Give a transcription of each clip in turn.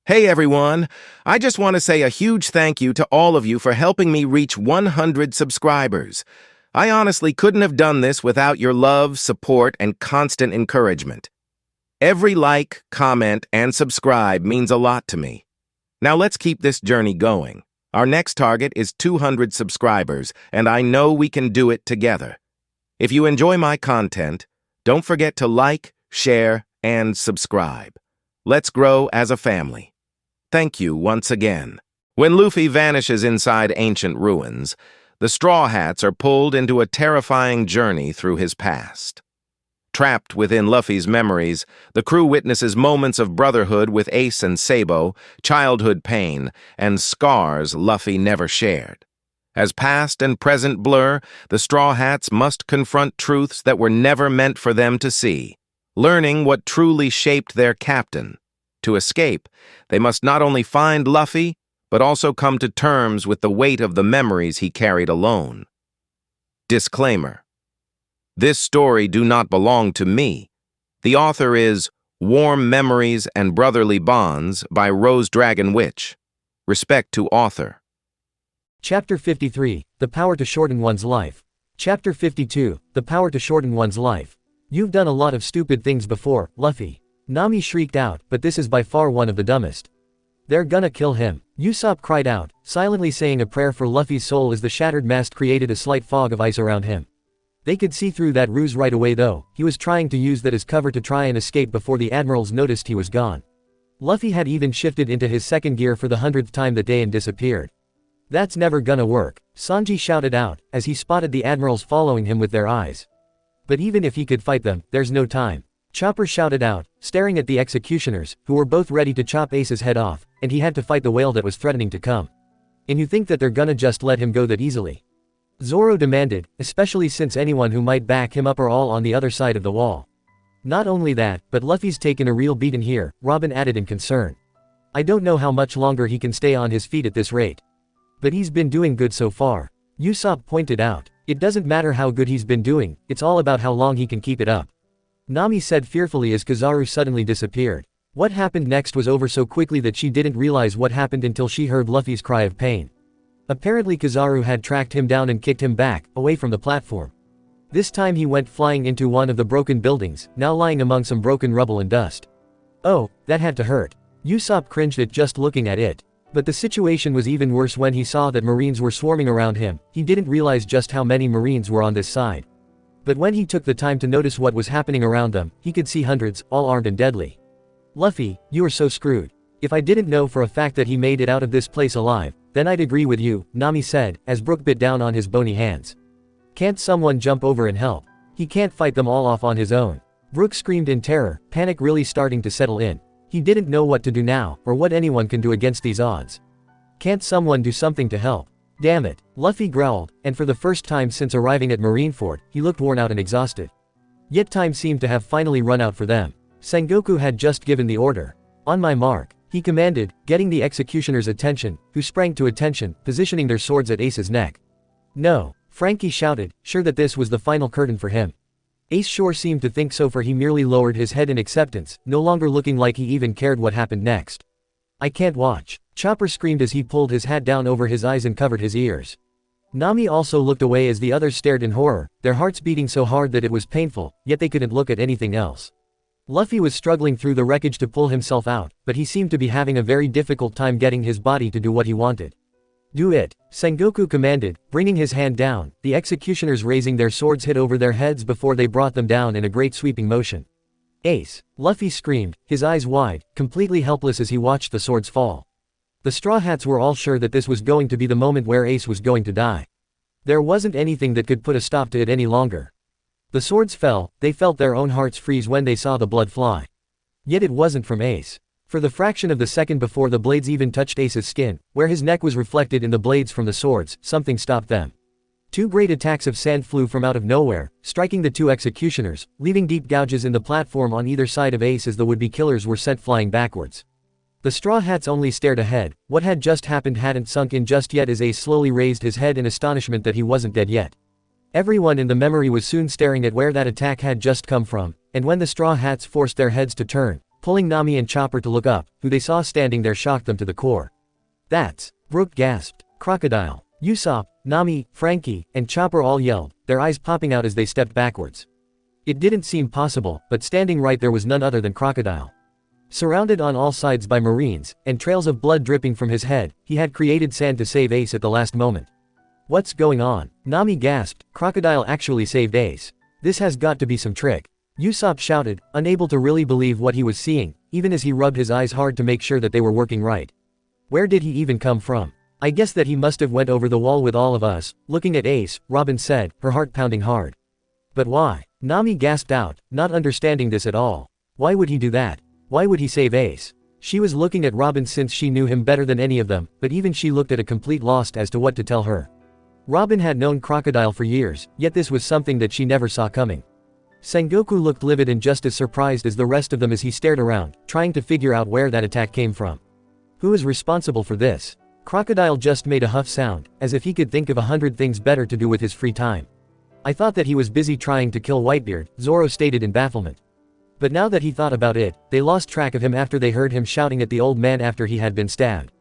Hey everyone, I just want to say a huge thank you to all of you for helping me reach 100 subscribers. I honestly couldn't have done this without your love, support, and constant encouragement. Every like, comment, and subscribe means a lot to me. Now let's keep this journey going. Our next target is 200 subscribers, and I know we can do it together. If you enjoy my content, don't forget to like, share, and subscribe. Let's grow as a family. Thank you once again. When Luffy vanishes inside ancient ruins, the Straw Hats are pulled into a terrifying journey through his past. Trapped within Luffy's memories, the crew witnesses moments of brotherhood with Ace and Sabo, childhood pain, and scars Luffy never shared. As past and present blur, the Straw Hats must confront truths that were never meant for them to see, learning what truly shaped their captain. To escape, they must not only find Luffy, but also come to terms with the weight of the memories he carried alone. Disclaimer: this story do not belong to me. The author is Warm Memories and Brotherly Bonds by RoseDragonWitch. Respect to author. Chapter 53, The Power to Shorten One's Life. Chapter 52, The Power to Shorten One's Life. You've done a lot of stupid things before, Luffy. Nami shrieked out, but this is by far one of the dumbest. They're gonna kill him. Usopp cried out, silently saying a prayer for Luffy's soul as the shattered mast created a slight fog of ice around him. They could see through that ruse right away though. He was trying to use that as cover to try and escape before the admirals noticed he was gone. Luffy had even shifted into his second gear for the 100th time that day and disappeared. That's never gonna work, Sanji shouted out, as he spotted the admirals following him with their eyes. But even if he could fight them, there's no time. Chopper shouted out, staring at the executioners, who were both ready to chop Ace's head off, and he had to fight the whale that was threatening to come. And you think that they're gonna just let him go that easily? Zoro demanded, especially since anyone who might back him up are all on the other side of the wall. Not only that, but Luffy's taken a real beating here, Robin added in concern. I don't know how much longer he can stay on his feet at this rate. But he's been doing good so far. Usopp pointed out, it doesn't matter how good he's been doing, it's all about how long he can keep it up. Nami said fearfully as Kizaru suddenly disappeared. What happened next was over so quickly that she didn't realize what happened until she heard Luffy's cry of pain. Apparently Kizaru had tracked him down and kicked him back, away from the platform. This time he went flying into one of the broken buildings, now lying among some broken rubble and dust. Oh, that had to hurt. Usopp cringed at just looking at it. But the situation was even worse when he saw that Marines were swarming around him. He didn't realize just how many Marines were on this side. But when he took the time to notice what was happening around them, he could see hundreds, all armed and deadly. Luffy, you are so screwed. If I didn't know for a fact that he made it out of this place alive, then I'd agree with you, Nami said, as Brook bit down on his bony hands. Can't someone jump over and help? He can't fight them all off on his own. Brook screamed in terror, panic really starting to settle in. He didn't know what to do now, or what anyone can do against these odds. Can't someone do something to help? Damn it, Luffy growled, and for the first time since arriving at Marineford, he looked worn out and exhausted. Yet time seemed to have finally run out for them. Sengoku had just given the order. On my mark, he commanded, getting the executioner's attention, who sprang to attention, positioning their swords at Ace's neck. No, Frankie shouted, sure that this was the final curtain for him. Ace sure seemed to think so, for he merely lowered his head in acceptance, no longer looking like he even cared what happened next. I can't watch. Chopper screamed as he pulled his hat down over his eyes and covered his ears. Nami also looked away as the others stared in horror, their hearts beating so hard that it was painful, yet they couldn't look at anything else. Luffy was struggling through the wreckage to pull himself out, but he seemed to be having a very difficult time getting his body to do what he wanted. Do it, Sengoku commanded, bringing his hand down. The executioners raising their swords hit over their heads before they brought them down in a great sweeping motion. Ace, Luffy screamed, his eyes wide, completely helpless as he watched the swords fall. The Straw Hats were all sure that this was going to be the moment where Ace was going to die. There wasn't anything that could put a stop to it any longer. The swords fell, they felt their own hearts freeze when they saw the blood fly. Yet it wasn't from Ace. For the fraction of the second before the blades even touched Ace's skin, where his neck was reflected in the blades from the swords, something stopped them. Two great attacks of sand flew from out of nowhere, striking the two executioners, leaving deep gouges in the platform on either side of Ace as the would-be killers were sent flying backwards. The Straw Hats only stared ahead. What had just happened hadn't sunk in just yet as Ace slowly raised his head in astonishment that he wasn't dead yet. Everyone in the memory was soon staring at where that attack had just come from, and when the Straw Hats forced their heads to turn, pulling Nami and Chopper to look up, who they saw standing there shocked them to the core. "That's..." Brook gasped. "Crocodile." Usopp, Nami, Frankie, and Chopper all yelled, their eyes popping out as they stepped backwards. It didn't seem possible, but standing right there was none other than Crocodile. Surrounded on all sides by Marines, and trails of blood dripping from his head, he had created sand to save Ace at the last moment. "What's going on?" Nami gasped. "Crocodile actually saved Ace. This has got to be some trick." Usopp shouted, unable to really believe what he was seeing, even as he rubbed his eyes hard to make sure that they were working right. "Where did he even come from? I guess that he must have went over the wall with all of us." Looking at Ace, Robin said, her heart pounding hard. "But why?" Nami gasped out, not understanding this at all. Why would he do that? Why would he save Ace? She was looking at Robin since she knew him better than any of them, but even she looked at a complete lost as to what to tell her. Robin had known Crocodile for years, yet this was something that she never saw coming. Sengoku looked livid and just as surprised as the rest of them as he stared around, trying to figure out where that attack came from. Who is responsible for this? Crocodile just made a huff sound, as if he could think of 100 things better to do with his free time. "I thought that he was busy trying to kill Whitebeard," Zoro stated in bafflement. But now that he thought about it, they lost track of him after they heard him shouting at the old man after he had been stabbed.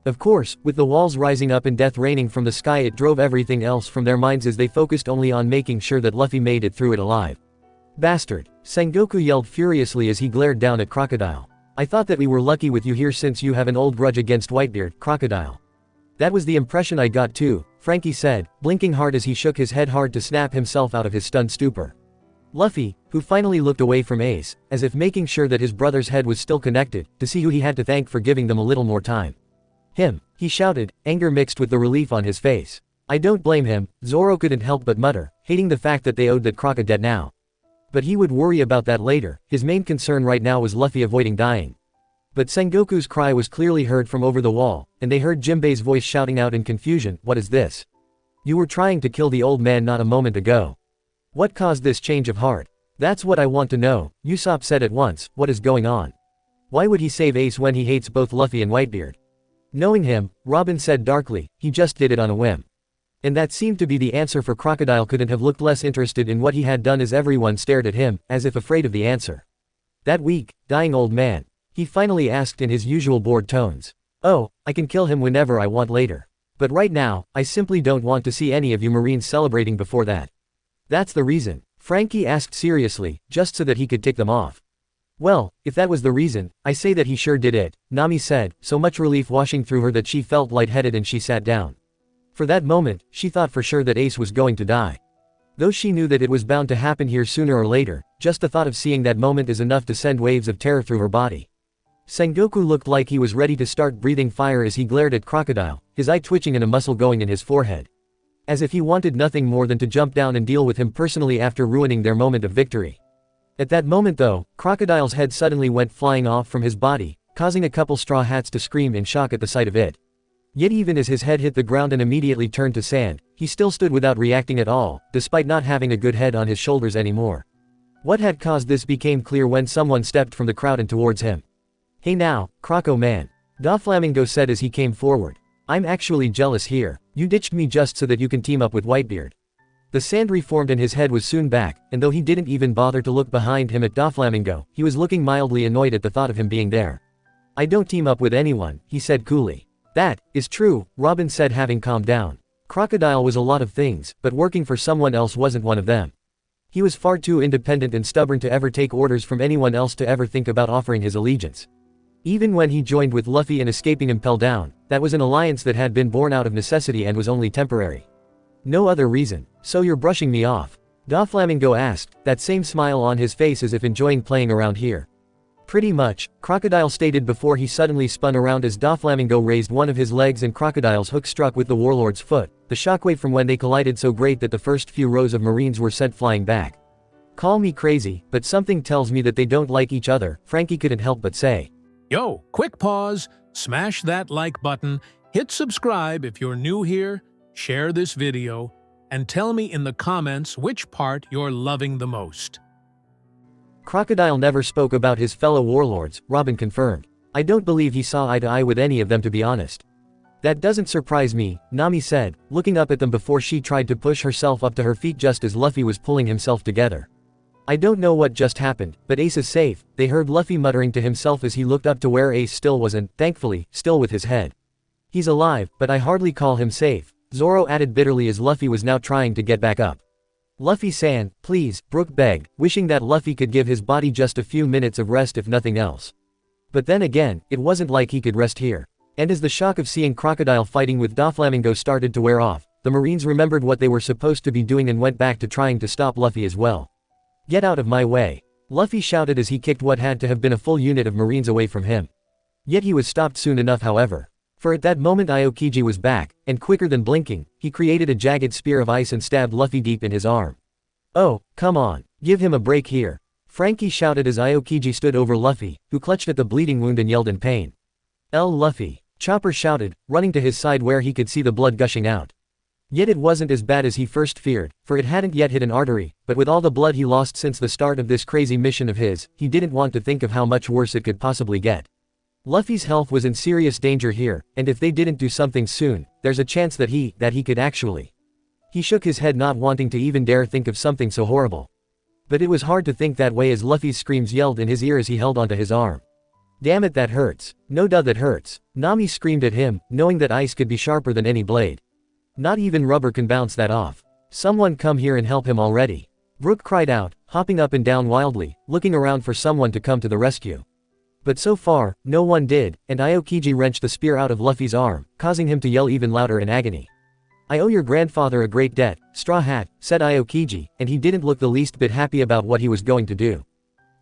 Of course, with the walls rising up and death raining from the sky, it drove everything else from their minds as they focused only on making sure that Luffy made it through it alive. "Bastard!" Sengoku yelled furiously as he glared down at Crocodile. "I thought that we were lucky with you here since you have an old grudge against Whitebeard, Crocodile." "That was the impression I got too," Frankie said, blinking hard as he shook his head hard to snap himself out of his stunned stupor. Luffy, who finally looked away from Ace, as if making sure that his brother's head was still connected, to see who he had to thank for giving them a little more time. "Him," he shouted, anger mixed with the relief on his face. "I don't blame him," Zoro couldn't help but mutter, hating the fact that they owed that Croc a debt now. But he would worry about that later, his main concern right now was Luffy avoiding dying. But Sengoku's cry was clearly heard from over the wall, and they heard Jinbei's voice shouting out in confusion, "What is this? You were trying to kill the old man not a moment ago. What caused this change of heart?" "That's what I want to know," Usopp said at once. "What is going on? Why would he save Ace when he hates both Luffy and Whitebeard?" "Knowing him," Robin said darkly, "he just did it on a whim." And that seemed to be the answer, for Crocodile couldn't have looked less interested in what he had done as everyone stared at him, as if afraid of the answer. "That weak, dying old man?" he finally asked in his usual bored tones. "Oh, I can kill him whenever I want later. But right now, I simply don't want to see any of you Marines celebrating before that." "That's the reason?" Frankie asked seriously, just so that he could tick them off. "Well, if that was the reason, I say that he sure did it," Nami said, so much relief washing through her that she felt lightheaded and she sat down. For that moment, she thought for sure that Ace was going to die. Though she knew that it was bound to happen here sooner or later, just the thought of seeing that moment is enough to send waves of terror through her body. Sengoku looked like he was ready to start breathing fire as he glared at Crocodile, his eye twitching and a muscle going in his forehead. As if he wanted nothing more than to jump down and deal with him personally after ruining their moment of victory. At that moment though, Crocodile's head suddenly went flying off from his body, causing a couple Straw Hats to scream in shock at the sight of it. Yet even as his head hit the ground and immediately turned to sand, he still stood without reacting at all, despite not having a good head on his shoulders anymore. What had caused this became clear when someone stepped from the crowd and towards him. "Hey now, Croco man," Doflamingo said as he came forward. "I'm actually jealous here. You ditched me just so that you can team up with Whitebeard." The sand reformed and his head was soon back, and though he didn't even bother to look behind him at Doflamingo, he was looking mildly annoyed at the thought of him being there. "I don't team up with anyone," he said coolly. "That is true," Robin said, having calmed down. Crocodile was a lot of things, but working for someone else wasn't one of them. He was far too independent and stubborn to ever take orders from anyone else to ever think about offering his allegiance. Even when he joined with Luffy in escaping Impel Down, that was an alliance that had been born out of necessity and was only temporary. No other reason. "So you're brushing me off?" Doflamingo asked, that same smile on his face as if enjoying playing around here. "Pretty much," Crocodile stated before he suddenly spun around as Doflamingo raised one of his legs and Crocodile's hook struck with the warlord's foot, the shockwave from when they collided so great that the first few rows of Marines were sent flying back. "Call me crazy, but something tells me that they don't like each other," Frankie couldn't help but say. Yo, quick pause, smash that like button, hit subscribe if you're new here, share this video, and tell me in the comments which part you're loving the most. Crocodile never spoke about his fellow warlords, Robin confirmed. "I don't believe he saw eye to eye with any of them, to be honest." "That doesn't surprise me," Nami said, looking up at them before she tried to push herself up to her feet just as Luffy was pulling himself together. I don't know what just happened, but Ace is safe, they heard Luffy muttering to himself as he looked up to where Ace still was and, thankfully, still with his head. He's alive, but I hardly call him safe, Zoro added bitterly as Luffy was now trying to get back up. Luffy-san, please, Brook begged, wishing that Luffy could give his body just a few minutes of rest if nothing else. But then again, it wasn't like he could rest here. And as the shock of seeing Crocodile fighting with Doflamingo started to wear off, the Marines remembered what they were supposed to be doing and went back to trying to stop Luffy as well. Get out of my way! Luffy shouted as he kicked what had to have been a full unit of Marines away from him. Yet he was stopped soon enough however. For at that moment Aokiji was back, and quicker than blinking, he created a jagged spear of ice and stabbed Luffy deep in his arm. Oh, come on, give him a break here. Frankie shouted as Aokiji stood over Luffy, who clutched at the bleeding wound and yelled in pain. Luffy! Chopper shouted, running to his side where he could see the blood gushing out. Yet it wasn't as bad as he first feared, for it hadn't yet hit an artery, but with all the blood he lost since the start of this crazy mission of his, he didn't want to think of how much worse it could possibly get. Luffy's health was in serious danger here, and if they didn't do something soon, there's a chance that he could actually. He shook his head not wanting to even dare think of something so horrible. But it was hard to think that way as Luffy's screams yelled in his ear as he held onto his arm. Damn it, that hurts. No duh, that hurts. Nami screamed at him, knowing that ice could be sharper than any blade. Not even rubber can bounce that off. Someone come here and help him already. Brook cried out, hopping up and down wildly, looking around for someone to come to the rescue. But so far, no one did, and Aokiji wrenched the spear out of Luffy's arm, causing him to yell even louder in agony. I owe your grandfather a great debt, Straw Hat, said Aokiji, and he didn't look the least bit happy about what he was going to do.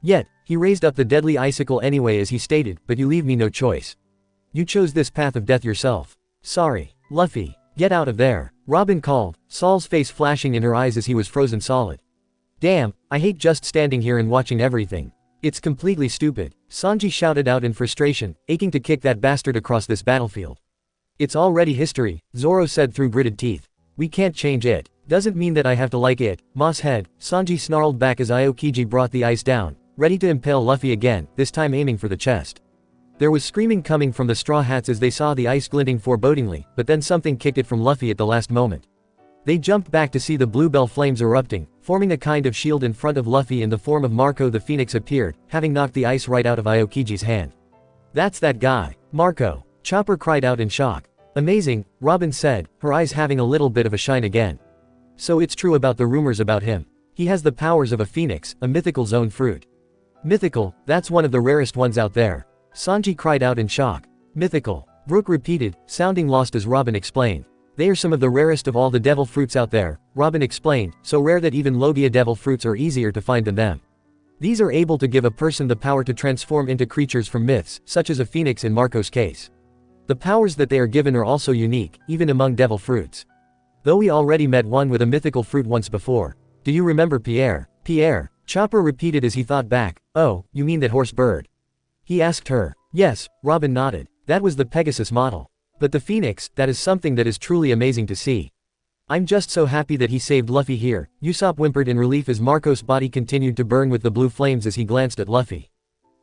Yet, he raised up the deadly icicle anyway as he stated, but you leave me no choice. You chose this path of death yourself. Sorry, Luffy, get out of there, Robin called, Sol's face flashing in her eyes as he was frozen solid. Damn, I hate just standing here and watching everything. It's completely stupid, Sanji shouted out in frustration, aching to kick that bastard across this battlefield. It's already history, Zoro said through gritted teeth. We can't change it. Doesn't mean that I have to like it, Moss head, Sanji snarled back as Aokiji brought the ice down, ready to impale Luffy again, this time aiming for the chest. There was screaming coming from the Straw Hats as they saw the ice glinting forebodingly, but then something kicked it from Luffy at the last moment. They jumped back to see the bluebell flames erupting, forming a kind of shield in front of Luffy in the form of Marco the Phoenix appeared, having knocked the ice right out of Aokiji's hand. That's that guy, Marco, Chopper cried out in shock. Amazing, Robin said, her eyes having a little bit of a shine again. So it's true about the rumors about him. He has the powers of a phoenix, a mythical zone fruit. Mythical, that's one of the rarest ones out there. Sanji cried out in shock. Mythical, Brook repeated, sounding lost as Robin explained. They are some of the rarest of all the devil fruits out there, Robin explained, so rare that even Logia devil fruits are easier to find than them. These are able to give a person the power to transform into creatures from myths, such as a phoenix in Marco's case. The powers that they are given are also unique, even among devil fruits. Though we already met one with a mythical fruit once before. Do you remember Pierre? Pierre, Chopper repeated as he thought back. Oh, you mean that horse bird? He asked her. Yes, Robin nodded. That was the Pegasus model. But the Phoenix, that is something that is truly amazing to see. I'm just so happy that he saved Luffy here, Usopp whimpered in relief as Marco's body continued to burn with the blue flames as he glanced at Luffy.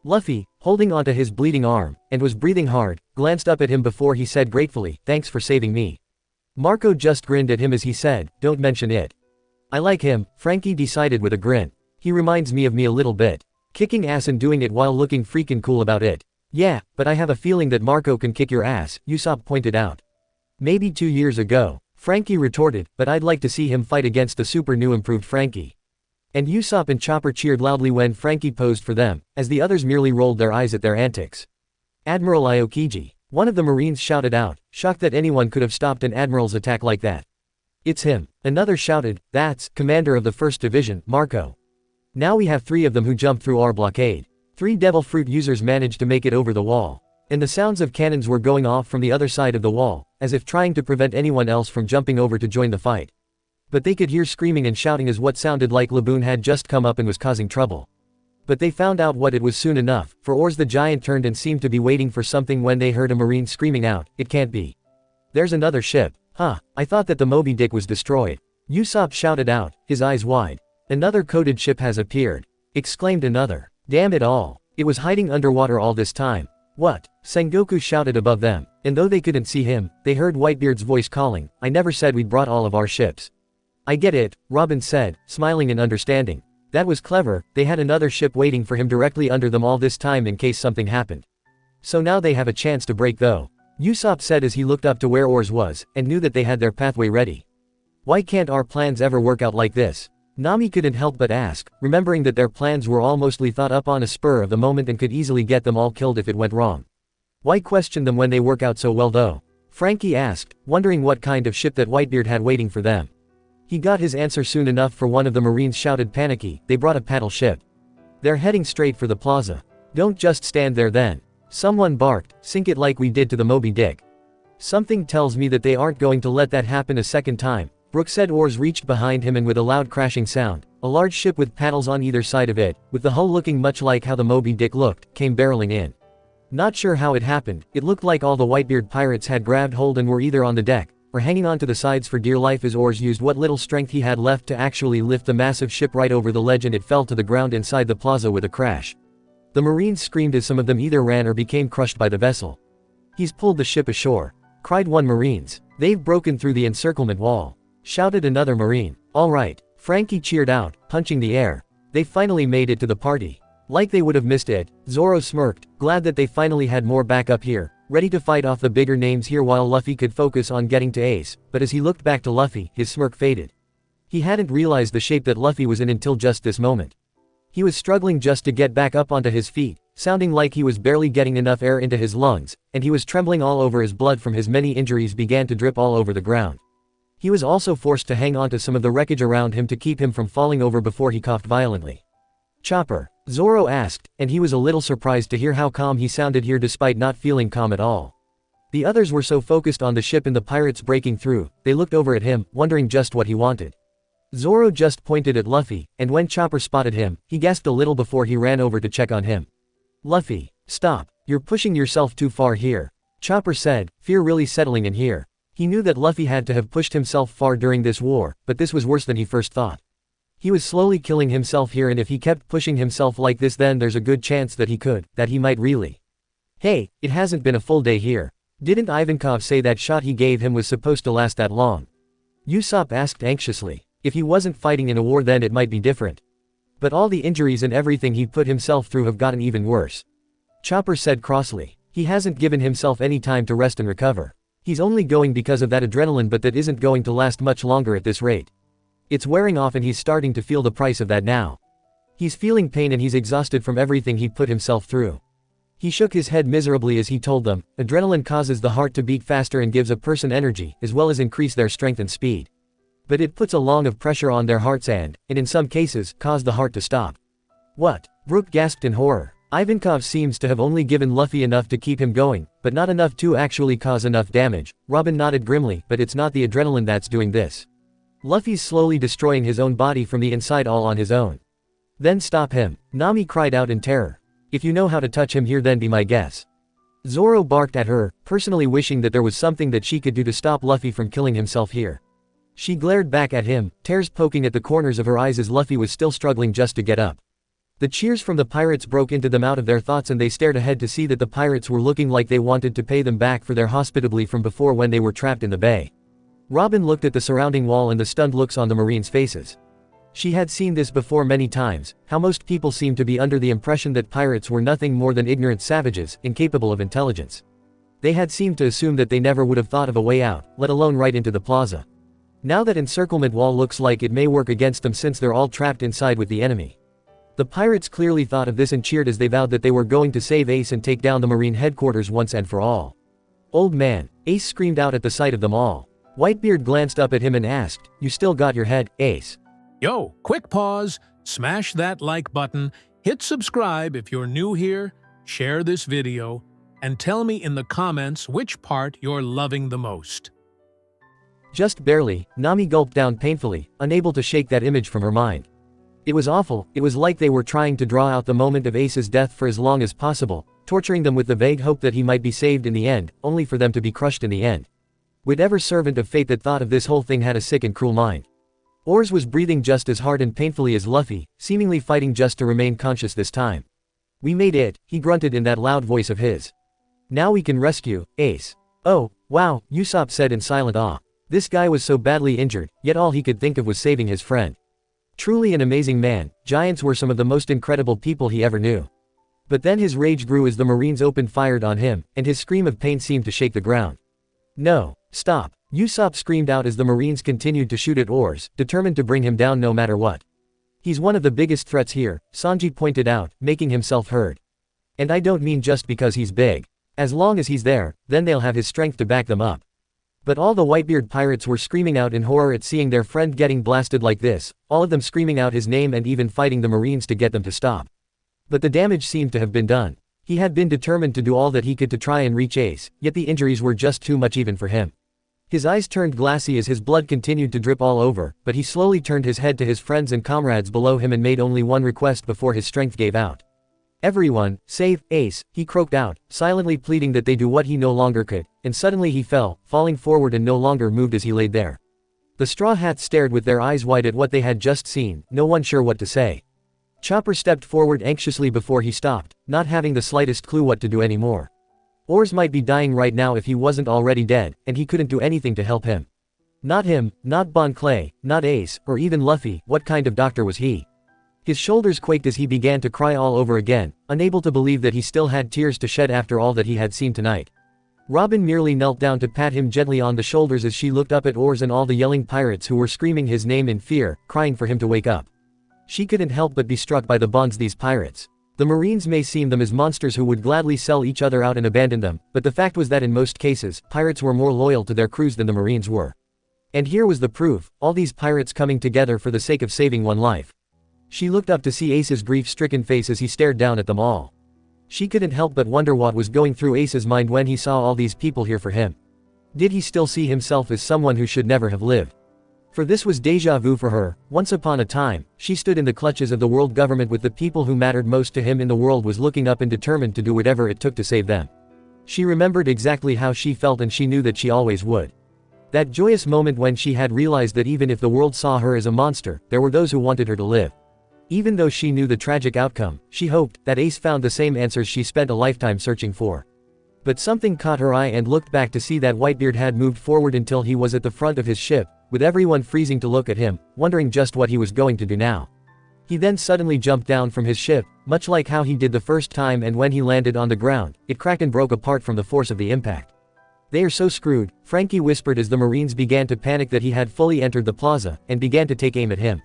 Luffy, holding onto his bleeding arm, and was breathing hard, glanced up at him before he said gratefully, thanks for saving me. Marco just grinned at him as he said, don't mention it. I like him, Frankie decided with a grin. He reminds me of me a little bit. Kicking ass and doing it while looking freaking cool about it. Yeah, but I have a feeling that Marco can kick your ass, Usopp pointed out. Maybe 2 years ago, Frankie retorted, but I'd like to see him fight against the super new improved Frankie. And Usopp and Chopper cheered loudly when Frankie posed for them, as the others merely rolled their eyes at their antics. Admiral Aokiji, one of the Marines shouted out, shocked that anyone could have stopped an admiral's attack like that. It's him, another shouted, that's Commander of the 1st Division, Marco. Now we have 3 of them who jumped through our blockade. 3 devil fruit users managed to make it over the wall. And the sounds of cannons were going off from the other side of the wall, as if trying to prevent anyone else from jumping over to join the fight. But they could hear screaming and shouting as what sounded like Laboon had just come up and was causing trouble. But they found out what it was soon enough, for Oars the giant turned and seemed to be waiting for something when they heard a Marine screaming out, it can't be. There's another ship. Huh, I thought that the Moby Dick was destroyed. Usopp shouted out, his eyes wide. Another coded ship has appeared. Exclaimed another. Damn it all. It was hiding underwater all this time. What? Sengoku shouted above them, and though they couldn't see him, they heard Whitebeard's voice calling, I never said we'd brought all of our ships. I get it, Robin said, smiling in understanding. That was clever, they had another ship waiting for him directly under them all this time in case something happened. So now they have a chance to break though. Usopp said as he looked up to where Oars was, and knew that they had their pathway ready. Why can't our plans ever work out like this? Nami couldn't help but ask, remembering that their plans were all mostly thought up on a spur of the moment and could easily get them all killed if it went wrong. Why question them when they work out so well though? Frankie asked, wondering what kind of ship that Whitebeard had waiting for them. He got his answer soon enough, for one of the Marines shouted panicky, they brought a paddle ship. They're heading straight for the plaza. Don't just stand there then. Someone barked, sink it like we did to the Moby Dick. Something tells me that they aren't going to let that happen a second time. Brook said. Oars reached behind him and with a loud crashing sound, a large ship with paddles on either side of it, with the hull looking much like how the Moby Dick looked, came barreling in. Not sure how it happened, it looked like all the Whitebeard pirates had grabbed hold and were either on the deck, or hanging onto the sides for dear life as Oars used what little strength he had left to actually lift the massive ship right over the ledge, and it fell to the ground inside the plaza with a crash. The Marines screamed as some of them either ran or became crushed by the vessel. He's pulled the ship ashore, cried one Marines. They've broken through the encirclement wall, shouted another Marine. All right, Frankie cheered out, punching the air. They finally made it to the party. Like they would have missed it, Zoro smirked, glad that they finally had more backup here, ready to fight off the bigger names here while Luffy could focus on getting to Ace, but as he looked back to Luffy, his smirk faded. He hadn't realized the shape that Luffy was in until just this moment. He was struggling just to get back up onto his feet, sounding like he was barely getting enough air into his lungs, and he was trembling all over. His blood from his many injuries began to drip all over the ground. He was also forced to hang on to some of the wreckage around him to keep him from falling over before he coughed violently. Chopper? Zoro asked, and he was a little surprised to hear how calm he sounded here despite not feeling calm at all. The others were so focused on the ship and the pirates breaking through, they looked over at him, wondering just what he wanted. Zoro just pointed at Luffy, and when Chopper spotted him, he gasped a little before he ran over to check on him. Luffy, stop, you're pushing yourself too far here, Chopper said, fear really settling in here. He knew that Luffy had to have pushed himself far during this war, but this was worse than he first thought. He was slowly killing himself here, and if he kept pushing himself like this, then there's a good chance that he might really. Hey, it hasn't been a full day here. Didn't Ivankov say that shot he gave him was supposed to last that long? Usopp asked anxiously. If he wasn't fighting in a war, then it might be different. But all the injuries and everything he put himself through have gotten even worse. Chopper said crossly. He hasn't given himself any time to rest and recover. He's only going because of that adrenaline, but that isn't going to last much longer at this rate. It's wearing off and he's starting to feel the price of that now. He's feeling pain and he's exhausted from everything he put himself through. He shook his head miserably as he told them, adrenaline causes the heart to beat faster and gives a person energy, as well as increase their strength and speed. But it puts a lot of pressure on their hearts and in some cases, cause the heart to stop. What? Brook gasped in horror. Ivankov seems to have only given Luffy enough to keep him going, but not enough to actually cause enough damage. Robin nodded grimly, but it's not the adrenaline that's doing this. Luffy's slowly destroying his own body from the inside all on his own. Then stop him, Nami cried out in terror. If you know how to touch him here, then be my guest. Zoro barked at her, personally wishing that there was something that she could do to stop Luffy from killing himself here. She glared back at him, tears poking at the corners of her eyes as Luffy was still struggling just to get up. The cheers from the pirates broke into them out of their thoughts, and they stared ahead to see that the pirates were looking like they wanted to pay them back for their hospitality from before when they were trapped in the bay. Robin looked at the surrounding wall and the stunned looks on the Marines' faces. She had seen this before many times, how most people seemed to be under the impression that pirates were nothing more than ignorant savages, incapable of intelligence. They had seemed to assume that they never would have thought of a way out, let alone right into the plaza. Now that encirclement wall looks like it may work against them since they're all trapped inside with the enemy. The pirates clearly thought of this and cheered as they vowed that they were going to save Ace and take down the Marine headquarters once and for all. Old man, Ace screamed out at the sight of them all. Whitebeard glanced up at him and asked, you still got your head, Ace? Yo, quick pause, smash that like button, hit subscribe if you're new here, share this video, and tell me in the comments which part you're loving the most. Just barely, Nami gulped down painfully, unable to shake that image from her mind. It was awful. It was like they were trying to draw out the moment of Ace's death for as long as possible, torturing them with the vague hope that he might be saved in the end, only for them to be crushed in the end. Whatever servant of fate that thought of this whole thing had a sick and cruel mind. Oars was breathing just as hard and painfully as Luffy, seemingly fighting just to remain conscious this time. We made it, he grunted in that loud voice of his. Now we can rescue Ace. Oh, wow, Usopp said in silent awe. This guy was so badly injured, yet all he could think of was saving his friend. Truly an amazing man, giants were some of the most incredible people he ever knew. But then his rage grew as the Marines opened fire on him, and his scream of pain seemed to shake the ground. "No, stop," Usopp screamed out as the Marines continued to shoot at Oars, determined to bring him down no matter what. "He's one of the biggest threats here," Sanji pointed out, making himself heard. "And I don't mean just because he's big. As long as he's there, then they'll have his strength to back them up." But all the Whitebeard pirates were screaming out in horror at seeing their friend getting blasted like this, all of them screaming out his name and even fighting the Marines to get them to stop. But the damage seemed to have been done. He had been determined to do all that he could to try and reach Ace, yet the injuries were just too much even for him. His eyes turned glassy as his blood continued to drip all over, but he slowly turned his head to his friends and comrades below him and made only one request before his strength gave out. "Everyone, save Ace," he croaked out, silently pleading that they do what he no longer could, and suddenly he fell, falling forward and no longer moved as he laid there. The Straw Hats stared with their eyes wide at what they had just seen, no one sure what to say. Chopper stepped forward anxiously before he stopped, not having the slightest clue what to do anymore. Oars might be dying right now if he wasn't already dead, and he couldn't do anything to help him. Not him, not Bon Clay, not Ace, or even Luffy. What kind of doctor was he? His shoulders quaked as he began to cry all over again, unable to believe that he still had tears to shed after all that he had seen tonight. Robin merely knelt down to pat him gently on the shoulders as she looked up at Oars and all the yelling pirates who were screaming his name in fear, crying for him to wake up. She couldn't help but be struck by the bonds these pirates. The Marines may seem them as monsters who would gladly sell each other out and abandon them, but the fact was that in most cases, pirates were more loyal to their crews than the Marines were. And here was the proof, all these pirates coming together for the sake of saving one life. She looked up to see Ace's grief-stricken face as he stared down at them all. She couldn't help but wonder what was going through Ace's mind when he saw all these people here for him. Did he still see himself as someone who should never have lived? For this was déjà vu for her. Once upon a time, she stood in the clutches of the world government with the people who mattered most to him in the world was looking up and determined to do whatever it took to save them. She remembered exactly how she felt and she knew that she always would. That joyous moment when she had realized that even if the world saw her as a monster, there were those who wanted her to live. Even though she knew the tragic outcome, she hoped that Ace found the same answers she spent a lifetime searching for. But something caught her eye and looked back to see that Whitebeard had moved forward until he was at the front of his ship, with everyone freezing to look at him, wondering just what he was going to do now. He then suddenly jumped down from his ship, much like how he did the first time, and when he landed on the ground, it cracked and broke apart from the force of the impact. "They are so screwed," Frankie whispered as the Marines began to panic that he had fully entered the plaza, and began to take aim at him.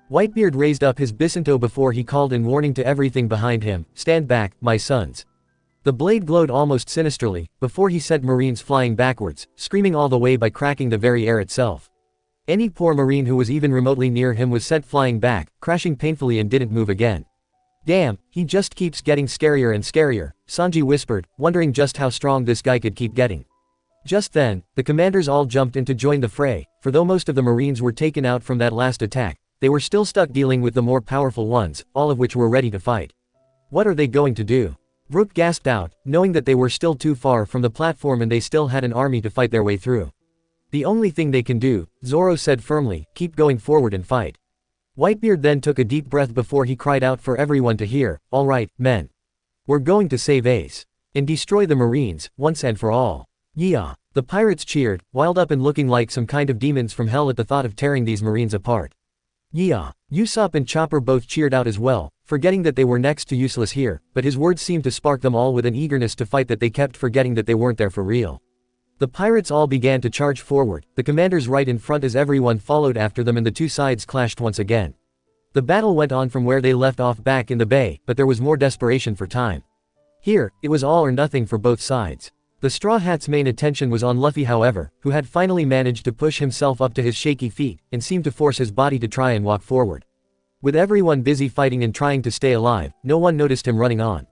Whitebeard raised up his bisinto before he called in warning to everything behind him, "Stand back, my sons." The blade glowed almost sinisterly, before he sent Marines flying backwards, screaming all the way by cracking the very air itself. Any poor Marine who was even remotely near him was sent flying back, crashing painfully and didn't move again. "Damn, he just keeps getting scarier and scarier," Sanji whispered, wondering just how strong this guy could keep getting. Just then, the commanders all jumped in to join the fray, for though most of the Marines were taken out from that last attack, they were still stuck dealing with the more powerful ones, all of which were ready to fight. "What are they going to do?" Brook gasped out, knowing that they were still too far from the platform and they still had an army to fight their way through. "The only thing they can do," Zoro said firmly, "keep going forward and fight." Whitebeard then took a deep breath before he cried out for everyone to hear, "All right, men. We're going to save Ace. And destroy the Marines, once and for all." "Yeah." The pirates cheered, wild up and looking like some kind of demons from hell at the thought of tearing these Marines apart. "Yeah." Usopp and Chopper both cheered out as well, forgetting that they were next to useless here, but his words seemed to spark them all with an eagerness to fight that they kept forgetting that they weren't there for real. The pirates all began to charge forward, the commanders right in front as everyone followed after them and the two sides clashed once again. The battle went on from where they left off back in the bay, but there was more desperation for time. Here, it was all or nothing for both sides. The Straw Hat's main attention was on Luffy however, who had finally managed to push himself up to his shaky feet, and seemed to force his body to try and walk forward. With everyone busy fighting and trying to stay alive, no one noticed him running on.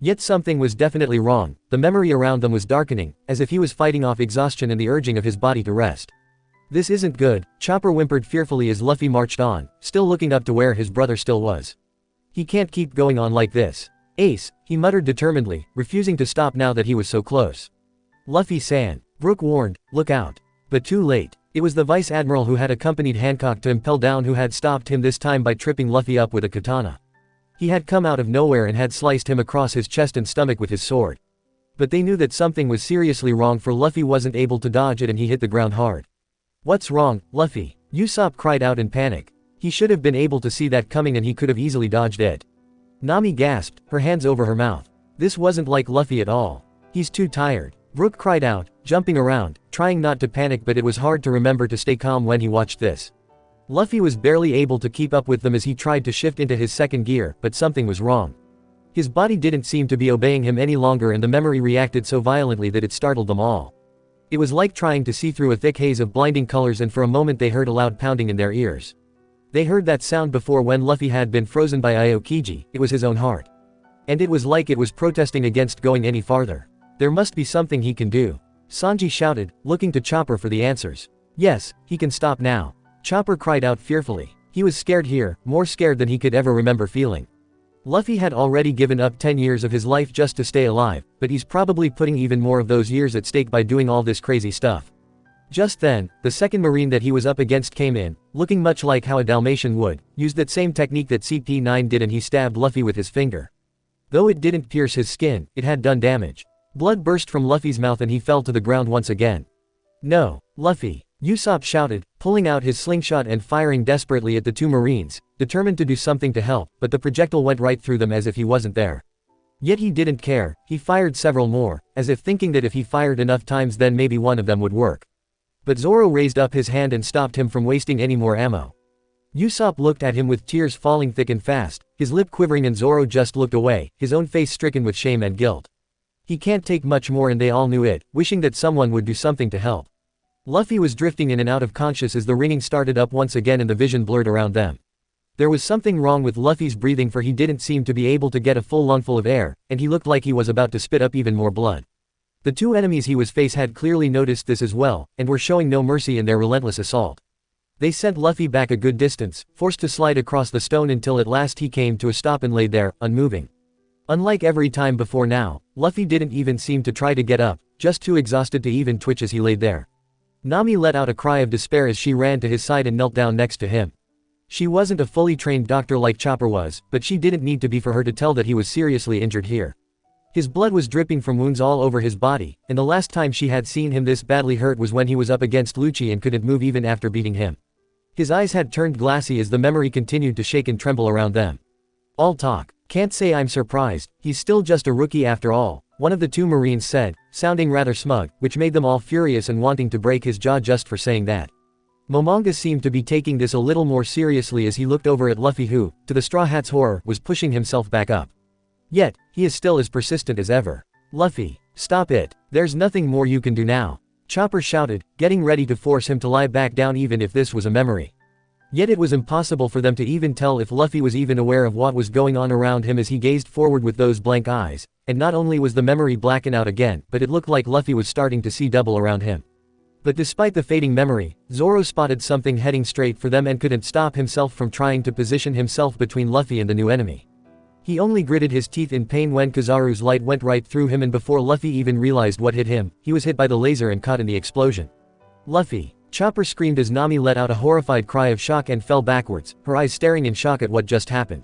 Yet something was definitely wrong. The memory around them was darkening, as if he was fighting off exhaustion and the urging of his body to rest. "This isn't good," Chopper whimpered fearfully as Luffy marched on, still looking up to where his brother still was. "He can't keep going on like this." "Ace," he muttered determinedly, refusing to stop now that he was so close. "Luffy-san," Brook warned, "look out." But too late. It was the Vice Admiral who had accompanied Hancock to impel down who had stopped him this time by tripping Luffy up with a katana. He had come out of nowhere and had sliced him across his chest and stomach with his sword. But they knew that something was seriously wrong, for Luffy wasn't able to dodge it and he hit the ground hard. "What's wrong, Luffy?" Usopp cried out in panic. He should have been able to see that coming and he could have easily dodged it. Nami gasped, her hands over her mouth. This wasn't like Luffy at all. He's too tired. Brook cried out, jumping around, trying not to panic, but it was hard to remember to stay calm when he watched this. Luffy was barely able to keep up with them as he tried to shift into his second gear, but something was wrong. His body didn't seem to be obeying him any longer and the memory reacted so violently that it startled them all. It was like trying to see through a thick haze of blinding colors, and for a moment they heard a loud pounding in their ears. They heard that sound before when Luffy had been frozen by Aokiji. It was his own heart. And it was like it was protesting against going any farther. There must be something he can do. Sanji shouted, looking to Chopper for the answers. Yes, he can stop now. Chopper cried out fearfully. He was scared here, more scared than he could ever remember feeling. Luffy had already given up 10 years of his life just to stay alive, but he's probably putting even more of those years at stake by doing all this crazy stuff. Just then, the second Marine that he was up against came in, looking much like how a Dalmatian would, used that same technique that CP9 did, and he stabbed Luffy with his finger. Though it didn't pierce his skin, it had done damage. Blood burst from Luffy's mouth and he fell to the ground once again. No, Luffy! Usopp shouted, pulling out his slingshot and firing desperately at the two Marines, determined to do something to help, but the projectile went right through them as if he wasn't there. Yet he didn't care. He fired several more, as if thinking that if he fired enough times then maybe one of them would work. But Zoro raised up his hand and stopped him from wasting any more ammo. Usopp looked at him with tears falling thick and fast, his lip quivering, and Zoro just looked away, his own face stricken with shame and guilt. He can't take much more, and they all knew it, wishing that someone would do something to help. Luffy was drifting in and out of conscious as the ringing started up once again and the vision blurred around them. There was something wrong with Luffy's breathing, for he didn't seem to be able to get a full lungful of air, and he looked like he was about to spit up even more blood. The two enemies he was facing had clearly noticed this as well, and were showing no mercy in their relentless assault. They sent Luffy back a good distance, forced to slide across the stone until at last he came to a stop and lay there, unmoving. Unlike every time before now, Luffy didn't even seem to try to get up, just too exhausted to even twitch as he laid there. Nami let out a cry of despair as she ran to his side and knelt down next to him. She wasn't a fully trained doctor like Chopper was, but she didn't need to be for her to tell that he was seriously injured here. His blood was dripping from wounds all over his body, and the last time she had seen him this badly hurt was when he was up against Lucci and couldn't move even after beating him. His eyes had turned glassy as the memory continued to shake and tremble around them. All talk. Can't say I'm surprised, he's still just a rookie after all, one of the two Marines said, sounding rather smug, which made them all furious and wanting to break his jaw just for saying that. Momonga seemed to be taking this a little more seriously as he looked over at Luffy, who, to the Straw Hat's horror, was pushing himself back up. Yet, he is still as persistent as ever. Luffy, stop it. There's nothing more you can do now. Chopper shouted, getting ready to force him to lie back down even if this was a memory. Yet it was impossible for them to even tell if Luffy was even aware of what was going on around him as he gazed forward with those blank eyes, and not only was the memory blackened out again, but it looked like Luffy was starting to see double around him. But despite the fading memory, Zoro spotted something heading straight for them and couldn't stop himself from trying to position himself between Luffy and the new enemy. He only gritted his teeth in pain when Kizaru's light went right through him, and before Luffy even realized what hit him, he was hit by the laser and caught in the explosion. Luffy! Chopper screamed as Nami let out a horrified cry of shock and fell backwards, her eyes staring in shock at what just happened.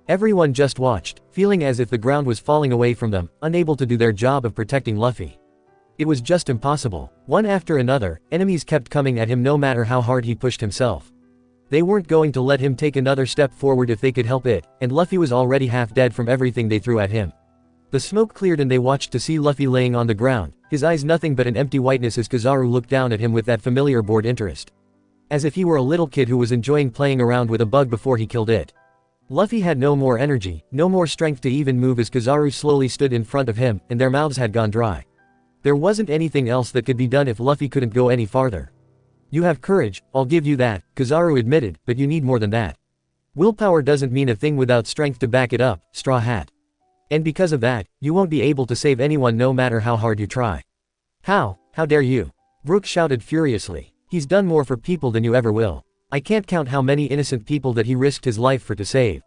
Everyone just watched, feeling as if the ground was falling away from them, unable to do their job of protecting Luffy. It was just impossible. One after another, enemies kept coming at him no matter how hard he pushed himself. They weren't going to let him take another step forward if they could help it, and Luffy was already half dead from everything they threw at him. The smoke cleared and they watched to see Luffy laying on the ground, his eyes nothing but an empty whiteness as Kizaru looked down at him with that familiar bored interest. As if he were a little kid who was enjoying playing around with a bug before he killed it. Luffy had no more energy, no more strength to even move as Kizaru slowly stood in front of him, and their mouths had gone dry. There wasn't anything else that could be done if Luffy couldn't go any farther. You have courage, I'll give you that, Kizaru admitted, but you need more than that. Willpower doesn't mean a thing without strength to back it up, Straw Hat. And because of that, you won't be able to save anyone no matter how hard you try. How dare you? Brook shouted furiously. He's done more for people than you ever will. I can't count how many innocent people that he risked his life for to save.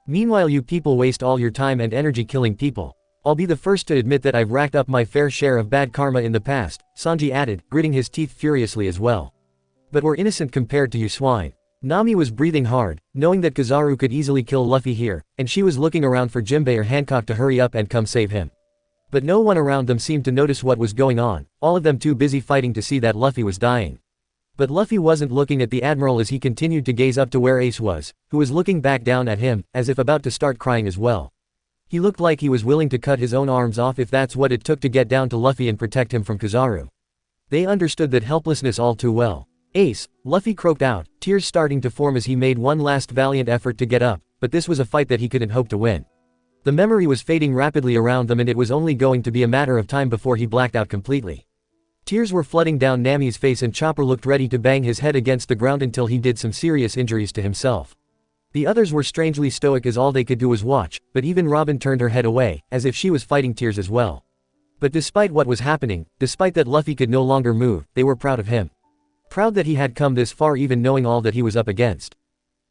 Meanwhile you people waste all your time and energy killing people. I'll be the first to admit that I've racked up my fair share of bad karma in the past, Sanji added, gritting his teeth furiously as well. But we're innocent compared to you swine. Nami was breathing hard, knowing that Kizaru could easily kill Luffy here, and she was looking around for Jinbei or Hancock to hurry up and come save him. But no one around them seemed to notice what was going on, all of them too busy fighting to see that Luffy was dying. But Luffy wasn't looking at the Admiral as he continued to gaze up to where Ace was, who was looking back down at him, as if about to start crying as well. He looked like he was willing to cut his own arms off if that's what it took to get down to Luffy and protect him from Kizaru. They understood that helplessness all too well. Ace, Luffy croaked out, tears starting to form as he made one last valiant effort to get up, but this was a fight that he couldn't hope to win. The memory was fading rapidly around them and it was only going to be a matter of time before he blacked out completely. Tears were flooding down Nami's face and Chopper looked ready to bang his head against the ground until he did some serious injuries to himself. The others were strangely stoic as all they could do was watch, but even Robin turned her head away, as if she was fighting tears as well. But despite what was happening, despite that Luffy could no longer move, they were proud of him. Proud that he had come this far even knowing all that he was up against.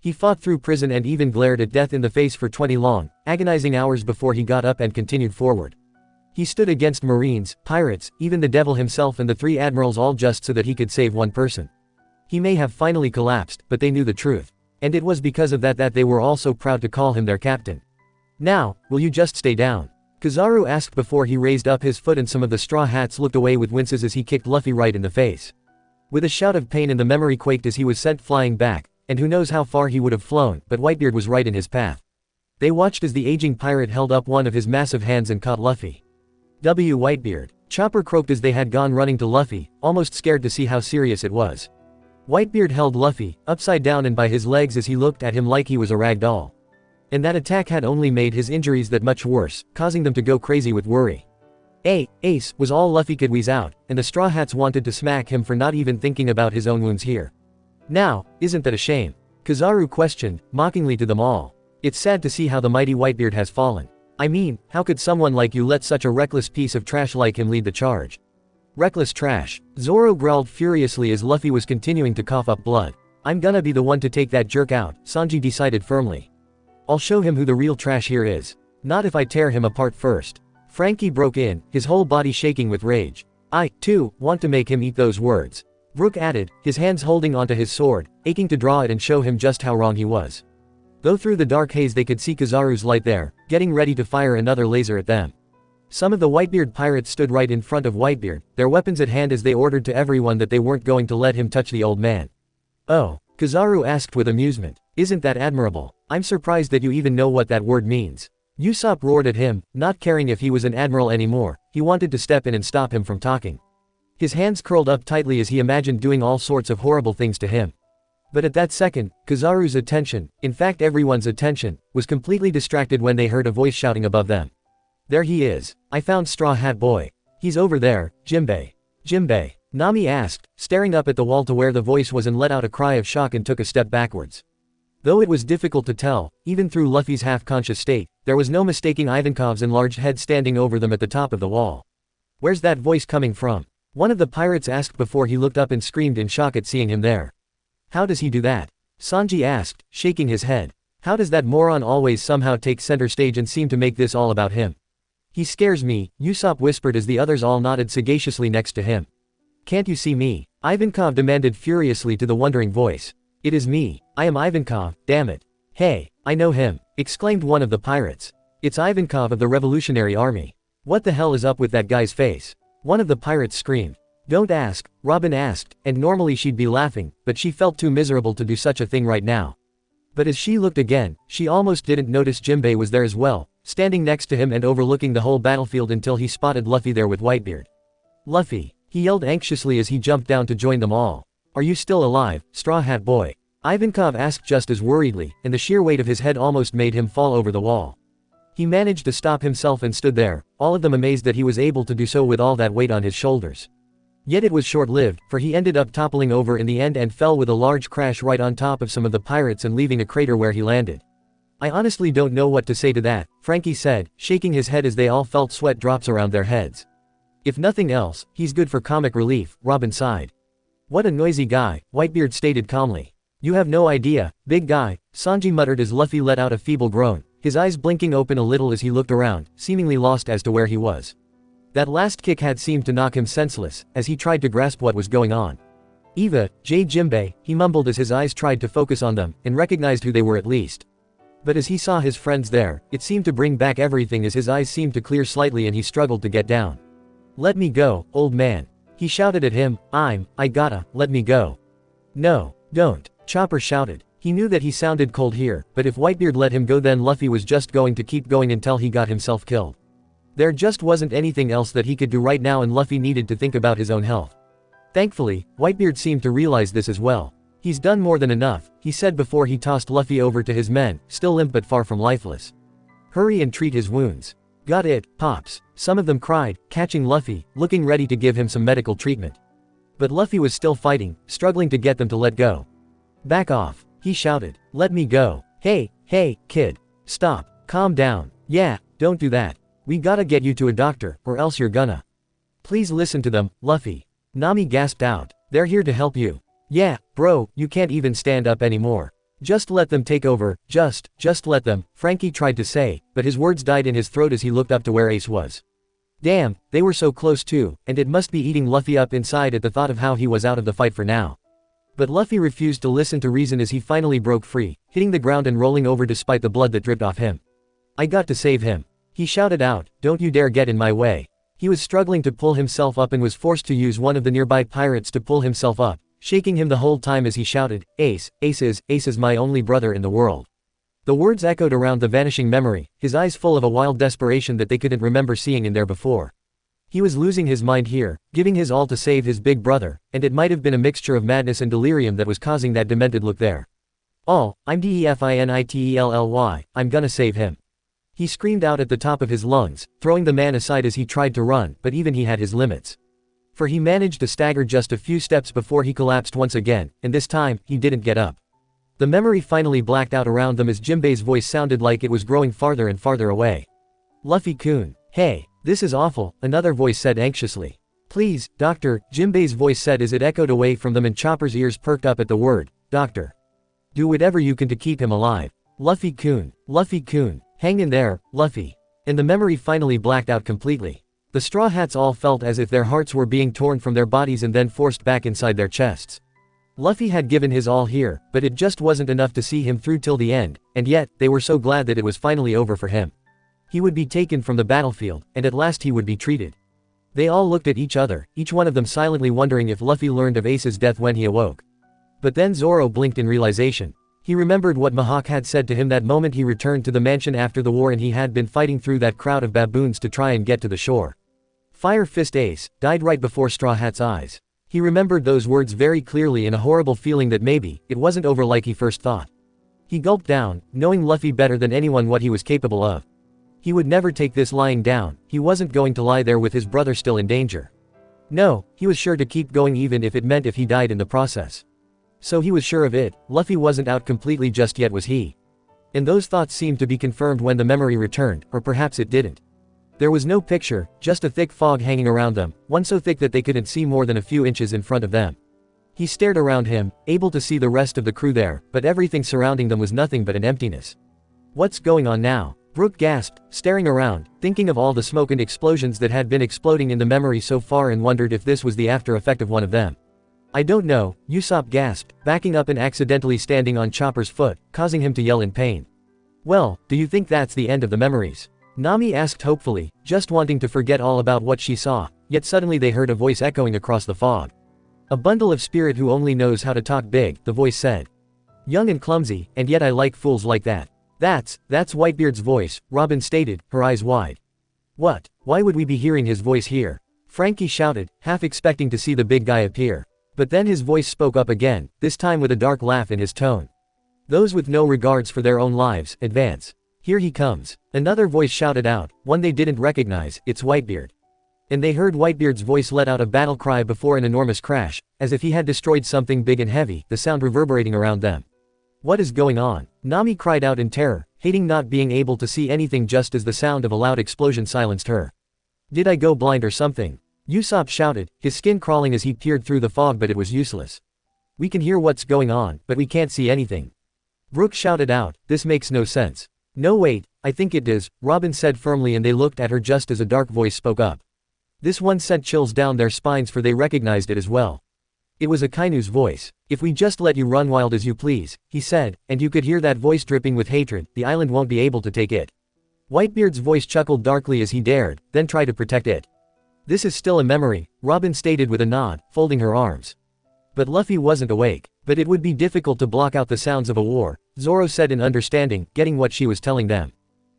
He fought through prison and even glared at death in the face for 20 long, agonizing hours before he got up and continued forward. He stood against Marines, pirates, even the devil himself and the 3 admirals all just so that he could save one person. He may have finally collapsed, but they knew the truth. And it was because of that they were all so proud to call him their captain. Now, will you just stay down? Kizaru asked before he raised up his foot and some of the Straw Hats looked away with winces as he kicked Luffy right in the face. With a shout of pain and the memory quaked as he was sent flying back, and who knows how far he would have flown, but Whitebeard was right in his path. They watched as the aging pirate held up one of his massive hands and caught Luffy. Whitebeard. Chopper croaked as they had gone running to Luffy, almost scared to see how serious it was. Whitebeard held Luffy, upside down and by his legs as he looked at him like he was a rag doll. And that attack had only made his injuries that much worse, causing them to go crazy with worry. Ace, was all Luffy could wheeze out, and the Straw Hats wanted to smack him for not even thinking about his own wounds here. Now, isn't that a shame? Kizaru questioned, mockingly to them all. It's sad to see how the mighty Whitebeard has fallen. I mean, how could someone like you let such a reckless piece of trash like him lead the charge? Reckless trash. Zoro growled furiously as Luffy was continuing to cough up blood. I'm gonna be the one to take that jerk out, Sanji decided firmly. I'll show him who the real trash here is. Not if I tear him apart first. Frankie broke in, his whole body shaking with rage. I, too, want to make him eat those words. Brook added, his hands holding onto his sword, aching to draw it and show him just how wrong he was. Though through the dark haze they could see Kizaru's light there, getting ready to fire another laser at them. Some of the Whitebeard pirates stood right in front of Whitebeard, their weapons at hand as they ordered to everyone that they weren't going to let him touch the old man. Oh, Kizaru asked with amusement, isn't that admirable? I'm surprised that you even know what that word means. Usopp roared at him, not caring if he was an admiral anymore, he wanted to step in and stop him from talking. His hands curled up tightly as he imagined doing all sorts of horrible things to him. But at that second, Kizaru's attention, in fact everyone's attention, was completely distracted when they heard a voice shouting above them. There he is. I found Straw Hat Boy. He's over there, Jimbei. Jimbei. Nami asked, staring up at the wall to where the voice was and let out a cry of shock and took a step backwards. Though it was difficult to tell, even through Luffy's half-conscious state, there was no mistaking Ivankov's enlarged head standing over them at the top of the wall. Where's that voice coming from? One of the pirates asked before he looked up and screamed in shock at seeing him there. How does he do that? Sanji asked, shaking his head. How does that moron always somehow take center stage and seem to make this all about him? He scares me, Usopp whispered as the others all nodded sagaciously next to him. Can't you see me? Ivankov demanded furiously to the wondering voice. It is me. I am Ivankov, damn it. Hey, I know him, exclaimed one of the pirates. It's Ivankov of the Revolutionary Army. What the hell is up with that guy's face? One of the pirates screamed. Don't ask, Robin asked, and normally she'd be laughing, but she felt too miserable to do such a thing right now. But as she looked again, she almost didn't notice Jimbei was there as well, standing next to him and overlooking the whole battlefield until he spotted Luffy there with Whitebeard. Luffy, he yelled anxiously as he jumped down to join them all. Are you still alive, Straw Hat Boy? Ivankov asked just as worriedly, and the sheer weight of his head almost made him fall over the wall. He managed to stop himself and stood there, all of them amazed that he was able to do so with all that weight on his shoulders. Yet it was short-lived, for he ended up toppling over in the end and fell with a large crash right on top of some of the pirates and leaving a crater where he landed. I honestly don't know what to say to that, Frankie said, shaking his head as they all felt sweat drops around their heads. If nothing else, he's good for comic relief, Robin sighed. What a noisy guy, Whitebeard stated calmly. You have no idea, big guy, Sanji muttered as Luffy let out a feeble groan, his eyes blinking open a little as he looked around, seemingly lost as to where he was. That last kick had seemed to knock him senseless, as he tried to grasp what was going on. Eva, Jimbei, he mumbled as his eyes tried to focus on them, and recognized who they were at least. But as he saw his friends there, it seemed to bring back everything as his eyes seemed to clear slightly and he struggled to get down. Let me go, old man. He shouted at him, I gotta, let me go. No, don't, Chopper shouted. He knew that he sounded cold here, but if Whitebeard let him go then Luffy was just going to keep going until he got himself killed. There just wasn't anything else that he could do right now and Luffy needed to think about his own health. Thankfully, Whitebeard seemed to realize this as well. He's done more than enough, he said before he tossed Luffy over to his men, still limp but far from lifeless. Hurry and treat his wounds. Got it, Pops. Some of them cried, catching Luffy, looking ready to give him some medical treatment. But Luffy was still fighting, struggling to get them to let go. Back off, he shouted. Let me go. Hey, kid. Stop. Calm down. Yeah, don't do that. We gotta get you to a doctor, or else you're gonna. Please listen to them, Luffy. Nami gasped out. They're here to help you. Yeah, bro, you can't even stand up anymore. Just let them take over, just let them, Frankie tried to say, but his words died in his throat as he looked up to where Ace was. Damn, they were so close too, and it must be eating Luffy up inside at the thought of how he was out of the fight for now. But Luffy refused to listen to reason as he finally broke free, hitting the ground and rolling over despite the blood that dripped off him. I got to save him. He shouted out, don't you dare get in my way. He was struggling to pull himself up and was forced to use one of the nearby pirates to pull himself up, shaking him the whole time as he shouted, Ace is my only brother in the world. The words echoed around the vanishing memory, his eyes full of a wild desperation that they couldn't remember seeing in there before. He was losing his mind here, giving his all to save his big brother, and it might have been a mixture of madness and delirium that was causing that demented look there. I'm Definitely, I'm gonna save him. He screamed out at the top of his lungs, throwing the man aside as he tried to run, but even he had his limits. For he managed to stagger just a few steps before he collapsed once again, and this time, he didn't get up. The memory finally blacked out around them as Jinbei's voice sounded like it was growing farther and farther away. Luffy-kun, hey, this is awful, another voice said anxiously. Please, doctor, Jinbei's voice said as it echoed away from them and Chopper's ears perked up at the word, doctor. Do whatever you can to keep him alive. Luffy-kun, hang in there, Luffy. And the memory finally blacked out completely. The Straw Hats all felt as if their hearts were being torn from their bodies and then forced back inside their chests. Luffy had given his all here, but it just wasn't enough to see him through till the end, and yet, they were so glad that it was finally over for him. He would be taken from the battlefield, and at last he would be treated. They all looked at each other, each one of them silently wondering if Luffy learned of Ace's death when he awoke. But then Zoro blinked in realization. He remembered what Mihawk had said to him that moment he returned to the mansion after the war and he had been fighting through that crowd of baboons to try and get to the shore. Fire Fist Ace died right before Straw Hat's eyes. He remembered those words very clearly in a horrible feeling that maybe, it wasn't over like he first thought. He gulped down, knowing Luffy better than anyone what he was capable of. He would never take this lying down, he wasn't going to lie there with his brother still in danger. No, he was sure to keep going even if it meant if he died in the process. So he was sure of it, Luffy wasn't out completely just yet was he. And those thoughts seemed to be confirmed when the memory returned, or perhaps it didn't. There was no picture, just a thick fog hanging around them, one so thick that they couldn't see more than a few inches in front of them. He stared around him, able to see the rest of the crew there, but everything surrounding them was nothing but an emptiness. What's going on now? Brook gasped, staring around, thinking of all the smoke and explosions that had been exploding in the memory so far and wondered if this was the after effect of one of them. I don't know, Usopp gasped, backing up and accidentally standing on Chopper's foot, causing him to yell in pain. Well, do you think that's the end of the memories? Nami asked hopefully, just wanting to forget all about what she saw, yet suddenly they heard a voice echoing across the fog. A bundle of spirit who only knows how to talk big, the voice said. Young and clumsy, and yet I like fools like that. That's Whitebeard's voice, Robin stated, her eyes wide. What? Why would we be hearing his voice here? Frankie shouted, half expecting to see the big guy appear. But then his voice spoke up again, this time with a dark laugh in his tone. Those with no regards for their own lives, advance. Here he comes. Another voice shouted out, one they didn't recognize, it's Whitebeard. And they heard Whitebeard's voice let out a battle cry before an enormous crash, as if he had destroyed something big and heavy, the sound reverberating around them. What is going on? Nami cried out in terror, hating not being able to see anything just as the sound of a loud explosion silenced her. Did I go blind or something? Usopp shouted, his skin crawling as he peered through the fog but it was useless. We can hear what's going on, but we can't see anything. Brook shouted out, this makes no sense. No wait, I think it does, Robin said firmly and they looked at her just as a dark voice spoke up. This one sent chills down their spines for they recognized it as well. It was Akainu's voice. If we just let you run wild as you please, he said, and you could hear that voice dripping with hatred, the island won't be able to take it. Whitebeard's voice chuckled darkly as he dared, then tried to protect it. This is still a memory, Robin stated with a nod, folding her arms. But Luffy wasn't awake. But it would be difficult to block out the sounds of a war, Zoro said in understanding, getting what she was telling them.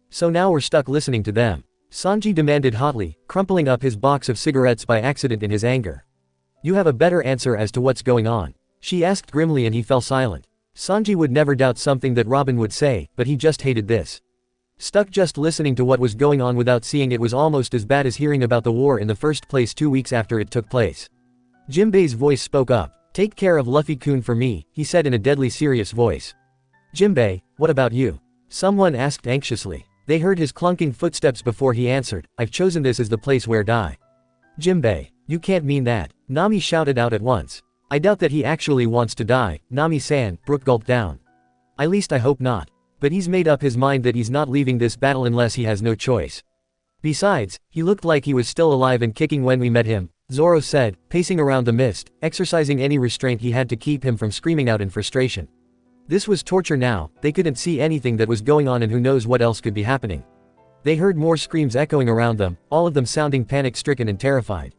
So now we're stuck listening to them. Sanji demanded hotly, crumpling up his box of cigarettes by accident in his anger. You have a better answer as to what's going on? She asked grimly and he fell silent. Sanji would never doubt something that Robin would say, but he just hated this. Stuck just listening to what was going on without seeing it was almost as bad as hearing about the war in the first place 2 weeks after it took place. Jinbei's voice spoke up. Take care of Luffy-kun for me, he said in a deadly serious voice. Jinbei, what about you? Someone asked anxiously. They heard his clunking footsteps before he answered, I've chosen this as the place where die. Jinbei, you can't mean that, Nami shouted out at once. I doubt that he actually wants to die, Nami-san, Brook gulped down. At least I hope not. But he's made up his mind that he's not leaving this battle unless he has no choice. Besides, he looked like he was still alive and kicking when we met him, Zoro said, pacing around the mist, exercising any restraint he had to keep him from screaming out in frustration. This was torture now, they couldn't see anything that was going on and who knows what else could be happening. They heard more screams echoing around them, all of them sounding panic-stricken and terrified.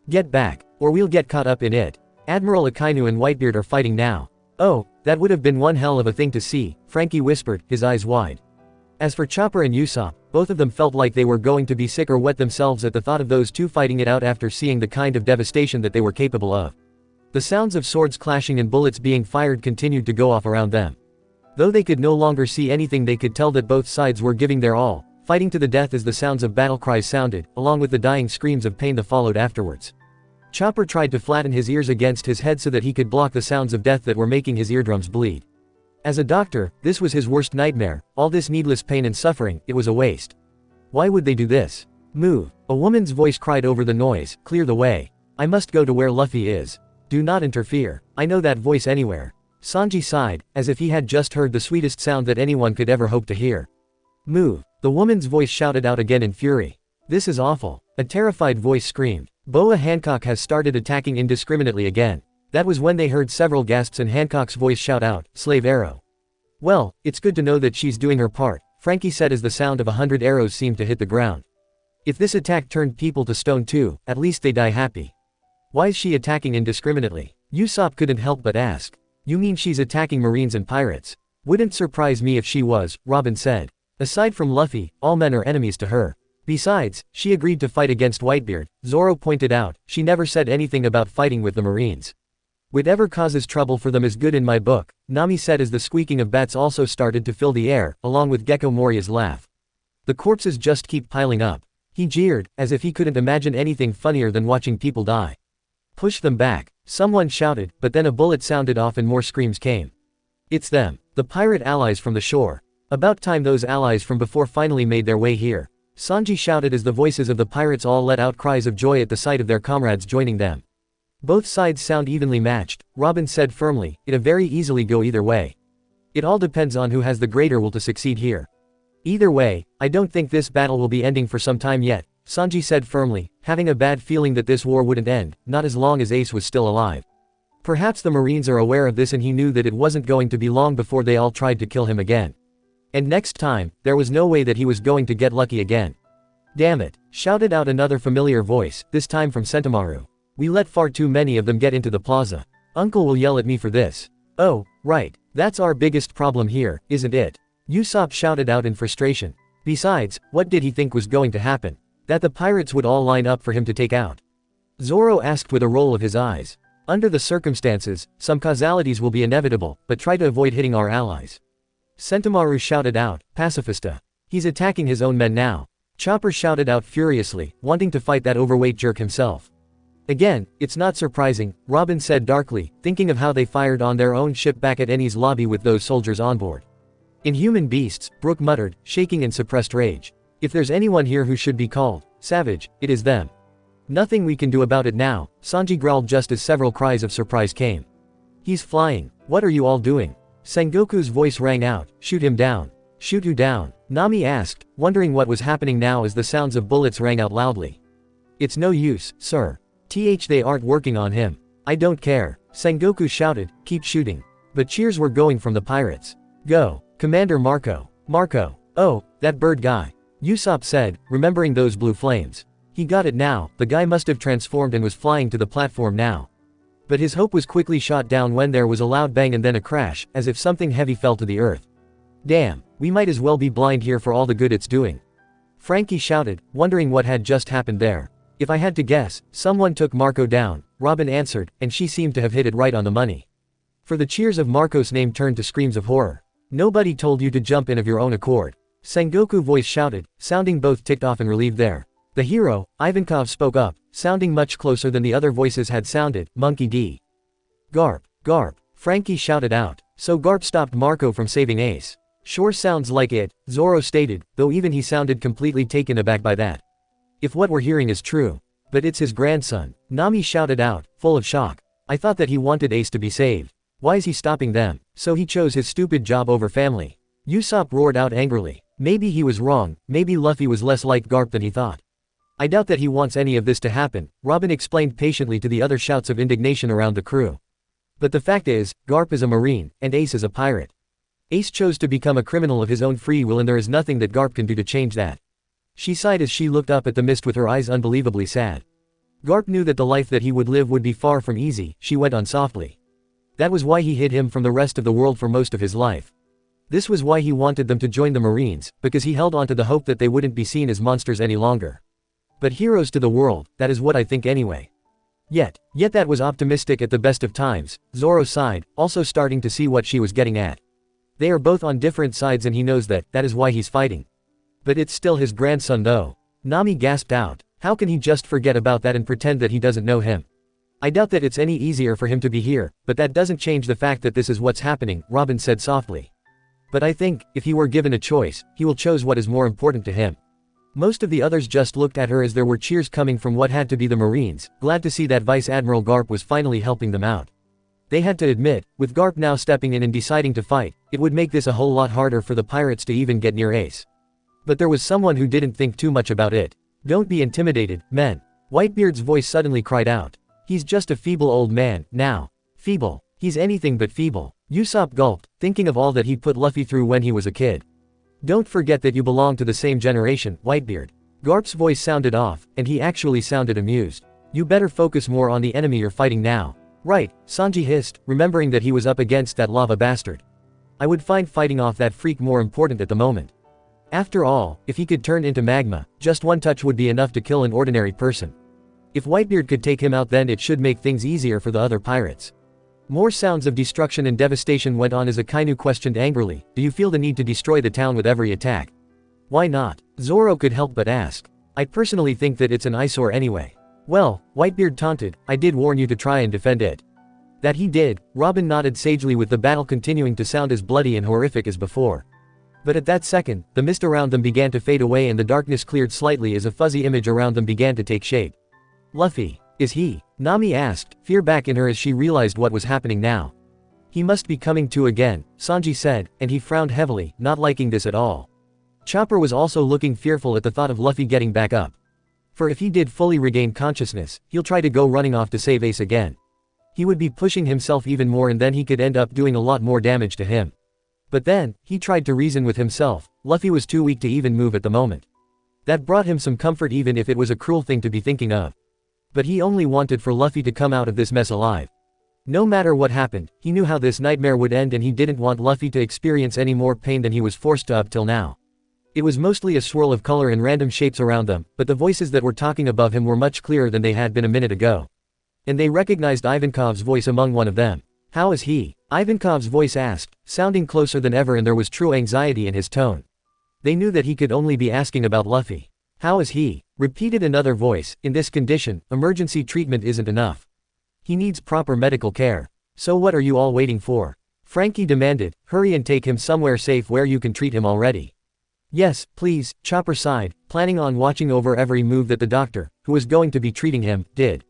Get back, or we'll get caught up in it. Admiral Akainu and Whitebeard are fighting now. Oh, that would have been one hell of a thing to see, Frankie whispered, his eyes wide. As for Chopper and Usopp, both of them felt like they were going to be sick or wet themselves at the thought of those two fighting it out after seeing the kind of devastation that they were capable of. The sounds of swords clashing and bullets being fired continued to go off around them. Though they could no longer see anything, they could tell that both sides were giving their all, fighting to the death as the sounds of battle cries sounded, along with the dying screams of pain that followed afterwards. Chopper tried to flatten his ears against his head so that he could block the sounds of death that were making his eardrums bleed. As a doctor, this was his worst nightmare, all this needless pain and suffering, it was a waste. Why would they do this? Move. A woman's voice cried over the noise, clear the way. I must go to where Luffy is. Do not interfere. I know that voice anywhere. Sanji sighed, as if he had just heard the sweetest sound that anyone could ever hope to hear. Move. The woman's voice shouted out again in fury. This is awful. A terrified voice screamed. Boa Hancock has started attacking indiscriminately again. That was when they heard several gasps and Hancock's voice shout out, Slave arrow. Well, it's good to know that she's doing her part, Frankie said as the sound of 100 arrows seemed to hit the ground. If this attack turned people to stone too, at least they die happy. Why is she attacking indiscriminately? Usopp couldn't help but ask. You mean she's attacking Marines and pirates? Wouldn't surprise me if she was, Robin said. Aside from Luffy, all men are enemies to her. Besides, she agreed to fight against Whitebeard, Zoro pointed out, she never said anything about fighting with the Marines. Whatever causes trouble for them is good in my book, Nami said as the squeaking of bats also started to fill the air, along with Gecko Moria's laugh. The corpses just keep piling up. He jeered, as if he couldn't imagine anything funnier than watching people die. Push them back, someone shouted, but then a bullet sounded off and more screams came. It's them, the pirate allies from the shore. About time those allies from before finally made their way here. Sanji shouted as the voices of the pirates all let out cries of joy at the sight of their comrades joining them. Both sides sound evenly matched, Robin said firmly, it'll very easily go either way. It all depends on who has the greater will to succeed here. Either way, I don't think this battle will be ending for some time yet, Sanji said firmly, having a bad feeling that this war wouldn't end, not as long as Ace was still alive. Perhaps the Marines are aware of this and he knew that it wasn't going to be long before they all tried to kill him again. And next time, there was no way that he was going to get lucky again. Damn it, shouted out another familiar voice, this time from Sentomaru. We let far too many of them get into the plaza. Uncle will yell at me for this. Oh, right, that's our biggest problem here, isn't it? Usopp shouted out in frustration. Besides, what did he think was going to happen? That the pirates would all line up for him to take out? Zoro asked with a roll of his eyes. Under the circumstances, some causalities will be inevitable, but try to avoid hitting our allies. Sentomaru shouted out, Pacifista. He's attacking his own men now. Chopper shouted out furiously, wanting to fight that overweight jerk himself. Again, it's not surprising, Robin said darkly, thinking of how they fired on their own ship back at Enies lobby with those soldiers on board. Inhuman beasts, Brook muttered, shaking in suppressed rage. If there's anyone here who should be called savage, it is them. Nothing we can do about it now, Sanji growled just as several cries of surprise came. He's flying. What are you all doing? Sengoku's voice rang out, shoot him down. Shoot who down? Nami asked, wondering what was happening now as the sounds of bullets rang out loudly. It's no use, sir. They aren't working on him. I don't care. Sengoku shouted, keep shooting. But cheers were going from the pirates. Go, Commander Marco. Marco. Oh, that bird guy. Usopp said, remembering those blue flames. He got it now, the guy must have transformed and was flying to the platform now. But his hope was quickly shot down when there was a loud bang and then a crash, as if something heavy fell to the earth. Damn, we might as well be blind here for all the good it's doing. Frankie shouted, wondering what had just happened there. If I had to guess, someone took Marco down, Robin answered, and she seemed to have hit it right on the money. For the cheers of Marco's name turned to screams of horror. Nobody told you to jump in of your own accord. Sengoku voice shouted, sounding both ticked off and relieved there. The hero, Ivankov spoke up, sounding much closer than the other voices had sounded, Monkey D. Garp, Garp, Frankie shouted out. So Garp stopped Marco from saving Ace. Sure sounds like it, Zoro stated, though even he sounded completely taken aback by that. If what we're hearing is true. But it's his grandson, Nami shouted out, full of shock. I thought that he wanted Ace to be saved. Why is he stopping them? So he chose his stupid job over family. Usopp roared out angrily. Maybe he was wrong, maybe Luffy was less like Garp than he thought. I doubt that he wants any of this to happen, Robin explained patiently to the other shouts of indignation around the crew. But the fact is, Garp is a marine, and Ace is a pirate. Ace chose to become a criminal of his own free will and there is nothing that Garp can do to change that. She sighed as she looked up at the mist with her eyes unbelievably sad. Garp knew that the life that he would live would be far from easy, she went on softly. That was why he hid him from the rest of the world for most of his life. This was why he wanted them to join the Marines, because he held on to the hope that they wouldn't be seen as monsters any longer. But heroes to the world, that is what I think anyway. Yet that was optimistic at the best of times, Zoro sighed, also starting to see what she was getting at. They are both on different sides and he knows that is why he's fighting. But it's still his grandson though. Nami gasped out, how can he just forget about that and pretend that he doesn't know him? I doubt that it's any easier for him to be here, but that doesn't change the fact that this is what's happening, Robin said softly. But I think, if he were given a choice, he will choose what is more important to him. Most of the others just looked at her as there were cheers coming from what had to be the Marines, glad to see that Vice Admiral Garp was finally helping them out. They had to admit, with Garp now stepping in and deciding to fight, it would make this a whole lot harder for the pirates to even get near Ace. But there was someone who didn't think too much about it. Don't be intimidated, men. Whitebeard's voice suddenly cried out. He's just a feeble old man, now. Feeble. He's anything but feeble. Usopp gulped, thinking of all that he put Luffy through when he was a kid. Don't forget that you belong to the same generation, Whitebeard. Garp's voice sounded off, and he actually sounded amused. You better focus more on the enemy you're fighting now. Right, Sanji hissed, remembering that he was up against that lava bastard. I would find fighting off that freak more important at the moment. After all, if he could turn into magma, just one touch would be enough to kill an ordinary person. If Whitebeard could take him out then it should make things easier for the other pirates. More sounds of destruction and devastation went on as Akainu questioned angrily, do you feel the need to destroy the town with every attack? Why not? Zoro could help but ask. I personally think that it's an eyesore anyway. Well, Whitebeard taunted, I did warn you to try and defend it. That he did, Robin nodded sagely with the battle continuing to sound as bloody and horrific as before. But at that second, the mist around them began to fade away and the darkness cleared slightly as a fuzzy image around them began to take shape. Luffy. Is he? Nami asked, fear back in her as she realized what was happening now. He must be coming to again, Sanji said, and he frowned heavily, not liking this at all. Chopper was also looking fearful at the thought of Luffy getting back up. For if he did fully regain consciousness, he'll try to go running off to save Ace again. He would be pushing himself even more and then he could end up doing a lot more damage to him. But then, he tried to reason with himself, Luffy was too weak to even move at the moment. That brought him some comfort even if it was a cruel thing to be thinking of. But he only wanted for Luffy to come out of this mess alive. No matter what happened, he knew how this nightmare would end and he didn't want Luffy to experience any more pain than he was forced to up till now. It was mostly a swirl of color and random shapes around them, but the voices that were talking above him were much clearer than they had been a minute ago. And they recognized Ivankov's voice among one of them. How is he? Ivankov's voice asked, sounding closer than ever and there was true anxiety in his tone. They knew that he could only be asking about Luffy. How is he? Repeated another voice, in this condition, emergency treatment isn't enough. He needs proper medical care. So what are you all waiting for? Frankie demanded, hurry and take him somewhere safe where you can treat him already. Yes, please, Chopper sighed, planning on watching over every move that the doctor, who was going to be treating him, did.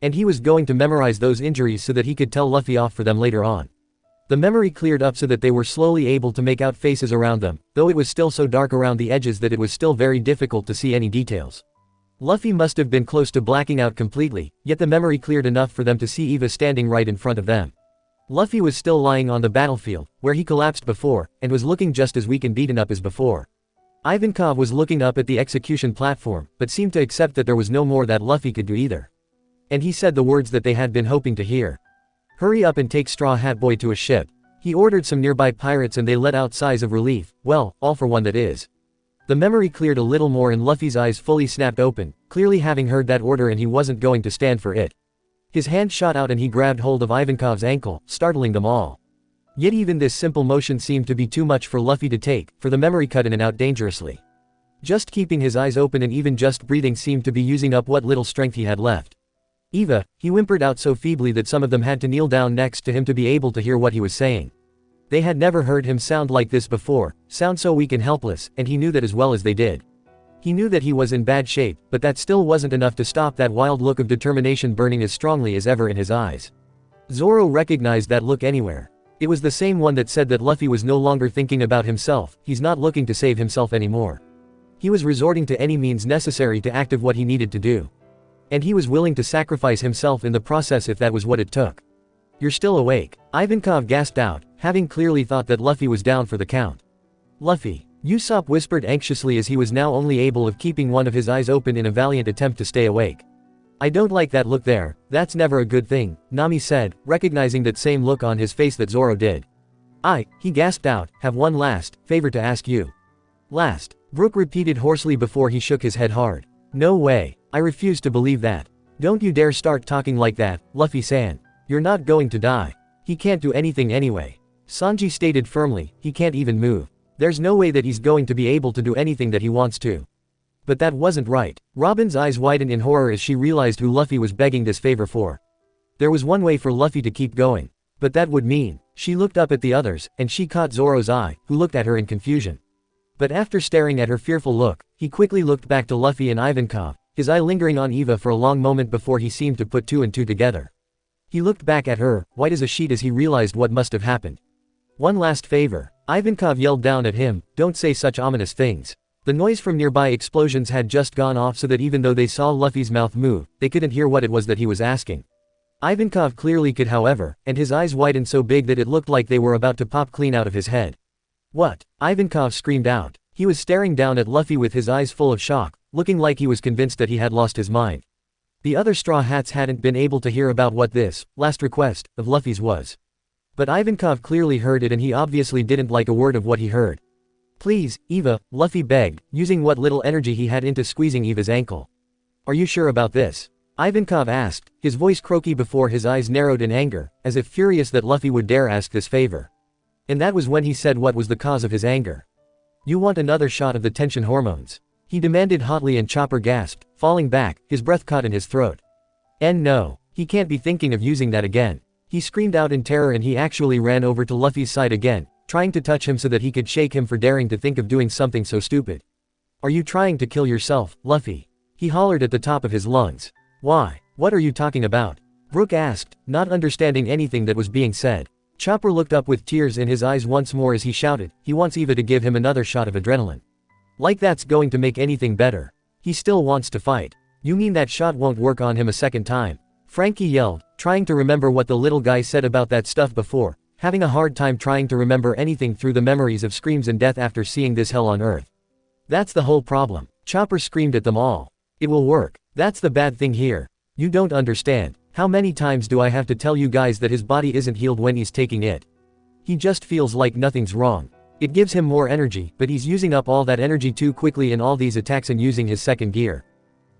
And he was going to memorize those injuries so that he could tell Luffy off for them later on. The memory cleared up so that they were slowly able to make out faces around them, though it was still so dark around the edges that it was still very difficult to see any details. Luffy must have been close to blacking out completely, yet the memory cleared enough for them to see Eva standing right in front of them. Luffy was still lying on the battlefield, where he collapsed before, and was looking just as weak and beaten up as before. Ivankov was looking up at the execution platform, but seemed to accept that there was no more that Luffy could do either. And he said the words that they had been hoping to hear. "Hurry up and take Straw Hat Boy to a ship." He ordered some nearby pirates and they let out sighs of relief, well, all for one that is. The memory cleared a little more and Luffy's eyes fully snapped open, clearly having heard that order and he wasn't going to stand for it. His hand shot out and he grabbed hold of Ivankov's ankle, startling them all. Yet even this simple motion seemed to be too much for Luffy to take, for the memory cut in and out dangerously. Just keeping his eyes open and even just breathing seemed to be using up what little strength he had left. "Eva," he whimpered out so feebly that some of them had to kneel down next to him to be able to hear what he was saying. They had never heard him sound like this before, sound so weak and helpless, and he knew that as well as they did. He knew that he was in bad shape, but that still wasn't enough to stop that wild look of determination burning as strongly as ever in his eyes. Zoro recognized that look anywhere. It was the same one that said that Luffy was no longer thinking about himself, he's not looking to save himself anymore. He was resorting to any means necessary to act what he needed to do. And he was willing to sacrifice himself in the process if that was what it took. "You're still awake," Ivankov gasped out, having clearly thought that Luffy was down for the count. "Luffy," Usopp whispered anxiously as he was now only able of keeping one of his eyes open in a valiant attempt to stay awake. "I don't like that look there, that's never a good thing," Nami said, recognizing that same look on his face that Zoro did. He gasped out, "have one last favor to ask you." "Last," Brook repeated hoarsely before he shook his head hard. "No way, I refuse to believe that. Don't you dare start talking like that, Luffy-san. You're not going to die. He can't do anything anyway." Sanji stated firmly, "He can't even move. There's no way that he's going to be able to do anything that he wants to." But that wasn't right. Robin's eyes widened in horror as she realized who Luffy was begging this favor for. There was one way for Luffy to keep going. But that would mean, she looked up at the others, and she caught Zoro's eye, who looked at her in confusion. But after staring at her fearful look, he quickly looked back to Luffy and Ivankov, his eye lingering on Eva for a long moment before he seemed to put two and two together. He looked back at her, white as a sheet as he realized what must have happened. "One last favor." Ivankov yelled down at him, "Don't say such ominous things." The noise from nearby explosions had just gone off so that even though they saw Luffy's mouth move, they couldn't hear what it was that he was asking. Ivankov clearly could however, and his eyes widened so big that it looked like they were about to pop clean out of his head. "What?" Ivankov screamed out. He was staring down at Luffy with his eyes full of shock, looking like he was convinced that he had lost his mind. The other Straw Hats hadn't been able to hear about what this last request of Luffy's was. But Ivankov clearly heard it and he obviously didn't like a word of what he heard. "Please, Eva," Luffy begged, using what little energy he had into squeezing Eva's ankle. "Are you sure about this?" Ivankov asked, his voice croaky before his eyes narrowed in anger, as if furious that Luffy would dare ask this favor. And that was when he said what was the cause of his anger. "You want another shot of the tension hormones?" he demanded hotly and Chopper gasped, falling back, his breath caught in his throat. "And no, he can't be thinking of using that again." He screamed out in terror and he actually ran over to Luffy's side again, trying to touch him so that he could shake him for daring to think of doing something so stupid. "Are you trying to kill yourself, Luffy?" he hollered at the top of his lungs. "Why? What are you talking about?" Brook asked, not understanding anything that was being said. Chopper looked up with tears in his eyes once more as he shouted, he wants Eva to give him another shot of adrenaline. Like that's going to make anything better. He still wants to fight. You mean that shot won't work on him a second time? Frankie yelled, trying to remember what the little guy said about that stuff before, having a hard time trying to remember anything through the memories of screams and death after seeing this hell on Earth. "That's the whole problem." Chopper screamed at them all. "It will work. That's the bad thing here. You don't understand. How many times do I have to tell you guys that his body isn't healed when he's taking it? He just feels like nothing's wrong. It gives him more energy, but he's using up all that energy too quickly in all these attacks and using his second gear.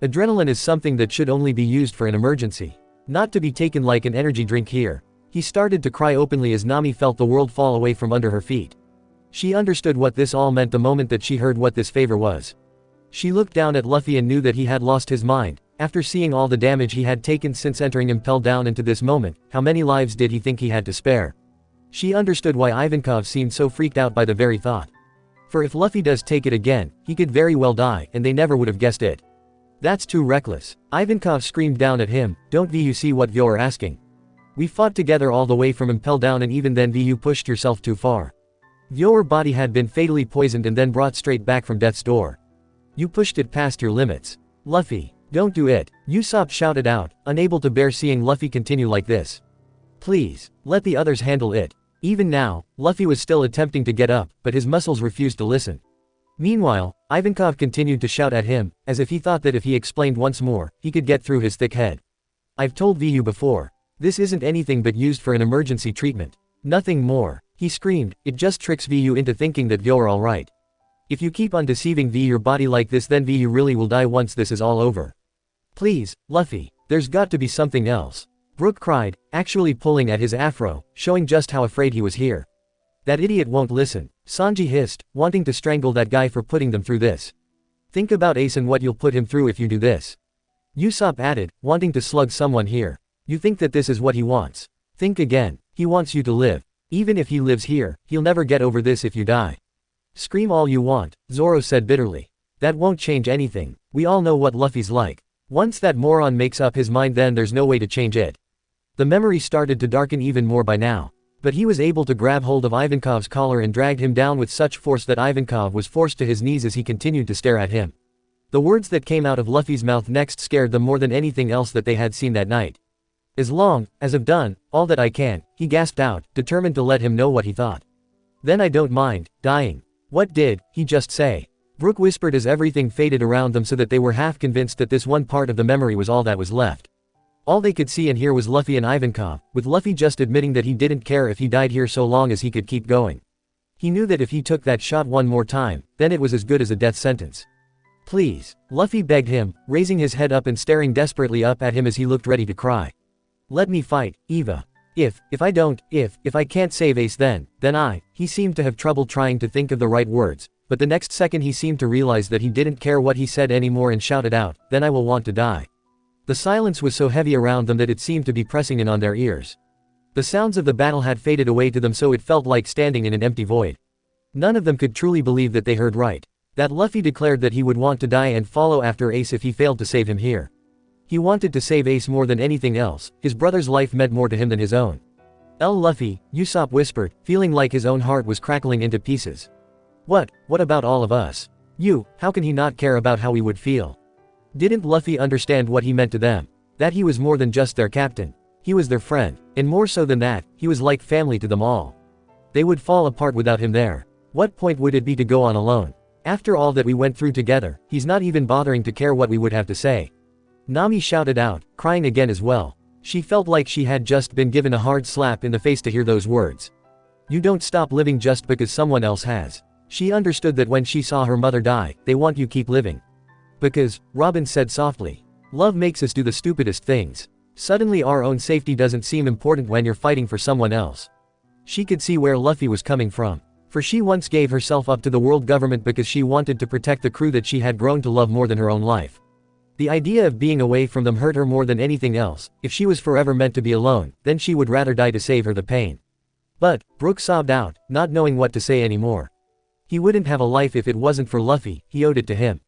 Adrenaline is something that should only be used for an emergency. Not to be taken like an energy drink here." He started to cry openly as Nami felt the world fall away from under her feet. She understood what this all meant the moment that she heard what this favor was. She looked down at Luffy and knew that he had lost his mind. After seeing all the damage he had taken since entering Impel Down into this moment, how many lives did he think he had to spare? She understood why Ivankov seemed so freaked out by the very thought. For if Luffy does take it again, he could very well die, and they never would have guessed it. "That's too reckless." Ivankov screamed down at him, "Don't you see what you're asking? We fought together all the way from Impel Down and even then you pushed yourself too far. Your body had been fatally poisoned and then brought straight back from death's door. You pushed it past your limits. Luffy, don't do it," Usopp shouted out, unable to bear seeing Luffy continue like this. "Please, let the others handle it." Even now, Luffy was still attempting to get up, but his muscles refused to listen. Meanwhile, Ivankov continued to shout at him, as if he thought that if he explained once more, he could get through his thick head. I've told VU before. This isn't anything but used for an emergency treatment. Nothing more. He screamed. It just tricks VU into thinking that you're alright. If you keep on deceiving VU your body like this, then VU really will die once this is all over. Please, Luffy, there's got to be something else. Brook cried, actually pulling at his afro, showing just how afraid he was here. That idiot won't listen, Sanji hissed, wanting to strangle that guy for putting them through this. Think about Ace and what you'll put him through if you do this. Usopp added, wanting to slug someone here. You think that this is what he wants? Think again, he wants you to live. Even if he lives here, he'll never get over this if you die. Scream all you want, Zoro said bitterly. That won't change anything, we all know what Luffy's like. Once that moron makes up his mind, then there's no way to change it. The memory started to darken even more by now. But he was able to grab hold of Ivankov's collar and dragged him down with such force that Ivankov was forced to his knees as he continued to stare at him. The words that came out of Luffy's mouth next scared them more than anything else that they had seen that night. As long as I've done all that I can, he gasped out, determined to let him know what he thought. Then I don't mind dying. What did he just say? Brook whispered as everything faded around them so that they were half convinced that this one part of the memory was all that was left. All they could see and hear was Luffy and Ivankov, with Luffy just admitting that he didn't care if he died here so long as he could keep going. He knew that if he took that shot one more time, then it was as good as a death sentence. Please, Luffy begged him, raising his head up and staring desperately up at him as he looked ready to cry. Let me fight, Eva. If I can't save Ace, then he seemed to have trouble trying to think of the right words, but the next second he seemed to realize that he didn't care what he said anymore and shouted out, then I will want to die. The silence was so heavy around them that it seemed to be pressing in on their ears. The sounds of the battle had faded away to them, so it felt like standing in an empty void. None of them could truly believe that they heard right. That Luffy declared that he would want to die and follow after Ace if he failed to save him here. He wanted to save Ace more than anything else, his brother's life meant more to him than his own. Luffy, Usopp whispered, feeling like his own heart was crackling into pieces. What about all of us? How can he not care about how we would feel? Didn't Luffy understand what he meant to them? That he was more than just their captain. He was their friend, and more so than that, he was like family to them all. They would fall apart without him there. What point would it be to go on alone? After all that we went through together, he's not even bothering to care what we would have to say. Nami shouted out, crying again as well. She felt like she had just been given a hard slap in the face to hear those words. You don't stop living just because someone else has. She understood that when she saw her mother die, they want you keep living. Because, Robin said softly, love makes us do the stupidest things. Suddenly our own safety doesn't seem important when you're fighting for someone else. She could see where Luffy was coming from. For she once gave herself up to the world government because she wanted to protect the crew that she had grown to love more than her own life. The idea of being away from them hurt her more than anything else. If she was forever meant to be alone, then she would rather die to save her the pain. But, Brook sobbed out, not knowing what to say anymore. He wouldn't have a life if it wasn't for Luffy, he owed it to him.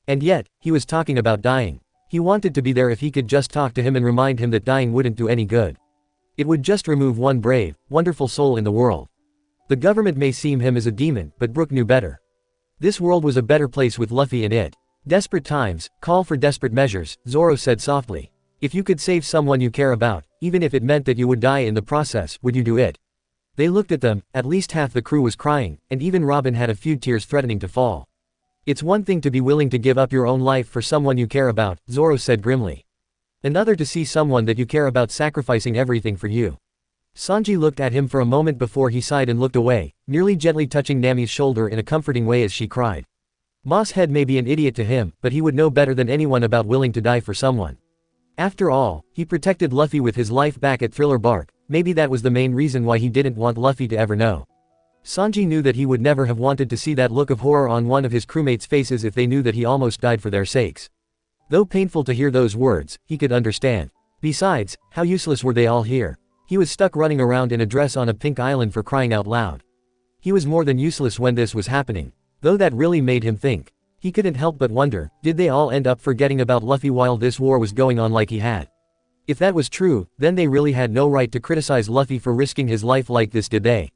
And yet, he was talking about dying. He wanted to be there if he could just talk to him and remind him that dying wouldn't do any good. It would just remove one brave, wonderful soul in the world. The government may see him as a demon, but Brook knew better. This world was a better place with Luffy in it. Desperate times, call for desperate measures, Zoro said softly. If you could save someone you care about, even if it meant that you would die in the process, would you do it? They looked at them, at least half the crew was crying, and even Robin had a few tears threatening to fall. It's one thing to be willing to give up your own life for someone you care about, Zoro said grimly. Another to see someone that you care about sacrificing everything for you. Sanji looked at him for a moment before he sighed and looked away, merely gently touching Nami's shoulder in a comforting way as she cried. Moss Head may be an idiot to him, but he would know better than anyone about willing to die for someone. After all, he protected Luffy with his life back at Thriller Bark, maybe that was the main reason why he didn't want Luffy to ever know. Sanji knew that he would never have wanted to see that look of horror on one of his crewmates' faces if they knew that he almost died for their sakes. Though painful to hear those words, he could understand. Besides, how useless were they all here? He was stuck running around in a dress on a pink island for crying out loud. He was more than useless when this was happening. Though that really made him think. He couldn't help but wonder, did they all end up forgetting about Luffy while this war was going on like he had? If that was true, then they really had no right to criticize Luffy for risking his life like this, did they?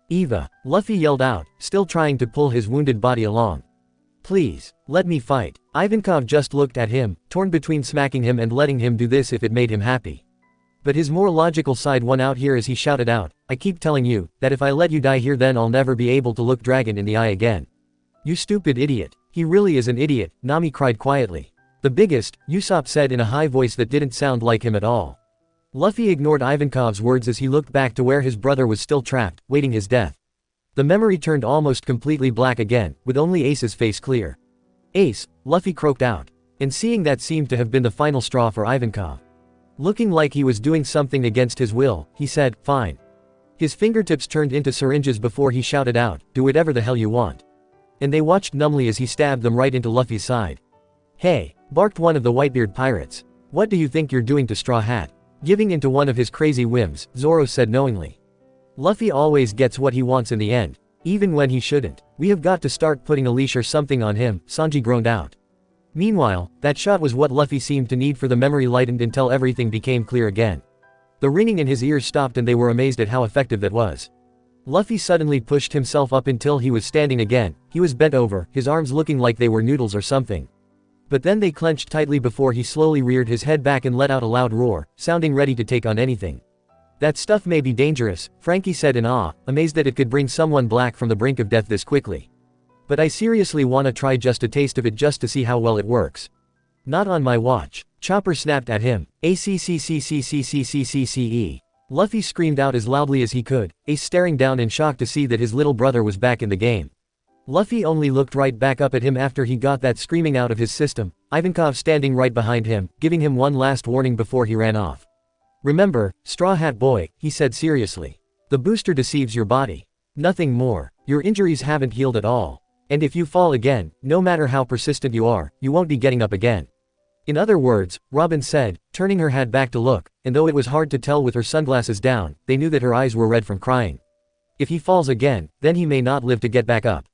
Eva, Luffy yelled out, still trying to pull his wounded body along. Please, let me fight. Ivankov just looked at him, torn between smacking him and letting him do this if it made him happy. But his more logical side won out here as he shouted out, I keep telling you, that if I let you die here then I'll never be able to look Dragon in the eye again. You stupid idiot. He really is an idiot, Nami cried quietly. The biggest, Usopp said in a high voice that didn't sound like him at all. Luffy ignored Ivankov's words as he looked back to where his brother was still trapped, waiting his death. The memory turned almost completely black again, with only Ace's face clear. Ace, Luffy croaked out. And seeing that seemed to have been the final straw for Ivankov. Looking like he was doing something against his will, he said, "Fine." His fingertips turned into syringes before he shouted out, "Do whatever the hell you want." And they watched numbly as he stabbed them right into Luffy's side. "Hey," barked one of the Whitebeard pirates. "What do you think you're doing to Straw Hat?" Giving into one of his crazy whims, Zoro said knowingly. Luffy always gets what he wants in the end, even when he shouldn't. "We have got to start putting a leash or something on him," Sanji groaned out. Meanwhile, that shot was what Luffy seemed to need, for the memory lightened until everything became clear again. The ringing in his ears stopped and they were amazed at how effective that was. Luffy suddenly pushed himself up until he was standing again. He was bent over, his arms looking like they were noodles or something. But then they clenched tightly before he slowly reared his head back and let out a loud roar, sounding ready to take on anything. "That stuff may be dangerous," Frankie said in awe, amazed that it could bring someone black from the brink of death this quickly. "But I seriously wanna try just a taste of it just to see how well it works." "Not on my watch," Chopper snapped at him. "ACCCCCCCCCE." Luffy screamed out as loudly as he could, Ace staring down in shock to see that his little brother was back in the game. Luffy only looked right back up at him after he got that screaming out of his system, Ivankov standing right behind him, giving him one last warning before he ran off. "Remember, Straw Hat Boy," he said seriously. "The booster deceives your body. Nothing more. Your injuries haven't healed at all. And if you fall again, no matter how persistent you are, you won't be getting up again." "In other words," Robin said, turning her head back to look, and though it was hard to tell with her sunglasses down, they knew that her eyes were red from crying. "If he falls again, then he may not live to get back up."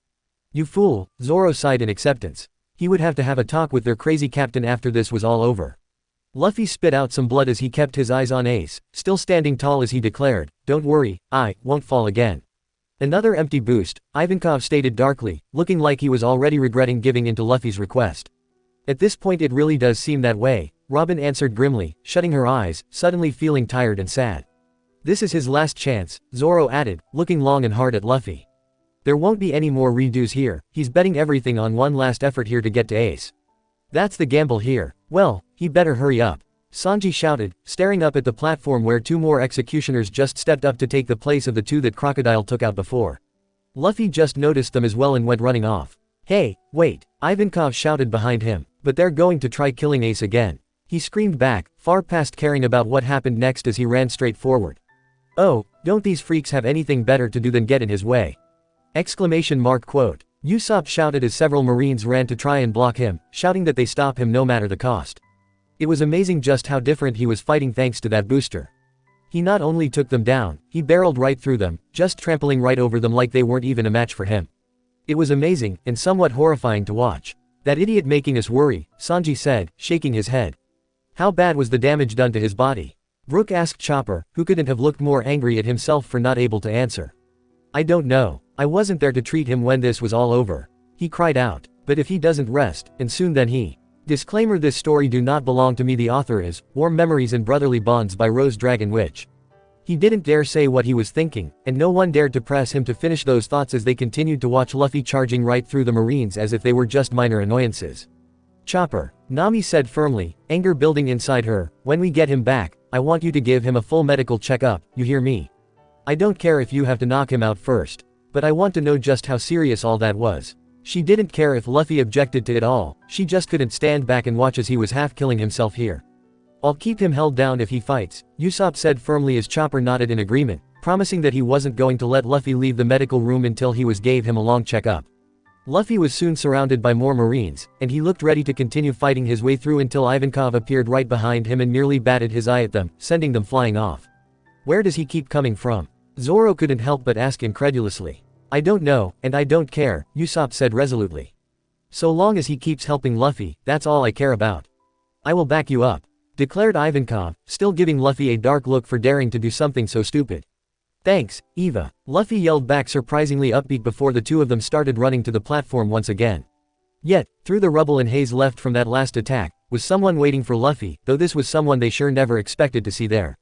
"You fool," Zoro sighed in acceptance. He would have to have a talk with their crazy captain after this was all over. Luffy spit out some blood as he kept his eyes on Ace, still standing tall as he declared, "Don't worry, I won't fall again." "Another empty boost," Ivankov stated darkly, looking like he was already regretting giving in to Luffy's request. "At this point it really does seem that way," Robin answered grimly, shutting her eyes, suddenly feeling tired and sad. "This is his last chance," Zoro added, looking long and hard at Luffy. "There won't be any more redos here, he's betting everything on one last effort here to get to Ace. That's the gamble here. Well, he better hurry up." Sanji shouted, staring up at the platform where two more executioners just stepped up to take the place of the two that Crocodile took out before. Luffy just noticed them as well and went running off. "Hey, wait," Ivankov shouted behind him, "but they're going to try killing Ace again." He screamed back, far past caring about what happened next as he ran straight forward. "Oh, don't these freaks have anything better to do than get in his way?" Exclamation mark quote. Usopp shouted as several Marines ran to try and block him, shouting that they stop him no matter the cost. It was amazing just how different he was fighting thanks to that booster. He not only took them down, he barreled right through them, just trampling right over them like they weren't even a match for him. It was amazing, and somewhat horrifying to watch. "That idiot making us worry," Sanji said, shaking his head. "How bad was the damage done to his body?" Brook asked Chopper, who couldn't have looked more angry at himself for not able to answer. "I don't know. I wasn't there to treat him when this was all over," he cried out. "But if he doesn't rest, and soon then he..." Disclaimer: this story do not belong to me. The author is Warm Memories and Brotherly Bonds by RoseDragonWitch. He didn't dare say what he was thinking, and no one dared to press him to finish those thoughts as they continued to watch Luffy charging right through the Marines as if they were just minor annoyances. "Chopper," Nami said firmly, anger building inside her, "when we get him back, I want you to give him a full medical checkup, you hear me? I don't care if you have to knock him out first. But I want to know just how serious all that was." She didn't care if Luffy objected to it all, she just couldn't stand back and watch as he was half killing himself here. "I'll keep him held down if he fights," Usopp said firmly as Chopper nodded in agreement, promising that he wasn't going to let Luffy leave the medical room until he gave him a long checkup. Luffy was soon surrounded by more Marines, and he looked ready to continue fighting his way through until Ivankov appeared right behind him and nearly batted his eye at them, sending them flying off. "Where does he keep coming from?" Zoro couldn't help but ask incredulously. "I don't know, and I don't care," Usopp said resolutely. "So long as he keeps helping Luffy, that's all I care about." "I will back you up," declared Ivankov, still giving Luffy a dark look for daring to do something so stupid. "Thanks, Eva," Luffy yelled back, surprisingly upbeat before the two of them started running to the platform once again. Yet, through the rubble and haze left from that last attack, was someone waiting for Luffy, though this was someone they sure never expected to see there.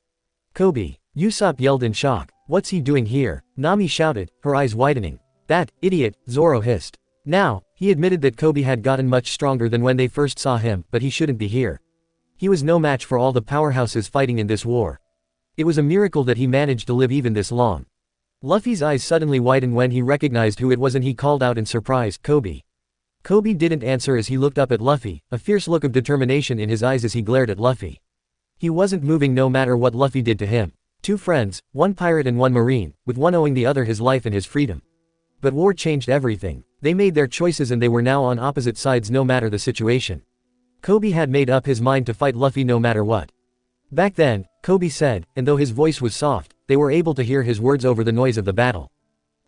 "Kobe," Usopp yelled in shock. "What's he doing here?" Nami shouted, her eyes widening. "That idiot," Zoro hissed. Now, he admitted that Kobe had gotten much stronger than when they first saw him, but he shouldn't be here. He was no match for all the powerhouses fighting in this war. It was a miracle that he managed to live even this long. Luffy's eyes suddenly widened when he recognized who it was and he called out in surprise, "Kobe." Kobe didn't answer as he looked up at Luffy, a fierce look of determination in his eyes as he glared at Luffy. He wasn't moving no matter what Luffy did to him. Two friends, one pirate and one marine, with one owing the other his life and his freedom. But war changed everything. They made their choices and they were now on opposite sides no matter the situation. Kobe had made up his mind to fight Luffy no matter what. Back then, Kobe said, and though his voice was soft, they were able to hear his words over the noise of the battle.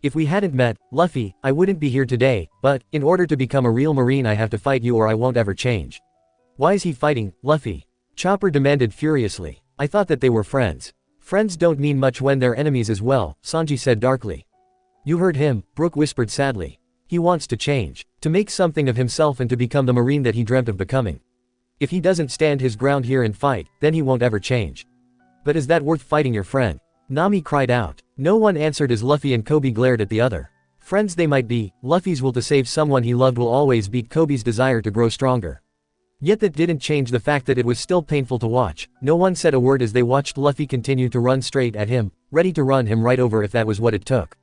"If we hadn't met, Luffy, I wouldn't be here today, but, in order to become a real marine I have to fight you or I won't ever change." "Why is he fighting, Luffy?" Chopper demanded furiously. "I thought that they were friends." "Friends don't mean much when they're enemies as well," Sanji said darkly. "You heard him," Brook whispered sadly. "He wants to change. To make something of himself and to become the marine that he dreamt of becoming. If he doesn't stand his ground here and fight, then he won't ever change." "But is that worth fighting your friend?" Nami cried out. No one answered as Luffy and Kobe glared at the other. Friends they might be, Luffy's will to save someone he loved will always beat Kobe's desire to grow stronger. Yet that didn't change the fact that it was still painful to watch. No one said a word as they watched Luffy continue to run straight at him, ready to run him right over if that was what it took.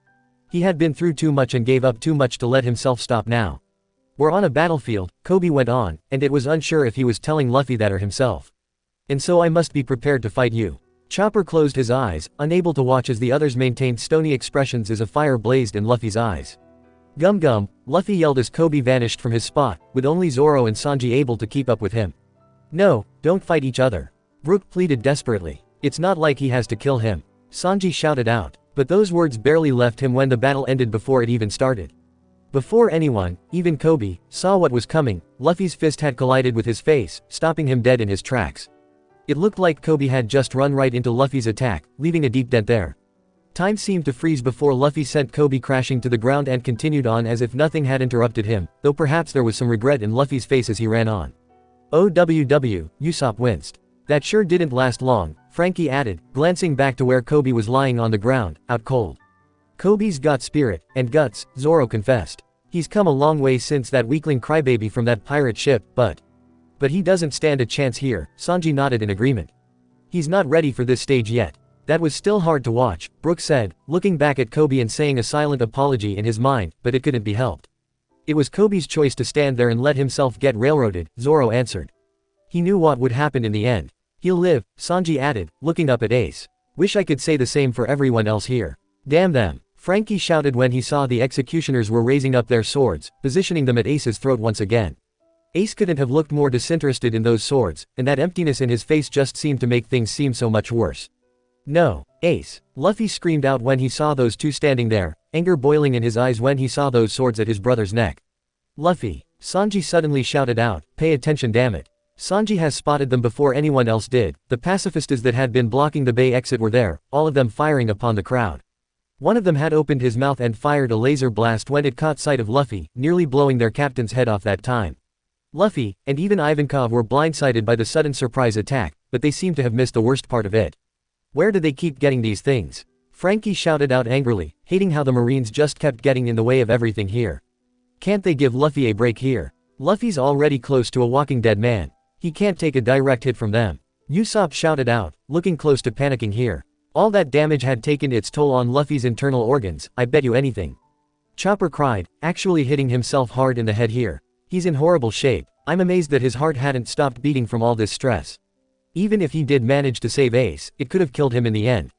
He had been through too much and gave up too much to let himself stop now. "We're on a battlefield," Kobe went on, and it was unsure if he was telling Luffy that or himself. "And so I must be prepared to fight you." Chopper closed his eyes, unable to watch as the others maintained stony expressions as a fire blazed in Luffy's eyes. "Gum gum," Luffy yelled as Kobe vanished from his spot, with only Zoro and Sanji able to keep up with him. "No, don't fight each other." Brook pleaded desperately. "It's not like he has to kill him." Sanji shouted out, but those words barely left him when the battle ended before it even started. Before anyone, even Kobe, saw what was coming, Luffy's fist had collided with his face, stopping him dead in his tracks. It looked like Kobe had just run right into Luffy's attack, leaving a deep dent there. Time seemed to freeze before Luffy sent Kobe crashing to the ground and continued on as if nothing had interrupted him, though perhaps there was some regret in Luffy's face as he ran on. "OWW," Usopp winced. "That sure didn't last long," Frankie added, glancing back to where Kobe was lying on the ground, out cold. "Kobe's got spirit, and guts," Zoro confessed. "He's come a long way since that weakling crybaby from that pirate ship, but he doesn't stand a chance here," Sanji nodded in agreement. "He's not ready for this stage yet." "That was still hard to watch," Brook said, looking back at Kobe and saying a silent apology in his mind, but it couldn't be helped. "It was Kobe's choice to stand there and let himself get railroaded," Zoro answered. "He knew what would happen in the end. He'll live," Sanji added, looking up at Ace. "Wish I could say the same for everyone else here." "Damn them," Frankie shouted when he saw the executioners were raising up their swords, positioning them at Ace's throat once again. Ace couldn't have looked more disinterested in those swords, and that emptiness in his face just seemed to make things seem so much worse. "No, Ace," Luffy screamed out when he saw those two standing there, anger boiling in his eyes when he saw those swords at his brother's neck. "Luffy," Sanji suddenly shouted out, "pay attention damn it." Sanji has spotted them before anyone else did. The pacifistas that had been blocking the bay exit were there, all of them firing upon the crowd. One of them had opened his mouth and fired a laser blast when it caught sight of Luffy, nearly blowing their captain's head off that time. Luffy, and even Ivankov were blindsided by the sudden surprise attack, but they seemed to have missed the worst part of it. "Where do they keep getting these things?" Frankie shouted out angrily, hating how the Marines just kept getting in the way of everything here. "Can't they give Luffy a break here? Luffy's already close to a walking dead man. He can't take a direct hit from them." Usopp shouted out, looking close to panicking here. All that damage had taken its toll on Luffy's internal organs, I bet you anything. Chopper cried, actually hitting himself hard in the head here. "He's in horrible shape. I'm amazed that his heart hadn't stopped beating from all this stress. Even if he did manage to save Ace, it could have killed him in the end.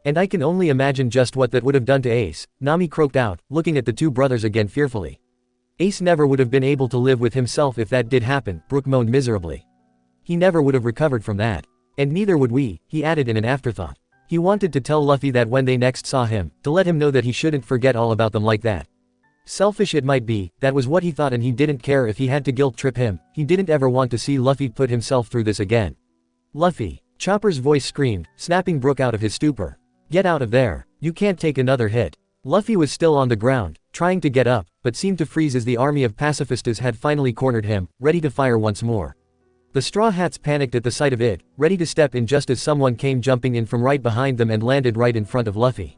And I can only imagine just what that would have done to Ace," Nami croaked out, looking at the two brothers again fearfully. "Ace never would have been able to live with himself if that did happen," Brook moaned miserably. "He never would have recovered from that. And neither would we," he added in an afterthought. He wanted to tell Luffy that when they next saw him, to let him know that he shouldn't forget all about them like that. Selfish it might be, that was what he thought, and he didn't care if he had to guilt trip him. He didn't ever want to see Luffy put himself through this again. "Luffy," Chopper's voice screamed, snapping Brook out of his stupor. "Get out of there. You can't take another hit." Luffy was still on the ground, trying to get up, but seemed to freeze as the army of pacifistas had finally cornered him, ready to fire once more. The Straw Hats panicked at the sight of it, ready to step in just as someone came jumping in from right behind them and landed right in front of Luffy.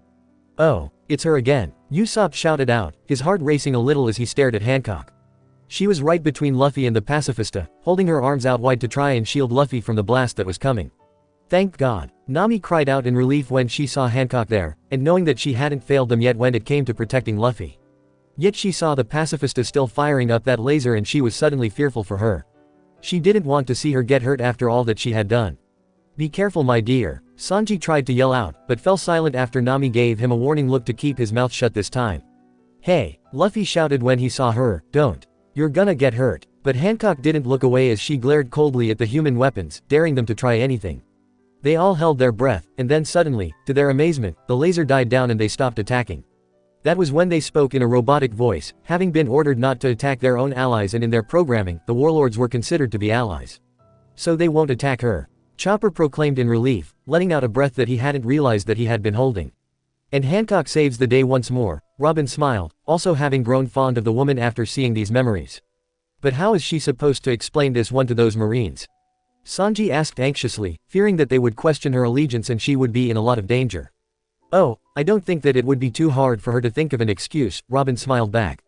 "Oh, it's her again," Usopp shouted out, his heart racing a little as he stared at Hancock. She was right between Luffy and the pacifista, holding her arms out wide to try and shield Luffy from the blast that was coming. Thank God. Nami cried out in relief when she saw Hancock there, and knowing that she hadn't failed them yet when it came to protecting Luffy. Yet she saw the pacifista still firing up that laser and she was suddenly fearful for her. She didn't want to see her get hurt after all that she had done. Be careful, my dear. Sanji tried to yell out, but fell silent after Nami gave him a warning look to keep his mouth shut this time. Hey, Luffy shouted when he saw her, don't. You're gonna get hurt. But Hancock didn't look away as she glared coldly at the human weapons, daring them to try anything. They all held their breath, and then suddenly, to their amazement, the laser died down and they stopped attacking. That was when they spoke in a robotic voice, having been ordered not to attack their own allies, and in their programming, the warlords were considered to be allies. So they won't attack her. Chopper proclaimed in relief, letting out a breath that he hadn't realized that he had been holding. And Hancock saves the day once more. Robin smiled, also having grown fond of the woman after seeing these memories. But how is she supposed to explain this one to those Marines? Sanji asked anxiously, fearing that they would question her allegiance and she would be in a lot of danger. Oh, I don't think that it would be too hard for her to think of an excuse, Robin smiled back.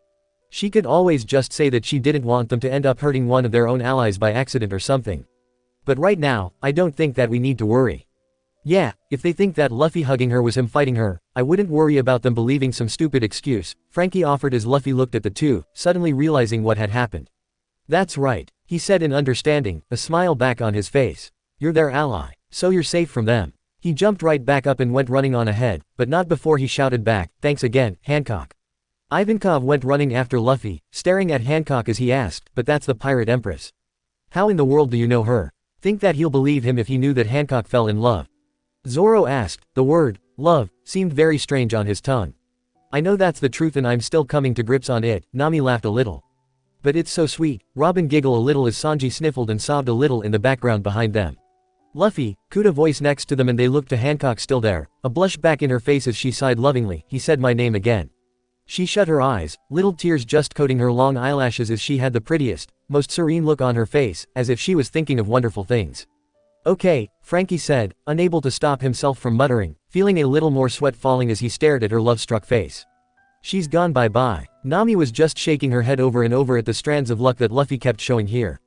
She could always just say that she didn't want them to end up hurting one of their own allies by accident or something. But right now, I don't think that we need to worry. Yeah, if they think that Luffy hugging her was him fighting her, I wouldn't worry about them believing some stupid excuse, Frankie offered as Luffy looked at the two, suddenly realizing what had happened. That's right, he said in understanding, a smile back on his face. You're their ally, so you're safe from them. He jumped right back up and went running on ahead, but not before he shouted back, thanks again, Hancock. Ivankov went running after Luffy, staring at Hancock as he asked, but that's the Pirate Empress. How in the world do you know her? Think that he'll believe him if he knew that Hancock fell in love? Zoro asked. The word, love, seemed very strange on his tongue. I know that's the truth and I'm still coming to grips on it, Nami laughed a little. But it's so sweet, Robin giggled a little as Sanji sniffled and sobbed a little in the background behind them. Luffy, Kuda voice next to them and they looked to Hancock still there, a blush back in her face as she sighed lovingly, he said my name again. She shut her eyes, little tears just coating her long eyelashes as she had the prettiest, most serene look on her face, as if she was thinking of wonderful things. Okay, Frankie said, unable to stop himself from muttering, feeling a little more sweat falling as he stared at her love-struck face. She's gone bye-bye. Nami was just shaking her head over and over at the strands of luck that Luffy kept showing here.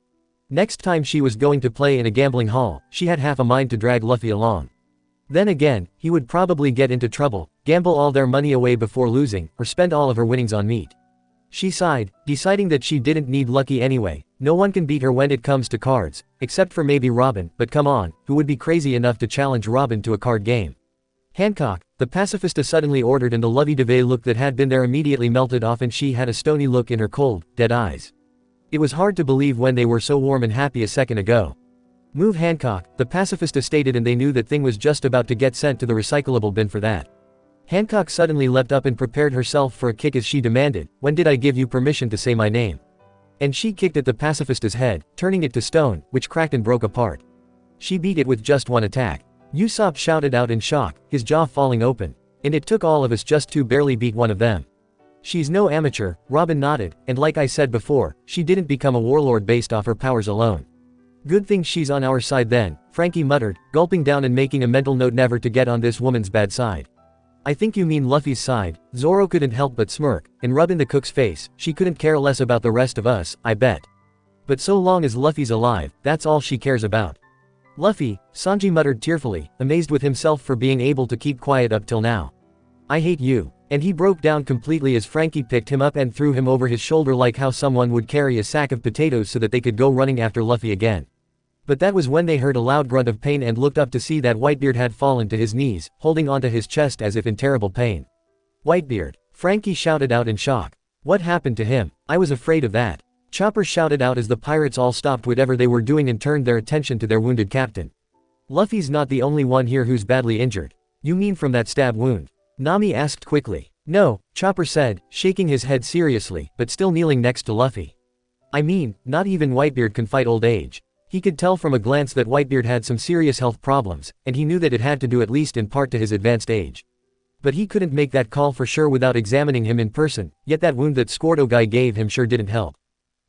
Next time she was going to play in a gambling hall, she had half a mind to drag Luffy along. Then again, he would probably get into trouble, gamble all their money away before losing, or spend all of her winnings on meat. She sighed, deciding that she didn't need Lucky anyway. No one can beat her when it comes to cards, except for maybe Robin, but come on, who would be crazy enough to challenge Robin to a card game? Hancock, the pacifista suddenly ordered and the lovey-dovey look that had been there immediately melted off and she had a stony look in her cold, dead eyes. It was hard to believe when they were so warm and happy a second ago. Move Hancock, the pacifista stated and they knew that thing was just about to get sent to the recyclable bin for that. Hancock suddenly leapt up and prepared herself for a kick as she demanded, when did I give you permission to say my name? And she kicked at the pacifista's head, turning it to stone, which cracked and broke apart. She beat it with just one attack. Usopp shouted out in shock, his jaw falling open. And it took all of us just to barely beat one of them. She's no amateur, Robin nodded, and like I said before, she didn't become a warlord based off her powers alone. Good thing she's on our side then, Frankie muttered, gulping down and making a mental note never to get on this woman's bad side. I think you mean Luffy's side, Zoro couldn't help but smirk, and rub in the cook's face, she couldn't care less about the rest of us, I bet. But so long as Luffy's alive, that's all she cares about. Luffy, Sanji muttered tearfully, amazed with himself for being able to keep quiet up till now. I hate you. And he broke down completely as Frankie picked him up and threw him over his shoulder like how someone would carry a sack of potatoes so that they could go running after Luffy again. But that was when they heard a loud grunt of pain and looked up to see that Whitebeard had fallen to his knees, holding onto his chest as if in terrible pain. Whitebeard, Frankie shouted out in shock. What happened to him? I was afraid of that. Chopper shouted out as the pirates all stopped whatever they were doing and turned their attention to their wounded captain. Luffy's not the only one here who's badly injured. You mean from that stab wound? Nami asked quickly. No, Chopper said, shaking his head seriously, but still kneeling next to Luffy. I mean, not even Whitebeard can fight old age. He could tell from a glance that Whitebeard had some serious health problems, and he knew that it had to do at least in part to his advanced age. But he couldn't make that call for sure without examining him in person, yet that wound that Squirtle guy gave him sure didn't help.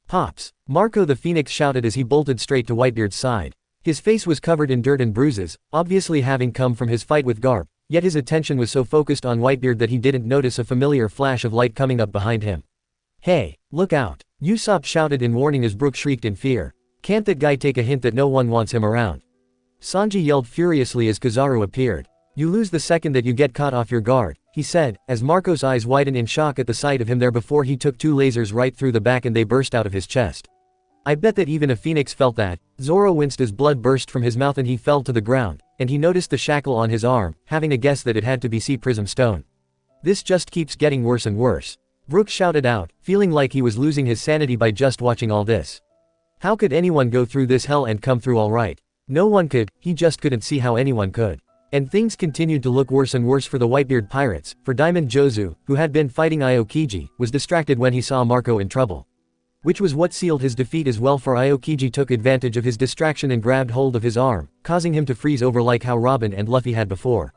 Pops! Marco the Phoenix shouted as he bolted straight to Whitebeard's side. His face was covered in dirt and bruises, obviously having come from his fight with Garp, Yet his attention was so focused on Whitebeard that he didn't notice a familiar flash of light coming up behind him. "Hey, look out!" Usopp shouted in warning as Brook shrieked in fear. "Can't that guy take a hint that no one wants him around?" Sanji yelled furiously as Kizaru appeared. "You lose the second that you get caught off your guard," he said, as Marco's eyes widened in shock at the sight of him there before he took 2 lasers right through the back and they burst out of his chest. I bet that even a phoenix felt that. Zoro winced as blood burst from his mouth and he fell to the ground, and he noticed the shackle on his arm, having a guess that it had to be sea prism stone. "This just keeps getting worse and worse," Brook shouted out, feeling like he was losing his sanity by just watching all this. How could anyone go through this hell and come through all right? No one could, he just couldn't see how anyone could. And things continued to look worse and worse for the Whitebeard pirates, for Diamond Jozu, who had been fighting Aokiji, was distracted when he saw Marco in trouble. Which was what sealed his defeat as well, for Aokiji took advantage of his distraction and grabbed hold of his arm, causing him to freeze over like how Robin and Luffy had before.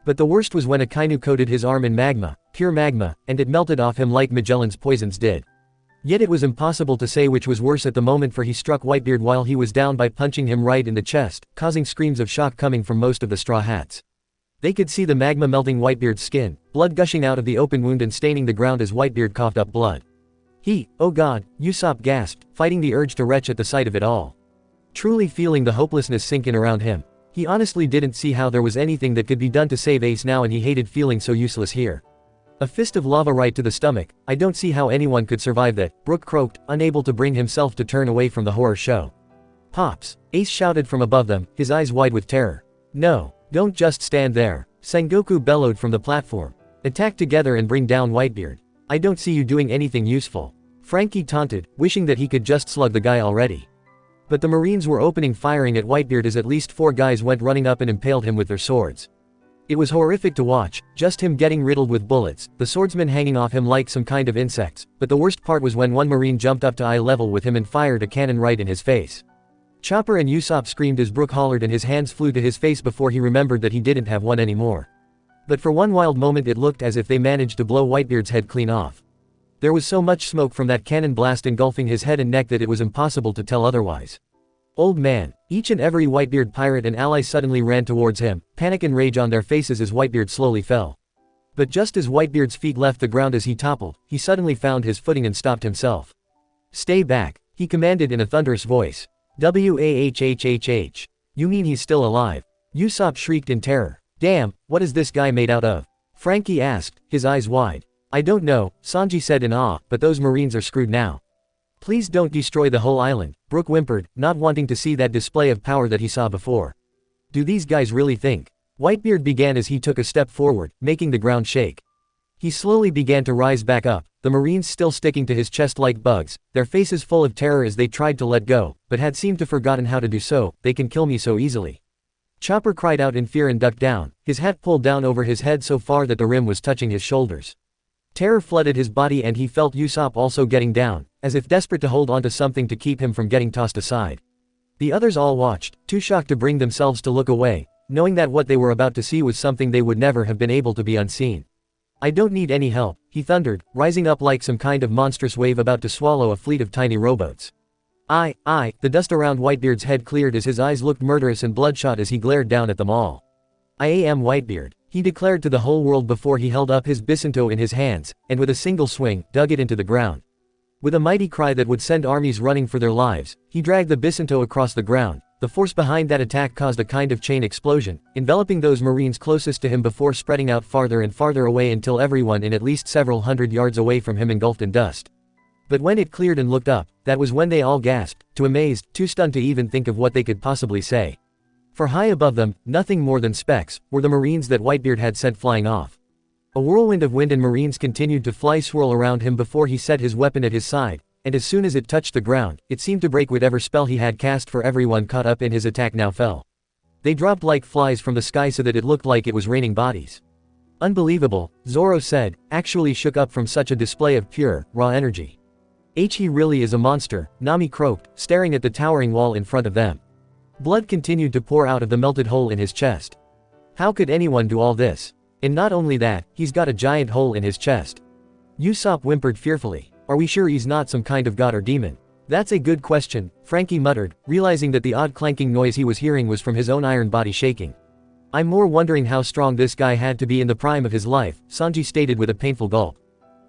But the worst was when Akainu coated his arm in magma, pure magma, and it melted off him like Magellan's poisons did. Yet it was impossible to say which was worse at the moment, for he struck Whitebeard while he was down by punching him right in the chest, causing screams of shock coming from most of the Straw Hats. They could see the magma melting Whitebeard's skin, blood gushing out of the open wound and staining the ground as Whitebeard coughed up blood. "Oh God," Usopp gasped, fighting the urge to retch at the sight of it all. Truly feeling the hopelessness sink in around him. He honestly didn't see how there was anything that could be done to save Ace now, and he hated feeling so useless here. A fist of lava right to the stomach. I don't see how anyone could survive that, Brook croaked, unable to bring himself to turn away from the horror show. "Pops," Ace shouted from above them, his eyes wide with terror. "No, don't just stand there," Sengoku bellowed from the platform. "Attack together and bring down Whitebeard. I don't see you doing anything useful," Frankie taunted, wishing that he could just slug the guy already. But the Marines were opening firing at Whitebeard as at least 4 guys went running up and impaled him with their swords. It was horrific to watch, just him getting riddled with bullets, the swordsmen hanging off him like some kind of insects, but the worst part was when one Marine jumped up to eye level with him and fired a cannon right in his face. Chopper and Usopp screamed as Brook hollered and his hands flew to his face before he remembered that he didn't have one anymore. But for one wild moment it looked as if they managed to blow Whitebeard's head clean off. There was so much smoke from that cannon blast engulfing his head and neck that it was impossible to tell otherwise. "Old man," each and every Whitebeard pirate and ally suddenly ran towards him, panic and rage on their faces as Whitebeard slowly fell. But just as Whitebeard's feet left the ground as he toppled, he suddenly found his footing and stopped himself. "Stay back," he commanded in a thunderous voice. "Wahhhhhh. You mean he's still alive?" Usopp shrieked in terror. "Damn, what is this guy made out of?" Frankie asked, his eyes wide. "I don't know," Sanji said in awe, "but those Marines are screwed now. Please don't destroy the whole island," Brook whimpered, not wanting to see that display of power that he saw before. "Do these guys really think?" Whitebeard began as he took a step forward, making the ground shake. He slowly began to rise back up, the Marines still sticking to his chest like bugs, their faces full of terror as they tried to let go, but had seemed to forgotten how to do so. "They can kill me so easily." Chopper cried out in fear and ducked down, his hat pulled down over his head so far that the rim was touching his shoulders. Terror flooded his body and he felt Usopp also getting down, as if desperate to hold onto something to keep him from getting tossed aside. The others all watched, too shocked to bring themselves to look away, knowing that what they were about to see was something they would never have been able to be unseen. "I don't need any help," he thundered, rising up like some kind of monstrous wave about to swallow a fleet of tiny rowboats. I, the dust around Whitebeard's head cleared as his eyes looked murderous and bloodshot as he glared down at them all. "I am Whitebeard," he declared to the whole world before he held up his Bisinto in his hands, and with a single swing, dug it into the ground. With a mighty cry that would send armies running for their lives, he dragged the Bisinto across the ground. The force behind that attack caused a kind of chain explosion, enveloping those Marines closest to him before spreading out farther and farther away until everyone in at least several hundred yards away from him engulfed in dust. But when it cleared and looked up, that was when they all gasped, too amazed, too stunned to even think of what they could possibly say. For high above them, nothing more than specks, were the Marines that Whitebeard had sent flying off. A whirlwind of wind and Marines continued to swirl around him before he set his weapon at his side, and as soon as it touched the ground, it seemed to break whatever spell he had cast, for everyone caught up in his attack now fell. They dropped like flies from the sky so that it looked like it was raining bodies. "Unbelievable," Zoro said, actually shook up from such a display of pure, raw energy. "He really is a monster," Nami croaked, staring at the towering wall in front of them. Blood continued to pour out of the melted hole in his chest. How could anyone do all this? And not only that, he's got a giant hole in his chest. Usopp whimpered fearfully. "Are we sure he's not some kind of god or demon?" "That's a good question," Frankie muttered, realizing that the odd clanking noise he was hearing was from his own iron body shaking. I'm more wondering how strong this guy had to be in the prime of his life, Sanji stated with a painful gulp.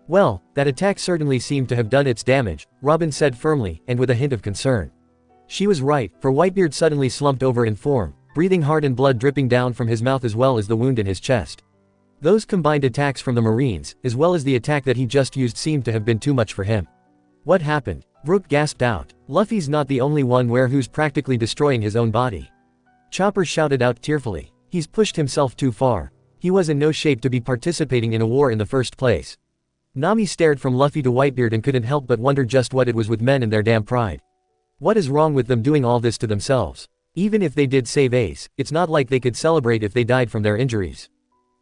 Well, that attack certainly seemed to have done its damage, Robin said firmly, and with a hint of concern. She was right, for Whitebeard suddenly slumped over in form, breathing hard and blood dripping down from his mouth as well as the wound in his chest. Those combined attacks from the Marines, as well as the attack that he just used, seemed to have been too much for him. What happened? Brook gasped out. Luffy's not the only one who's practically destroying his own body. Chopper shouted out tearfully. He's pushed himself too far. He was in no shape to be participating in a war in the first place. Nami stared from Luffy to Whitebeard and couldn't help but wonder just what it was with men and their damn pride. What is wrong with them doing all this to themselves? Even if they did save Ace, it's not like they could celebrate if they died from their injuries.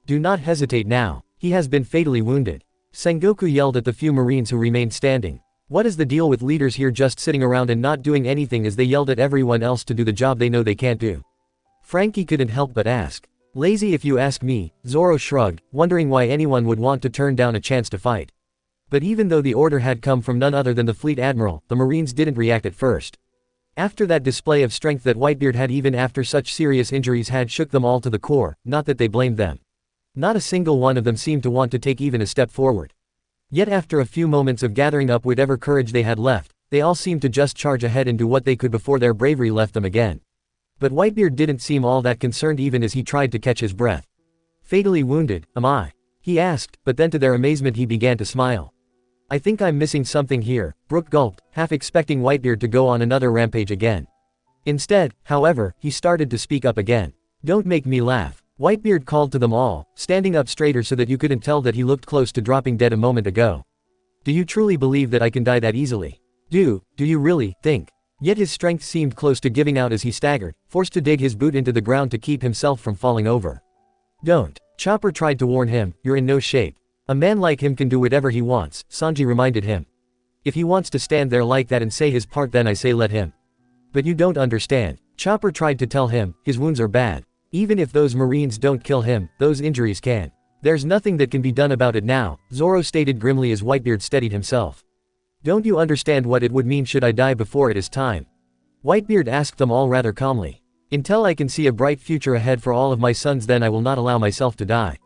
Do not hesitate now. He has been fatally wounded. Sengoku yelled at the few Marines who remained standing. What is the deal with leaders here just sitting around and not doing anything as they yelled at everyone else to do the job they know they can't do? Frankie couldn't help but ask. Lazy if you ask me, Zoro shrugged, wondering why anyone would want to turn down a chance to fight. But even though the order had come from none other than the fleet admiral, the Marines didn't react at first. After that display of strength that Whitebeard had even after such serious injuries had shook them all to the core, not that they blamed them. Not a single one of them seemed to want to take even a step forward. Yet after a few moments of gathering up whatever courage they had left, they all seemed to just charge ahead and do what they could before their bravery left them again. But Whitebeard didn't seem all that concerned even as he tried to catch his breath. Fatally wounded, am I? He asked, but then to their amazement he began to smile. I think I'm missing something here, Brook gulped, half expecting Whitebeard to go on another rampage again. Instead, however, he started to speak up again. Don't make me laugh. Whitebeard called to them all, standing up straighter so that you couldn't tell that he looked close to dropping dead a moment ago. Do you truly believe that I can die that easily? Do you really think? Yet his strength seemed close to giving out as he staggered, forced to dig his boot into the ground to keep himself from falling over. Don't. Chopper tried to warn him, you're in no shape. A man like him can do whatever he wants, Sanji reminded him. If he wants to stand there like that and say his part, then I say let him. But you don't understand. Chopper tried to tell him, his wounds are bad. Even if those Marines don't kill him, those injuries can. There's nothing that can be done about it now, Zoro stated grimly as Whitebeard steadied himself. Don't you understand what it would mean should I die before it is time? Whitebeard asked them all rather calmly. Until I can see a bright future ahead for all of my sons, then I will not allow myself to die.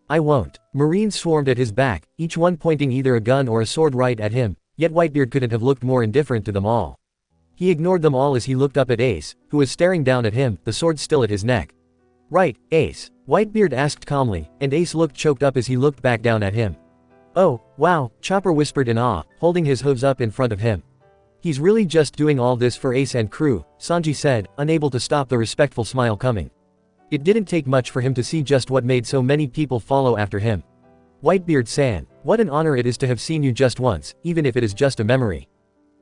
I won't. Marines swarmed at his back, each one pointing either a gun or a sword right at him, yet Whitebeard couldn't have looked more indifferent to them all. He ignored them all as he looked up at Ace, who was staring down at him, the sword still at his neck. Right, Ace? Whitebeard asked calmly, and Ace looked choked up as he looked back down at him. Oh, wow, Chopper whispered in awe, holding his hooves up in front of him. He's really just doing all this for Ace and crew, Sanji said, unable to stop the respectful smile coming. It didn't take much for him to see just what made so many people follow after him. Whitebeard-san, what an honor it is to have seen you just once, even if it is just a memory.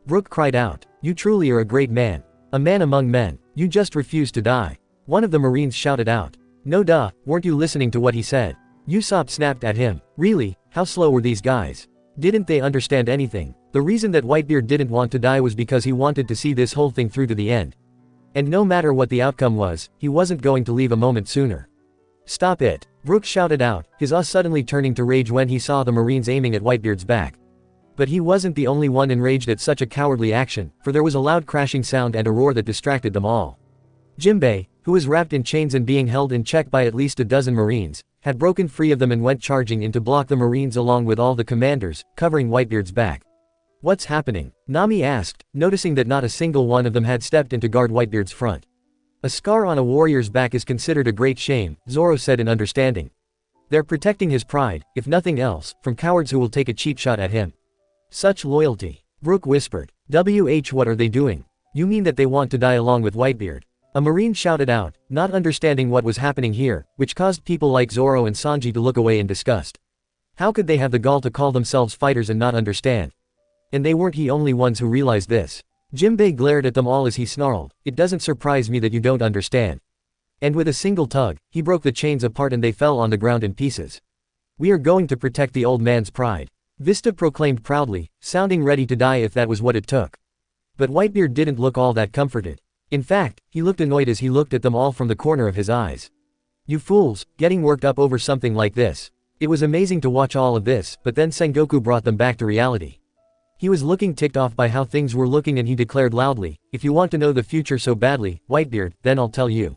Brook cried out, you truly are a great man. A man among men, you just refuse to die. One of the Marines shouted out. No duh, weren't you listening to what he said? Usopp snapped at him. Really, how slow were these guys? Didn't they understand anything? The reason that Whitebeard didn't want to die was because he wanted to see this whole thing through to the end. And no matter what the outcome was, he wasn't going to leave a moment sooner. Stop it, Brook shouted out, his suddenly turning to rage when he saw the Marines aiming at Whitebeard's back. But he wasn't the only one enraged at such a cowardly action, for there was a loud crashing sound and a roar that distracted them all. Jinbei, who was wrapped in chains and being held in check by at least a dozen Marines, had broken free of them and went charging in to block the Marines along with all the commanders, covering Whitebeard's back. What's happening? Nami asked, noticing that not a single one of them had stepped in to guard Whitebeard's front. A scar on a warrior's back is considered a great shame, Zoro said in understanding. They're protecting his pride, if nothing else, from cowards who will take a cheap shot at him. Such loyalty. Brook whispered. What are they doing? You mean that they want to die along with Whitebeard? A Marine shouted out, not understanding what was happening here, which caused people like Zoro and Sanji to look away in disgust. How could they have the gall to call themselves fighters and not understand? And they weren't the only ones who realized this. Jinbei glared at them all as he snarled, it doesn't surprise me that you don't understand. And with a single tug, he broke the chains apart and they fell on the ground in pieces. We are going to protect the old man's pride. Vista proclaimed proudly, sounding ready to die if that was what it took. But Whitebeard didn't look all that comforted. In fact, he looked annoyed as he looked at them all from the corner of his eyes. You fools, getting worked up over something like this. It was amazing to watch all of this, but then Sengoku brought them back to reality. He was looking ticked off by how things were looking and he declared loudly, if you want to know the future so badly, Whitebeard, then I'll tell you.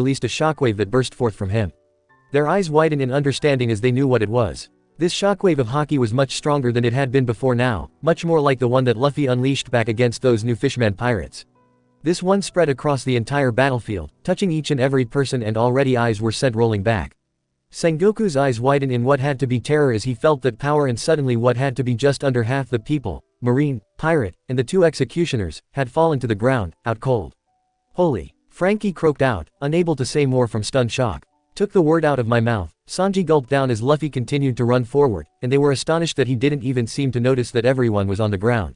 released a shockwave that burst forth from him. Their eyes widened in understanding as they knew what it was. This shockwave of haki was much stronger than it had been before now, much more like the one that Luffy unleashed back against those new fishman pirates. This one spread across the entire battlefield, touching each and every person, and already eyes were sent rolling back. Sengoku's eyes widened in what had to be terror as he felt that power, and suddenly what had to be just under half the people, marine, pirate, and the two executioners, had fallen to the ground, out cold. Holy! Frankie croaked out, unable to say more from stunned shock. Took the word out of my mouth. Sanji gulped down as Luffy continued to run forward, and they were astonished that he didn't even seem to notice that everyone was on the ground.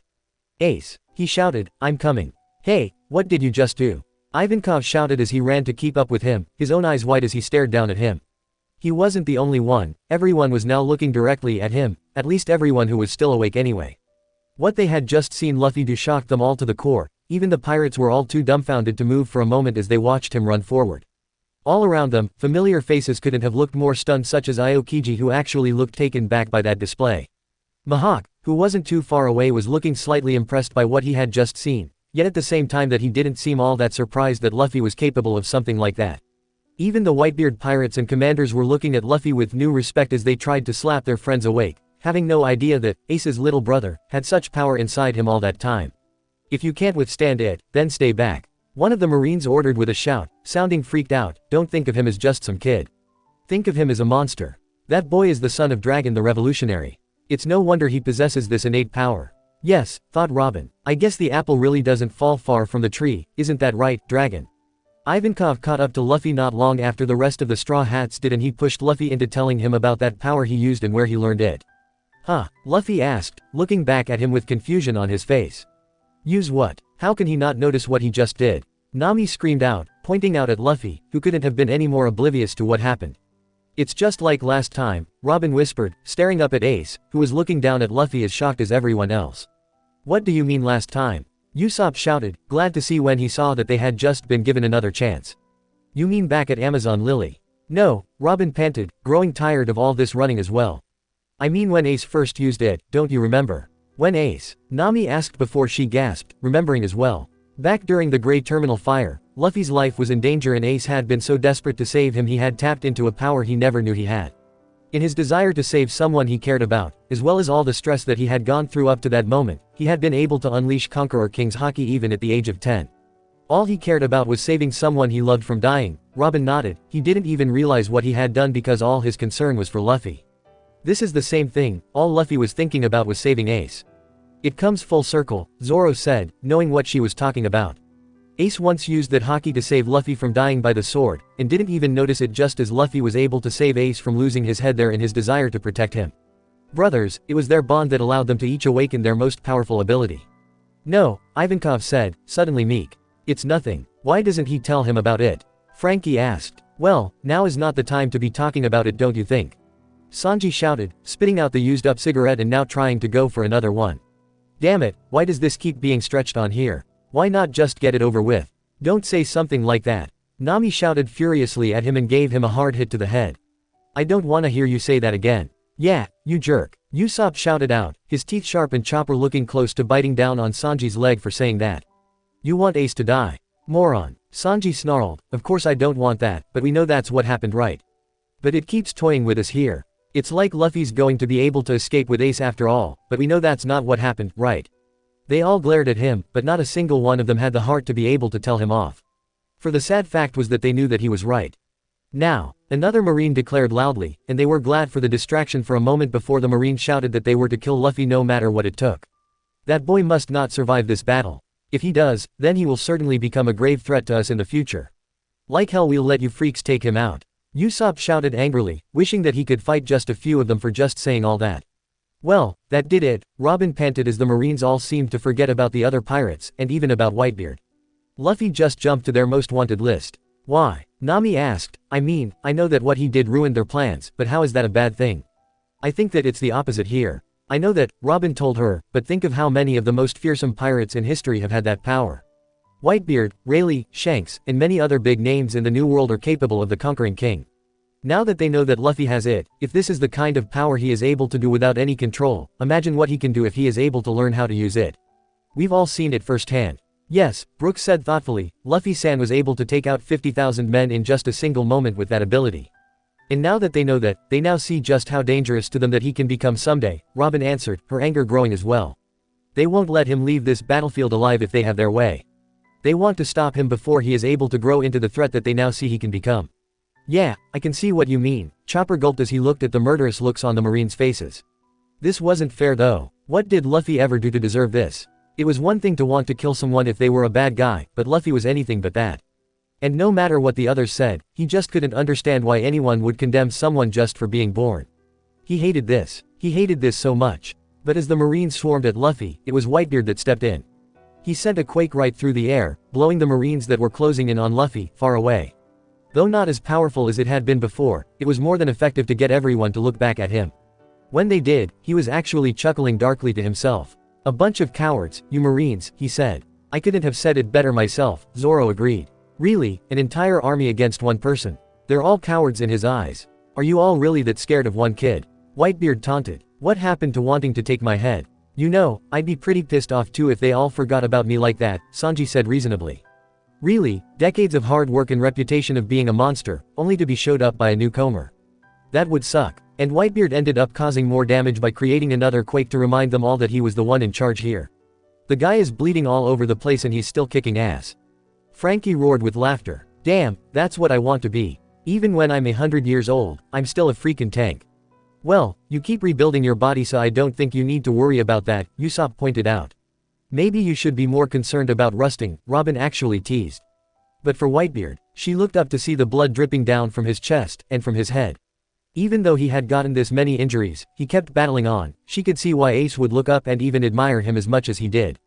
Ace! He shouted, I'm coming. Hey, what did you just do? Ivankov shouted as he ran to keep up with him, his own eyes wide as he stared down at him. He wasn't the only one, everyone was now looking directly at him, at least everyone who was still awake anyway. What they had just seen Luffy do shocked them all to the core, even the pirates were all too dumbfounded to move for a moment as they watched him run forward. All around them, familiar faces couldn't have looked more stunned, such as Aokiji, who actually looked taken back by that display. Mihawk, who wasn't too far away, was looking slightly impressed by what he had just seen, yet at the same time that he didn't seem all that surprised that Luffy was capable of something like that. Even the Whitebeard pirates and commanders were looking at Luffy with new respect as they tried to slap their friends awake, having no idea that Ace's little brother had such power inside him all that time. If you can't withstand it, then stay back. One of the Marines ordered with a shout, sounding freaked out. Don't think of him as just some kid. Think of him as a monster. That boy is the son of Dragon the Revolutionary. It's no wonder he possesses this innate power. Yes, thought Robin, I guess the apple really doesn't fall far from the tree, isn't that right, Dragon? Ivankov caught up to Luffy not long after the rest of the Straw Hats did, and he pushed Luffy into telling him about that power he used and where he learned it. Huh? Luffy asked, looking back at him with confusion on his face. Use what? How can he not notice what he just did? Nami screamed out, pointing out at Luffy, who couldn't have been any more oblivious to what happened. It's just like last time, Robin whispered, staring up at Ace, who was looking down at Luffy as shocked as everyone else. What do you mean last time? Usopp shouted, glad to see when he saw that they had just been given another chance. You mean back at Amazon Lily? No, Robin panted, growing tired of all this running as well. I mean when Ace first used it, don't you remember? When Ace? Nami asked before she gasped, remembering as well. Back during the Grey Terminal fire, Luffy's life was in danger and Ace had been so desperate to save him he had tapped into a power he never knew he had. In his desire to save someone he cared about, as well as all the stress that he had gone through up to that moment, he had been able to unleash Conqueror King's haki even at the age of 10. All he cared about was saving someone he loved from dying. Robin nodded, he didn't even realize what he had done because all his concern was for Luffy. This is the same thing, all Luffy was thinking about was saving Ace. It comes full circle, Zoro said, knowing what she was talking about. Ace once used that haki to save Luffy from dying by the sword, and didn't even notice it, just as Luffy was able to save Ace from losing his head there in his desire to protect him. Brothers, it was their bond that allowed them to each awaken their most powerful ability. No, Ivankov said, suddenly meek. It's nothing. Why doesn't he tell him about it? Frankie asked. Well, now is not the time to be talking about it, don't you think? Sanji shouted, spitting out the used-up cigarette and now trying to go for another one. Damn it, why does this keep being stretched on here? Why not just get it over with? Don't say something like that. Nami shouted furiously at him and gave him a hard hit to the head. I don't wanna hear you say that again. Yeah, you jerk. Usopp shouted out, his teeth sharp and Chopper looking close to biting down on Sanji's leg for saying that. You want Ace to die? Moron. Sanji snarled, of course I don't want that, but we know that's what happened, right? But it keeps toying with us here. It's like Luffy's going to be able to escape with Ace after all, but we know that's not what happened, right? They all glared at him, but not a single one of them had the heart to be able to tell him off. For the sad fact was that they knew that he was right. Now, another Marine declared loudly, and they were glad for the distraction for a moment before the Marine shouted that they were to kill Luffy no matter what it took. That boy must not survive this battle. If he does, then he will certainly become a grave threat to us in the future. Like hell we'll let you freaks take him out. Usopp shouted angrily, wishing that he could fight just a few of them for just saying all that. Well, that did it, Robin panted as the Marines all seemed to forget about the other pirates, and even about Whitebeard. Luffy just jumped to their most wanted list. Why? Nami asked, I mean, I know that what he did ruined their plans, but how is that a bad thing? I think that it's the opposite here. I know that, Robin told her, but think of how many of the most fearsome pirates in history have had that power. Whitebeard, Rayleigh, Shanks, and many other big names in the New World are capable of the conquering king. Now that they know that Luffy has it, if this is the kind of power he is able to do without any control, imagine what he can do if he is able to learn how to use it. We've all seen it firsthand. Yes, Brooks said thoughtfully, Luffy-san was able to take out 50,000 men in just a single moment with that ability. And now that they know that, they now see just how dangerous to them that he can become someday, Robin answered, her anger growing as well. They won't let him leave this battlefield alive if they have their way. They want to stop him before he is able to grow into the threat that they now see he can become. Yeah, I can see what you mean, Chopper gulped as he looked at the murderous looks on the Marines' faces. This wasn't fair though. What did Luffy ever do to deserve this? It was one thing to want to kill someone if they were a bad guy, but Luffy was anything but that. And no matter what the others said, he just couldn't understand why anyone would condemn someone just for being born. He hated this. He hated this so much. But as the Marines swarmed at Luffy, it was Whitebeard that stepped in. He sent a quake right through the air, blowing the Marines that were closing in on Luffy far away. Though not as powerful as it had been before, it was more than effective to get everyone to look back at him. When they did, he was actually chuckling darkly to himself. A bunch of cowards, you Marines, he said. I couldn't have said it better myself, Zoro agreed. Really, an entire army against one person. They're all cowards in his eyes. Are you all really that scared of one kid? Whitebeard taunted. What happened to wanting to take my head? You know, I'd be pretty pissed off too if they all forgot about me like that, Sanji said reasonably. Really, decades of hard work and reputation of being a monster, only to be showed up by a newcomer. That would suck. And Whitebeard ended up causing more damage by creating another quake to remind them all that he was the one in charge here. The guy is bleeding all over the place and he's still kicking ass. Frankie roared with laughter. Damn, that's what I want to be. Even when I'm 100 years old, I'm still a freaking tank. Well, you keep rebuilding your body so I don't think you need to worry about that, Usopp pointed out. Maybe you should be more concerned about rusting, Robin actually teased. But for Whitebeard, she looked up to see the blood dripping down from his chest, and from his head. Even though he had gotten this many injuries, he kept battling on. She could see why Ace would look up and even admire him as much as he did.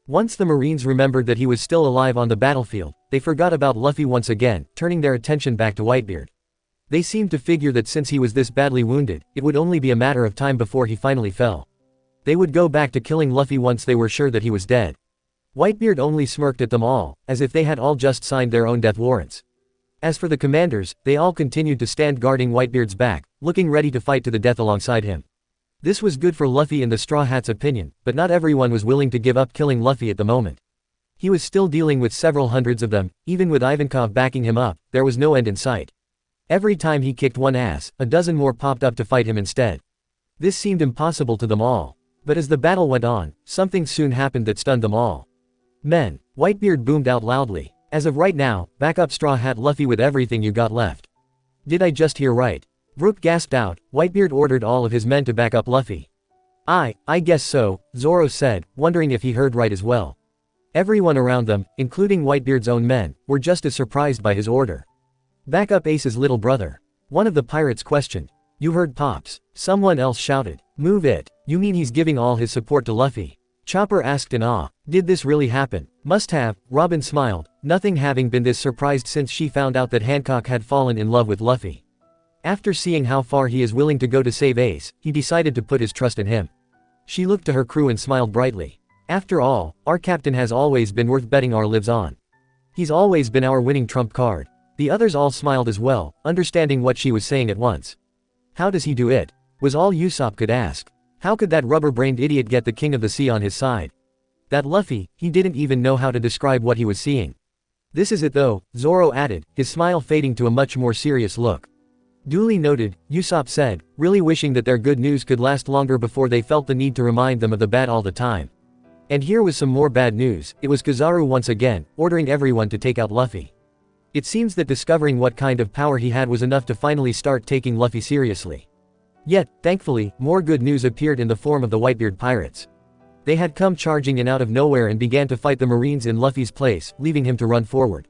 Once the Marines remembered that he was still alive on the battlefield, they forgot about Luffy once again, turning their attention back to Whitebeard. They seemed to figure that since he was this badly wounded, it would only be a matter of time before he finally fell. They would go back to killing Luffy once they were sure that he was dead. Whitebeard only smirked at them all, as if they had all just signed their own death warrants. As for the commanders, they all continued to stand guarding Whitebeard's back, looking ready to fight to the death alongside him. This was good for Luffy in the Straw Hat's opinion, but not everyone was willing to give up killing Luffy at the moment. He was still dealing with several hundreds of them, even with Ivankov backing him up, there was no end in sight. Every time he kicked one ass, a dozen more popped up to fight him instead. This seemed impossible to them all. But as the battle went on, something soon happened that stunned them all. Men, Whitebeard boomed out loudly. As of right now, back up Straw Hat Luffy with everything you got left. Did I just hear right? Brook gasped out. Whitebeard ordered all of his men to back up Luffy. I guess so, Zoro said, wondering if he heard right as well. Everyone around them, including Whitebeard's own men, were just as surprised by his order. Back up Ace's little brother. One of the pirates questioned. You heard Pops. Someone else shouted. Move it. You mean he's giving all his support to Luffy? Chopper asked in awe. Did this really happen? Must have, Robin smiled, nothing having been this surprised since she found out that Hancock had fallen in love with Luffy. After seeing how far he is willing to go to save Ace, he decided to put his trust in him. She looked to her crew and smiled brightly. After all, our captain has always been worth betting our lives on. He's always been our winning trump card. The others all smiled as well, understanding what she was saying at once. How does he do it? Was all Usopp could ask. How could that rubber-brained idiot get the king of the sea on his side? That Luffy, he didn't even know how to describe what he was seeing. This is it though, Zoro added, his smile fading to a much more serious look. Duly noted, Usopp said, really wishing that their good news could last longer before they felt the need to remind them of the bad all the time. And here was some more bad news. It was Kizaru once again, ordering everyone to take out Luffy. It seems that discovering what kind of power he had was enough to finally start taking Luffy seriously. Yet, thankfully, more good news appeared in the form of the Whitebeard pirates. They had come charging in out of nowhere and began to fight the Marines in Luffy's place, leaving him to run forward.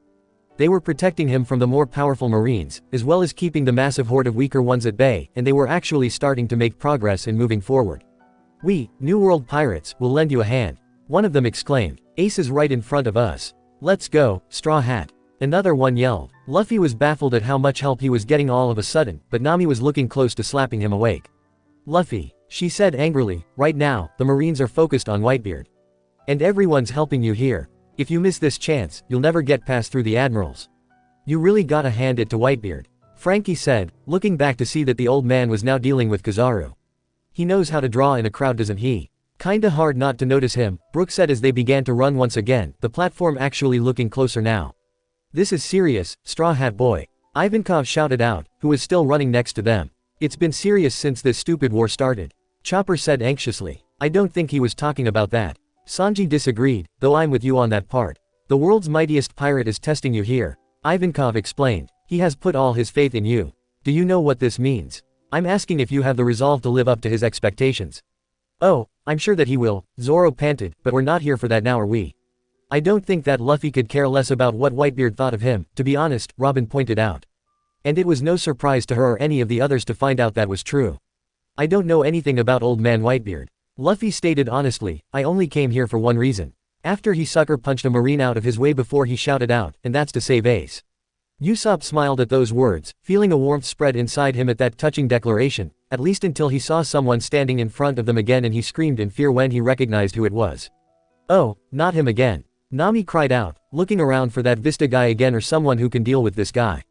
They were protecting him from the more powerful Marines, as well as keeping the massive horde of weaker ones at bay, and they were actually starting to make progress in moving forward. "We, New World pirates, will lend you a hand," one of them exclaimed. "Ace is right in front of us. Let's go, Straw Hat." Another one yelled. Luffy was baffled at how much help he was getting all of a sudden, but Nami was looking close to slapping him awake. "Luffy," she said angrily, "right now, the Marines are focused on Whitebeard. And everyone's helping you here. If you miss this chance, you'll never get past through the admirals. You really gotta hand it to Whitebeard," Frankie said, looking back to see that the old man was now dealing with Kizaru. "He knows how to draw in a crowd, doesn't he? Kinda hard not to notice him," Brook said as they began to run once again, the platform actually looking closer now. "This is serious, Straw Hat Boy," Ivankov shouted out, who was still running next to them. "It's been serious since this stupid war started," Chopper said anxiously. "I don't think he was talking about that." Sanji disagreed, "Though I'm with you on that part. The world's mightiest pirate is testing you here," Ivankov explained. "He has put all his faith in you. Do you know what this means? I'm asking if you have the resolve to live up to his expectations." "Oh, I'm sure that he will," Zoro panted, "but we're not here for that now, are we?" "I don't think that Luffy could care less about what Whitebeard thought of him, to be honest," Robin pointed out. And it was no surprise to her or any of the others to find out that was true. "I don't know anything about old man Whitebeard," Luffy stated honestly. "I only came here for one reason." After he sucker punched a Marine out of his way before he shouted out, "And that's to save Ace." Usopp smiled at those words, feeling a warmth spread inside him at that touching declaration, at least until he saw someone standing in front of them again and he screamed in fear when he recognized who it was. "Oh, not him again," Nami cried out, looking around for that Vista guy again or someone who can deal with this guy.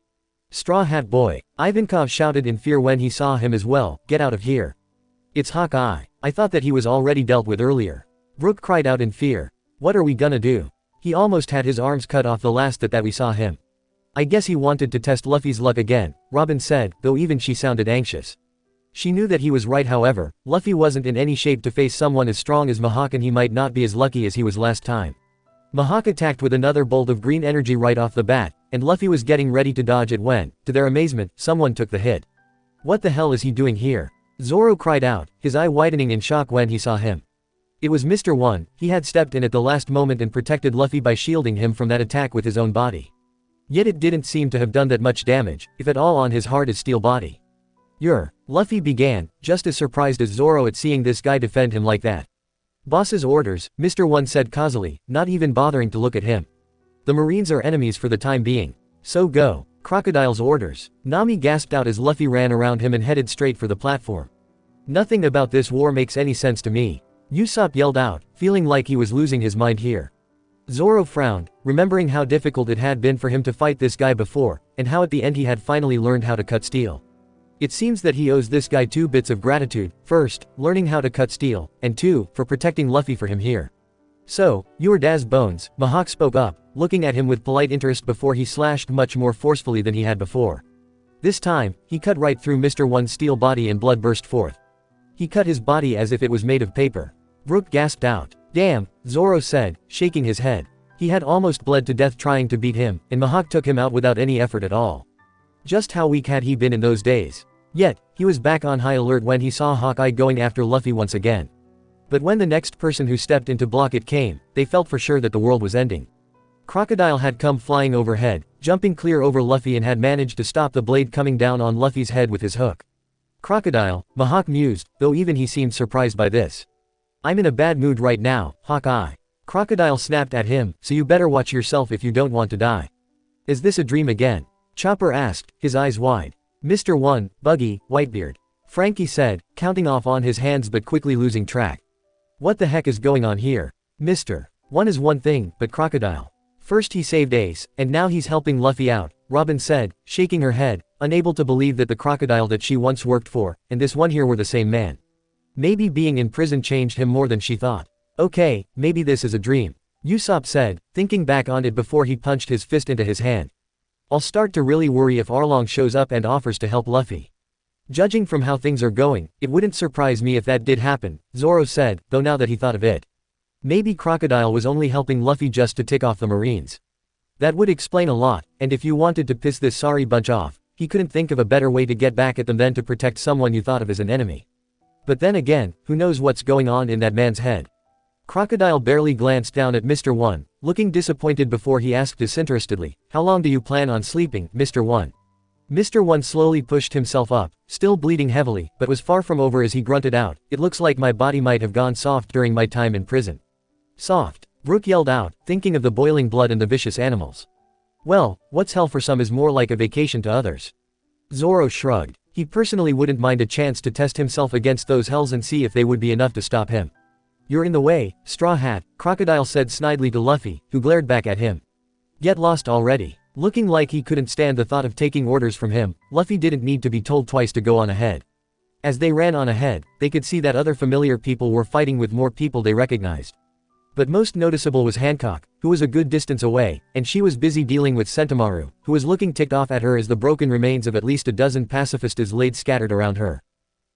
"Straw Hat Boy," Ivankov shouted in fear when he saw him as well, "get out of here. It's Hawkeye. I thought that he was already dealt with earlier." Brook cried out in fear. "What are we gonna do? He almost had his arms cut off the last that we saw him." "I guess he wanted to test Luffy's luck again," Robin said, though even she sounded anxious. She knew that he was right. However, Luffy wasn't in any shape to face someone as strong as Mihawk, and he might not be as lucky as he was last time. Mihawk attacked with another bolt of green energy right off the bat, and Luffy was getting ready to dodge it when, to their amazement, someone took the hit. "What the hell is he doing here?" Zoro cried out, his eye widening in shock when he saw him. It was Mr. One. He had stepped in at the last moment and protected Luffy by shielding him from that attack with his own body. Yet it didn't seem to have done that much damage, if at all, on his hard as steel body. Luffy began, just as surprised as Zoro at seeing this guy defend him like that. "Boss's orders," Mr. One said causally, not even bothering to look at him. "The Marines are enemies for the time being. So go." "Crocodile's orders," Nami gasped out as Luffy ran around him and headed straight for the platform. "Nothing about this war makes any sense to me," Usopp yelled out, feeling like he was losing his mind here. Zoro frowned, remembering how difficult it had been for him to fight this guy before, and how at the end he had finally learned how to cut steel. It seems that he owes this guy 2 bits of gratitude: first, learning how to cut steel, and 2, for protecting Luffy for him here. "So, you're Daz Bones," Mihawk spoke up, looking at him with polite interest before he slashed much more forcefully than he had before. This time, he cut right through Mr. One's steel body and blood burst forth. He cut his body as if it was made of paper. Brook gasped out. "Damn," Zoro said, shaking his head. He had almost bled to death trying to beat him, and Mihawk took him out without any effort at all. Just how weak had he been in those days? Yet, he was back on high alert when he saw Hawkeye going after Luffy once again. But when the next person who stepped in to block it came, they felt for sure that the world was ending. Crocodile had come flying overhead, jumping clear over Luffy, and had managed to stop the blade coming down on Luffy's head with his hook. "Crocodile," Mihawk mused, though even he seemed surprised by this. "I'm in a bad mood right now, Hawkeye." Crocodile snapped at him, "So you better watch yourself if you don't want to die." "Is this a dream again?" Chopper asked, his eyes wide. Mr. 1, Buggy, Whitebeard. Frankie said, counting off on his hands but quickly losing track. What the heck is going on here? Mr. 1 is one thing, but Crocodile. First he saved Ace, and now he's helping Luffy out, Robin said, shaking her head, unable to believe that the crocodile that she once worked for, and this one here were the same man. Maybe being in prison changed him more than she thought. Okay, maybe this is a dream. Usopp said, thinking back on it before he punched his fist into his hand. I'll start to really worry if Arlong shows up and offers to help Luffy. Judging from how things are going, it wouldn't surprise me if that did happen, Zoro said, though now that he thought of it. Maybe Crocodile was only helping Luffy just to tick off the Marines. That would explain a lot, and if you wanted to piss this sorry bunch off, he couldn't think of a better way to get back at them than to protect someone you thought of as an enemy. But then again, who knows what's going on in that man's head? Crocodile barely glanced down at Mr. 1, looking disappointed before he asked disinterestedly, "How long do you plan on sleeping, Mr. 1?" Mr. 1 slowly pushed himself up, still bleeding heavily, but was far from over as he grunted out, "It looks like my body might have gone soft during my time in prison." Soft, Brook yelled out, thinking of the boiling blood and the vicious animals. Well, what's hell for some is more like a vacation to others. Zoro shrugged. He personally wouldn't mind a chance to test himself against those hells and see if they would be enough to stop him. "You're in the way, Straw Hat," Crocodile said snidely to Luffy, who glared back at him. "Get lost already." Looking like he couldn't stand the thought of taking orders from him, Luffy didn't need to be told twice to go on ahead. As they ran on ahead, they could see that other familiar people were fighting with more people they recognized. But most noticeable was Hancock, who was a good distance away, and she was busy dealing with Sentomaru, who was looking ticked off at her as the broken remains of at least a dozen pacifistas laid scattered around her.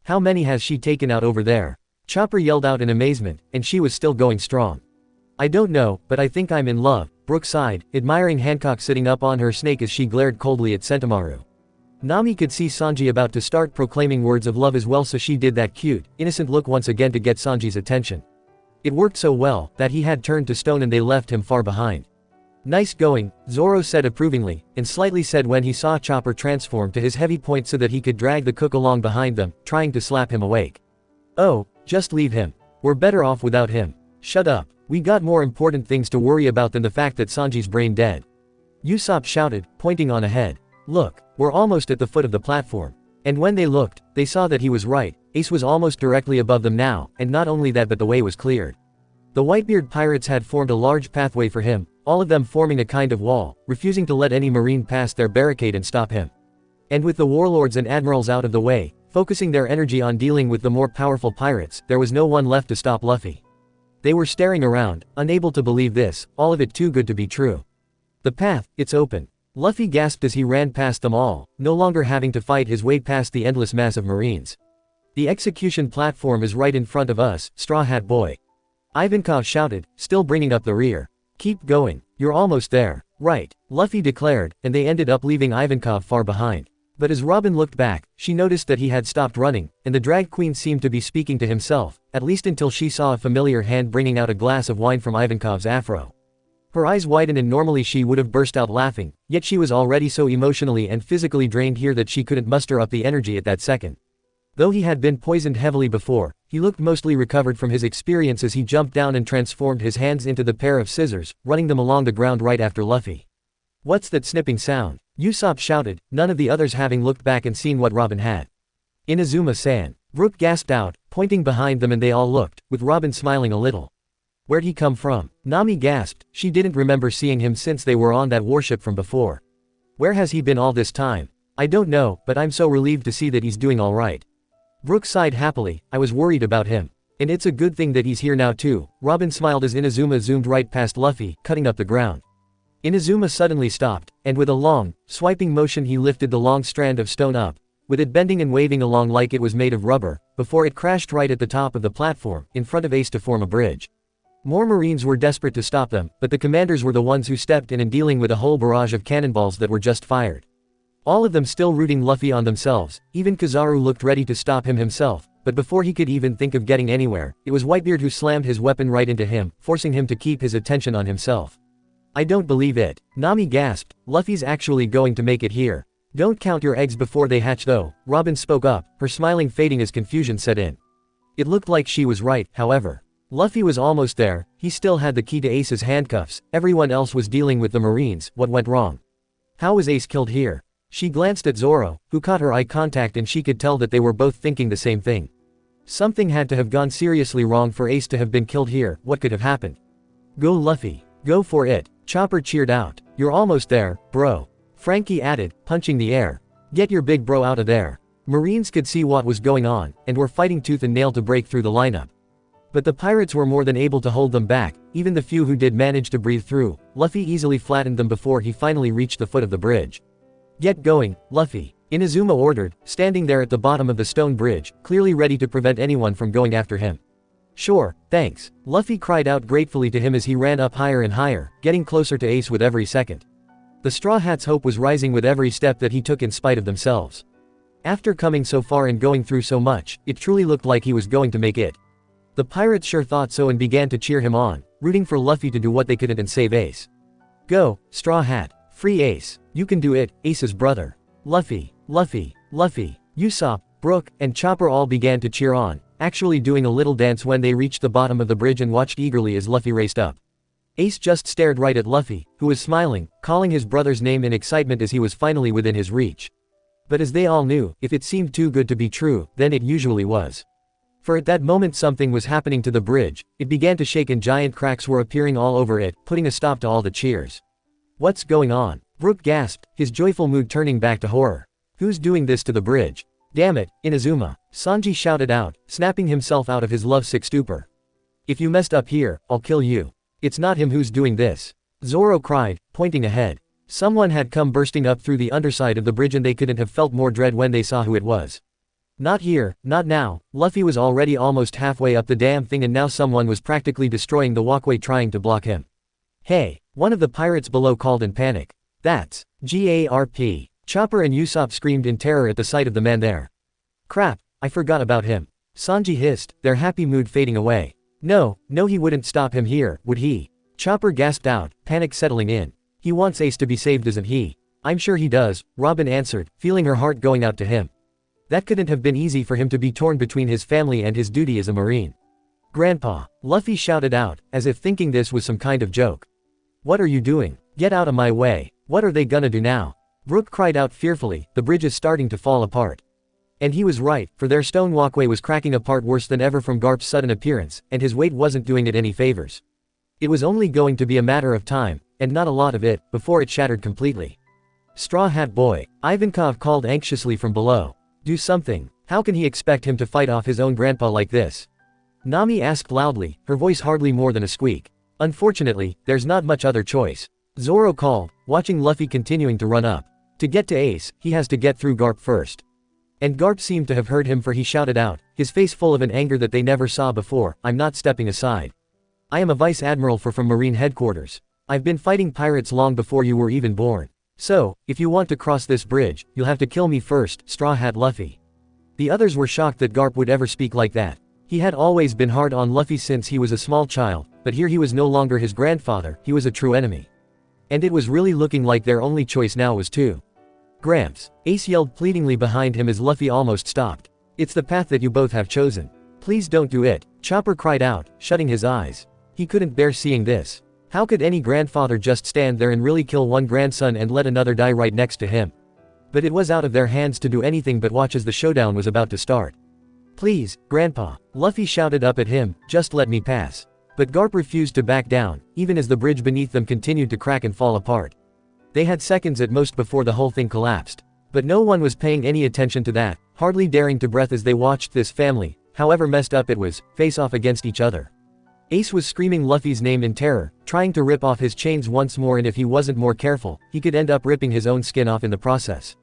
"How many has she taken out over there?" Chopper yelled out in amazement, and she was still going strong. "I don't know, but I think I'm in love," Brook sighed, admiring Hancock sitting up on her snake as she glared coldly at Sentomaru. Nami could see Sanji about to start proclaiming words of love as well, so she did that cute, innocent look once again to get Sanji's attention. It worked so well, that he had turned to stone and they left him far behind. "Nice going," Zoro said approvingly, and slightly said when he saw Chopper transform to his heavy point so that he could drag the cook along behind them, trying to slap him awake. "Oh, just leave him. We're better off without him." "Shut up. We got more important things to worry about than the fact that Sanji's brain dead." Usopp shouted, pointing on ahead. "Look, we're almost at the foot of the platform." And when they looked, they saw that he was right. Ace was almost directly above them now, and not only that but the way was cleared. The Whitebeard pirates had formed a large pathway for him, all of them forming a kind of wall, refusing to let any marine pass their barricade and stop him. And with the warlords and admirals out of the way, focusing their energy on dealing with the more powerful pirates, there was no one left to stop Luffy. They were staring around, unable to believe this, all of it too good to be true. "The path, it's open." Luffy gasped as he ran past them all, no longer having to fight his way past the endless mass of marines. "The execution platform is right in front of us, Straw Hat Boy." Ivankov shouted, still bringing up the rear. "Keep going. You're almost there." "Right," Luffy declared, and they ended up leaving Ivankov far behind. But as Robin looked back, she noticed that he had stopped running, and the drag queen seemed to be speaking to himself, at least until she saw a familiar hand bringing out a glass of wine from Ivankov's afro. Her eyes widened and normally she would have burst out laughing, yet she was already so emotionally and physically drained here that she couldn't muster up the energy at that second. Though he had been poisoned heavily before, he looked mostly recovered from his experience as he jumped down and transformed his hands into the pair of scissors, running them along the ground right after Luffy. "What's that snipping sound?" Usopp shouted, none of the others having looked back and seen what Robin had. "Inazuma-san," Brook gasped out, pointing behind them, and they all looked, with Robin smiling a little. "Where'd he come from?" Nami gasped, she didn't remember seeing him since they were on that warship from before. "Where has he been all this time?" "I don't know, but I'm so relieved to see that he's doing all right." Brook sighed happily, "I was worried about him. And it's a good thing that he's here now too." Robin smiled as Inazuma zoomed right past Luffy, cutting up the ground. Inazuma suddenly stopped, and with a long, swiping motion he lifted the long strand of stone up, with it bending and waving along like it was made of rubber, before it crashed right at the top of the platform, in front of Ace to form a bridge. More Marines were desperate to stop them, but the commanders were the ones who stepped in and dealing with a whole barrage of cannonballs that were just fired. All of them still rooting Luffy on themselves, even Kizaru looked ready to stop him himself, but before he could even think of getting anywhere, it was Whitebeard who slammed his weapon right into him, forcing him to keep his attention on himself. "I don't believe it," Nami gasped, "Luffy's actually going to make it here." "Don't count your eggs before they hatch though," Robin spoke up, her smiling fading as confusion set in. It looked like she was right, however. Luffy was almost there, he still had the key to Ace's handcuffs, everyone else was dealing with the Marines. What went wrong? How was Ace killed here? She glanced at Zoro, who caught her eye contact, and she could tell that they were both thinking the same thing. Something had to have gone seriously wrong for Ace to have been killed here. What could have happened? Go Luffy. Go for it. Chopper cheered out. You're almost there, bro. Frankie added, punching the air. Get your big bro out of there. Marines could see what was going on, and were fighting tooth and nail to break through the lineup. But the pirates were more than able to hold them back. Even the few who did manage to breathe through. Luffy easily flattened them before he finally reached the foot of the bridge. Get going, Luffy. Inazuma ordered, standing there at the bottom of the stone bridge, clearly ready to prevent anyone from going after him. Sure, thanks. Luffy cried out gratefully to him as he ran up higher and higher, getting closer to Ace with every second. The Straw Hats' hope was rising with every step that he took in spite of themselves. After coming so far and going through so much, it truly looked like he was going to make it. The pirates sure thought so and began to cheer him on, rooting for Luffy to do what they could and save Ace. Go, Straw Hat. Free Ace. You can do it, Ace's brother. Luffy, Luffy, Luffy, Usopp, Brook, and Chopper all began to cheer on, actually doing a little dance when they reached the bottom of the bridge and watched eagerly as Luffy raced up. Ace just stared right at Luffy, who was smiling, calling his brother's name in excitement as he was finally within his reach. But as they all knew, if it seemed too good to be true, then it usually was. For at that moment something was happening to the bridge. It began to shake and giant cracks were appearing all over it, putting a stop to all the cheers. What's going on? Brook gasped, his joyful mood turning back to horror. Who's doing this to the bridge? Damn it, Inazuma. Sanji shouted out, snapping himself out of his lovesick stupor. If you messed up here, I'll kill you. It's not him who's doing this. Zoro cried, pointing ahead. Someone had come bursting up through the underside of the bridge and they couldn't have felt more dread when they saw who it was. Not here, not now. Luffy was already almost halfway up the damn thing and now someone was practically destroying the walkway trying to block him. Hey, one of the pirates below called in panic. That's GARP. Chopper and Usopp screamed in terror at the sight of the man there. Crap, I forgot about him. Sanji hissed, their happy mood fading away. No, he wouldn't stop him here, would he? Chopper gasped out, panic settling in. He wants Ace to be saved, doesn't he? I'm sure he does, Robin answered, feeling her heart going out to him. That couldn't have been easy for him to be torn between his family and his duty as a Marine. Grandpa, Luffy shouted out, as if thinking this was some kind of joke. What are you doing? Get out of my way. What are they gonna do now? Brook cried out fearfully, the bridge is starting to fall apart. And he was right, for their stone walkway was cracking apart worse than ever from Garp's sudden appearance, and his weight wasn't doing it any favors. It was only going to be a matter of time, and not a lot of it, before it shattered completely. Straw Hat Boy, Ivankov called anxiously from below. Do something. How can he expect him to fight off his own grandpa like this? Nami asked loudly, her voice hardly more than a squeak. Unfortunately, there's not much other choice. Zoro called, watching Luffy continuing to run up. To get to Ace, he has to get through Garp first. And Garp seemed to have heard him, for he shouted out, his face full of an anger that they never saw before, I'm not stepping aside. I am a vice admiral from Marine headquarters. I've been fighting pirates long before you were even born. So, if you want to cross this bridge, you'll have to kill me first, Straw Hat Luffy. The others were shocked that Garp would ever speak like that. He had always been hard on Luffy since he was a small child, but here he was no longer his grandfather, he was a true enemy. And it was really looking like their only choice now was to. Gramps, Ace yelled pleadingly behind him as Luffy almost stopped. It's the path that you both have chosen. Please don't do it, Chopper cried out, shutting his eyes. He couldn't bear seeing this. How could any grandfather just stand there and really kill one grandson and let another die right next to him? But it was out of their hands to do anything but watch as the showdown was about to start. Please, Grandpa, Luffy shouted up at him, just let me pass. But Garp refused to back down, even as the bridge beneath them continued to crack and fall apart. They had seconds at most before the whole thing collapsed. But no one was paying any attention to that, hardly daring to breathe as they watched this family, however messed up it was, face off against each other. Ace was screaming Luffy's name in terror, trying to rip off his chains once more, and if he wasn't more careful, he could end up ripping his own skin off in the process.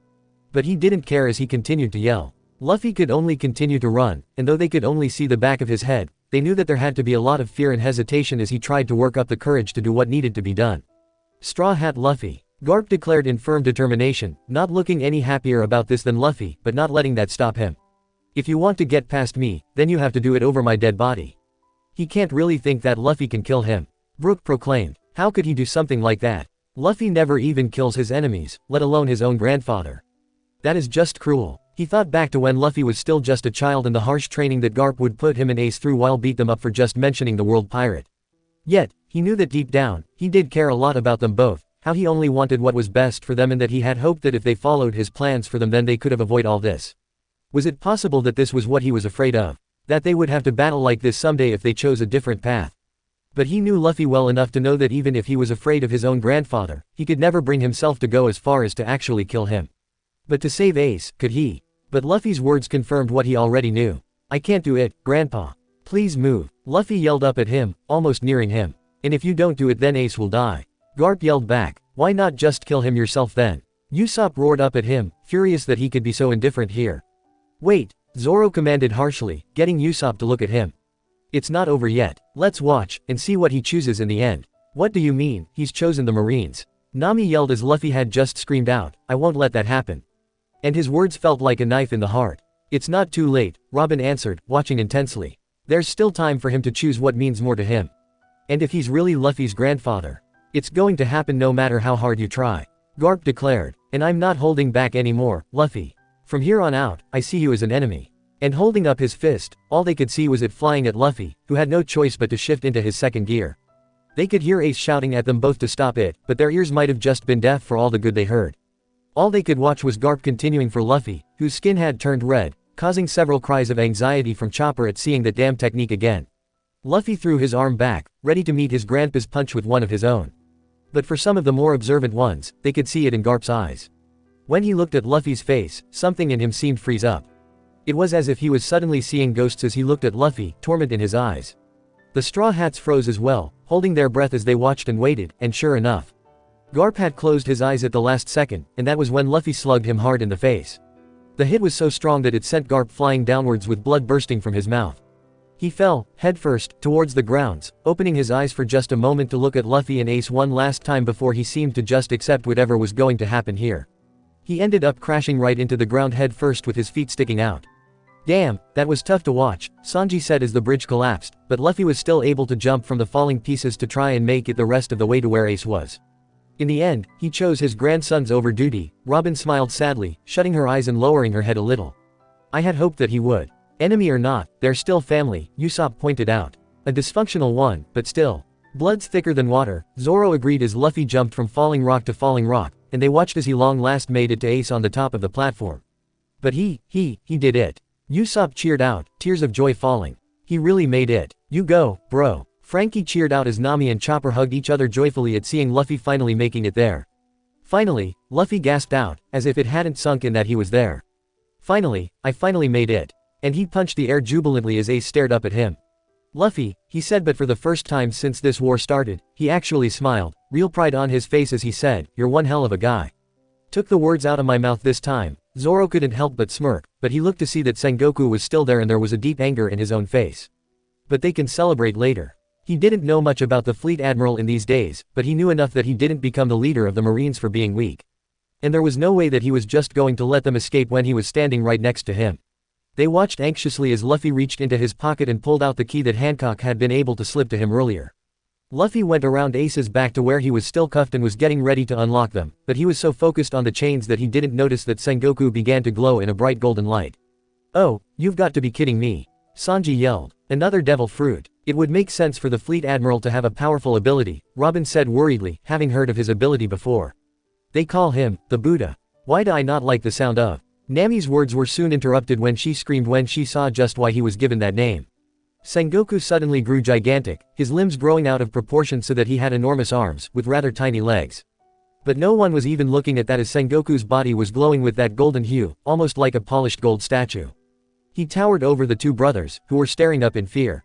But he didn't care as he continued to yell. Luffy could only continue to run, and though they could only see the back of his head, they knew that there had to be a lot of fear and hesitation as he tried to work up the courage to do what needed to be done. Straw Hat Luffy, Garp declared in firm determination, not looking any happier about this than Luffy, but not letting that stop him. If you want to get past me, then you have to do it over my dead body. He can't really think that Luffy can kill him. Brook proclaimed. How could he do something like that? Luffy never even kills his enemies, let alone his own grandfather. That is just cruel. He thought back to when Luffy was still just a child and the harsh training that Garp would put him and Ace through while beat them up for just mentioning the world pirate. Yet, he knew that deep down, he did care a lot about them both, how he only wanted what was best for them and that he had hoped that if they followed his plans for them then they could have avoided all this. Was it possible that this was what he was afraid of? That they would have to battle like this someday if they chose a different path? But he knew Luffy well enough to know that even if he was afraid of his own grandfather, he could never bring himself to go as far as to actually kill him. But to save Ace, could he? But Luffy's words confirmed what he already knew. I can't do it, Grandpa. Please move. Luffy yelled up at him, almost nearing him. And if you don't do it then Ace will die. Garp yelled back. Why not just kill him yourself then? Usopp roared up at him, furious that he could be so indifferent here. Wait, Zoro commanded harshly, getting Usopp to look at him. It's not over yet. Let's watch, and see what he chooses in the end. What do you mean, he's chosen the Marines? Nami yelled as Luffy had just screamed out, I won't let that happen. And his words felt like a knife in the heart. It's not too late, Robin answered, watching intensely. There's still time for him to choose what means more to him. And if he's really Luffy's grandfather, it's going to happen no matter how hard you try. Garp declared, and I'm not holding back anymore, Luffy. From here on out, I see you as an enemy. And holding up his fist, all they could see was it flying at Luffy, who had no choice but to shift into his second gear. They could hear Ace shouting at them both to stop it, but their ears might have just been deaf for all the good they heard. All they could watch was Garp continuing for Luffy, whose skin had turned red, causing several cries of anxiety from Chopper at seeing that damn technique again. Luffy threw his arm back, ready to meet his grandpa's punch with one of his own. But for some of the more observant ones, they could see it in Garp's eyes. When he looked at Luffy's face, something in him seemed freeze up. It was as if he was suddenly seeing ghosts as he looked at Luffy, torment in his eyes. The Straw Hats froze as well, holding their breath as they watched and waited, and sure enough, Garp had closed his eyes at the last second, and that was when Luffy slugged him hard in the face. The hit was so strong that it sent Garp flying downwards with blood bursting from his mouth. He fell, headfirst, towards the grounds, opening his eyes for just a moment to look at Luffy and Ace one last time before he seemed to just accept whatever was going to happen here. He ended up crashing right into the ground headfirst with his feet sticking out. Damn, that was tough to watch, Sanji said as the bridge collapsed, but Luffy was still able to jump from the falling pieces to try and make it the rest of the way to where Ace was. In the end, he chose his grandson's over duty. Robin smiled sadly, shutting her eyes and lowering her head a little. I had hoped that he would. Enemy or not, they're still family, Usopp pointed out. A dysfunctional one, but still. Blood's thicker than water, Zoro agreed as Luffy jumped from falling rock to falling rock, and they watched as he long last made it to Ace on the top of the platform. But he did it. Usopp cheered out, tears of joy falling. He really made it. You go, bro. Frankie cheered out as Nami and Chopper hugged each other joyfully at seeing Luffy finally making it there. Finally, Luffy gasped out, as if it hadn't sunk in that he was there. Finally, I finally made it. And he punched the air jubilantly as Ace stared up at him. Luffy, he said, but for the first time since this war started, he actually smiled, real pride on his face as he said, you're one hell of a guy. Took the words out of my mouth this time. Zoro couldn't help but smirk, but he looked to see that Sengoku was still there and there was a deep anger in his own face. But they can celebrate later. He didn't know much about the fleet admiral in these days, but he knew enough that he didn't become the leader of the Marines for being weak. And there was no way that he was just going to let them escape when he was standing right next to him. They watched anxiously as Luffy reached into his pocket and pulled out the key that Hancock had been able to slip to him earlier. Luffy went around Ace's back to where he was still cuffed and was getting ready to unlock them, but he was so focused on the chains that he didn't notice that Sengoku began to glow in a bright golden light. Oh, you've got to be kidding me. Sanji yelled. Another devil fruit. It would make sense for the fleet admiral to have a powerful ability, Robin said worriedly, having heard of his ability before. They call him, the Buddha. Why do I not like the sound of? Nami's words were soon interrupted when she screamed when she saw just why he was given that name. Sengoku suddenly grew gigantic, his limbs growing out of proportion so that he had enormous arms, with rather tiny legs. But no one was even looking at that as Sengoku's body was glowing with that golden hue, almost like a polished gold statue. He towered over the two brothers, who were staring up in fear.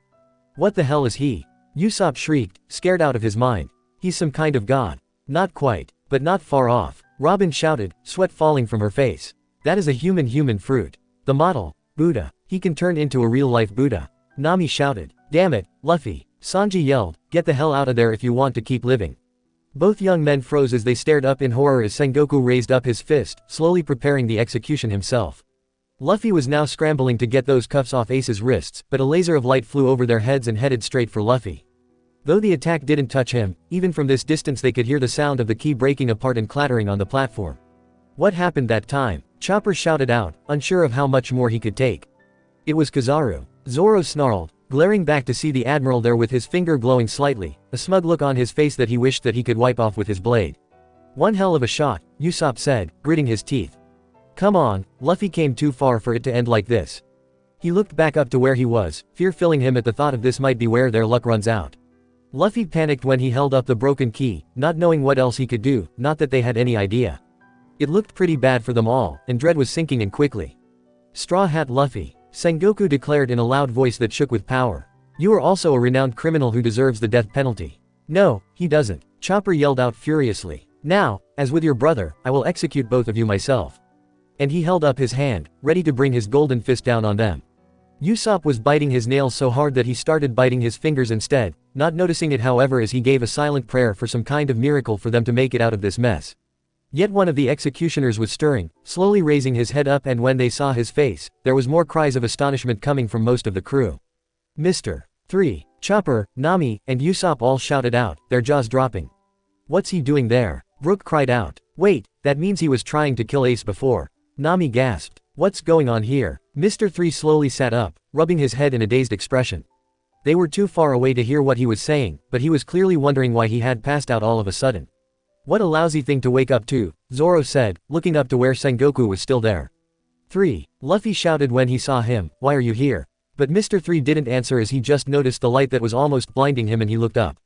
What the hell is he? Usopp shrieked, scared out of his mind. He's some kind of god. Not quite, but not far off. Robin shouted, sweat falling from her face. That is a human fruit. The model, Buddha. He can turn into a real-life Buddha. Nami shouted. Damn it, Luffy. Sanji yelled, get the hell out of there if you want to keep living. Both young men froze as they stared up in horror as Sengoku raised up his fist, slowly preparing the execution himself. Luffy was now scrambling to get those cuffs off Ace's wrists, but a laser of light flew over their heads and headed straight for Luffy. Though the attack didn't touch him, even from this distance they could hear the sound of the key breaking apart and clattering on the platform. What happened that time? Chopper shouted out, unsure of how much more he could take. It was Kizaru. Zoro snarled, glaring back to see the admiral there with his finger glowing slightly, a smug look on his face that he wished that he could wipe off with his blade. One hell of a shot, Usopp said, gritting his teeth. Come on, Luffy came too far for it to end like this. He looked back up to where he was, fear filling him at the thought of this might be where their luck runs out. Luffy panicked when he held up the broken key, not knowing what else he could do, not that they had any idea. It looked pretty bad for them all, and dread was sinking in quickly. Straw Hat Luffy, Sengoku declared in a loud voice that shook with power. You are also a renowned criminal who deserves the death penalty. No, he doesn't, Chopper yelled out furiously. Now, as with your brother, I will execute both of you myself. And he held up his hand, ready to bring his golden fist down on them. Usopp was biting his nails so hard that he started biting his fingers instead, not noticing it however as he gave a silent prayer for some kind of miracle for them to make it out of this mess. Yet one of the executioners was stirring, slowly raising his head up, and when they saw his face, there was more cries of astonishment coming from most of the crew. Mr. 3, Chopper, Nami, and Usopp all shouted out, their jaws dropping. What's he doing there? Brook cried out. Wait, that means he was trying to kill Ace before. Nami gasped. What's going on here? Mr. 3 slowly sat up, rubbing his head in a dazed expression. They were too far away to hear what he was saying, but he was clearly wondering why he had passed out all of a sudden. What a lousy thing to wake up to, Zoro said, looking up to where Sengoku was still there. 3. Luffy shouted when he saw him, why are you here? But Mr. 3 didn't answer as he just noticed the light that was almost blinding him and he looked up.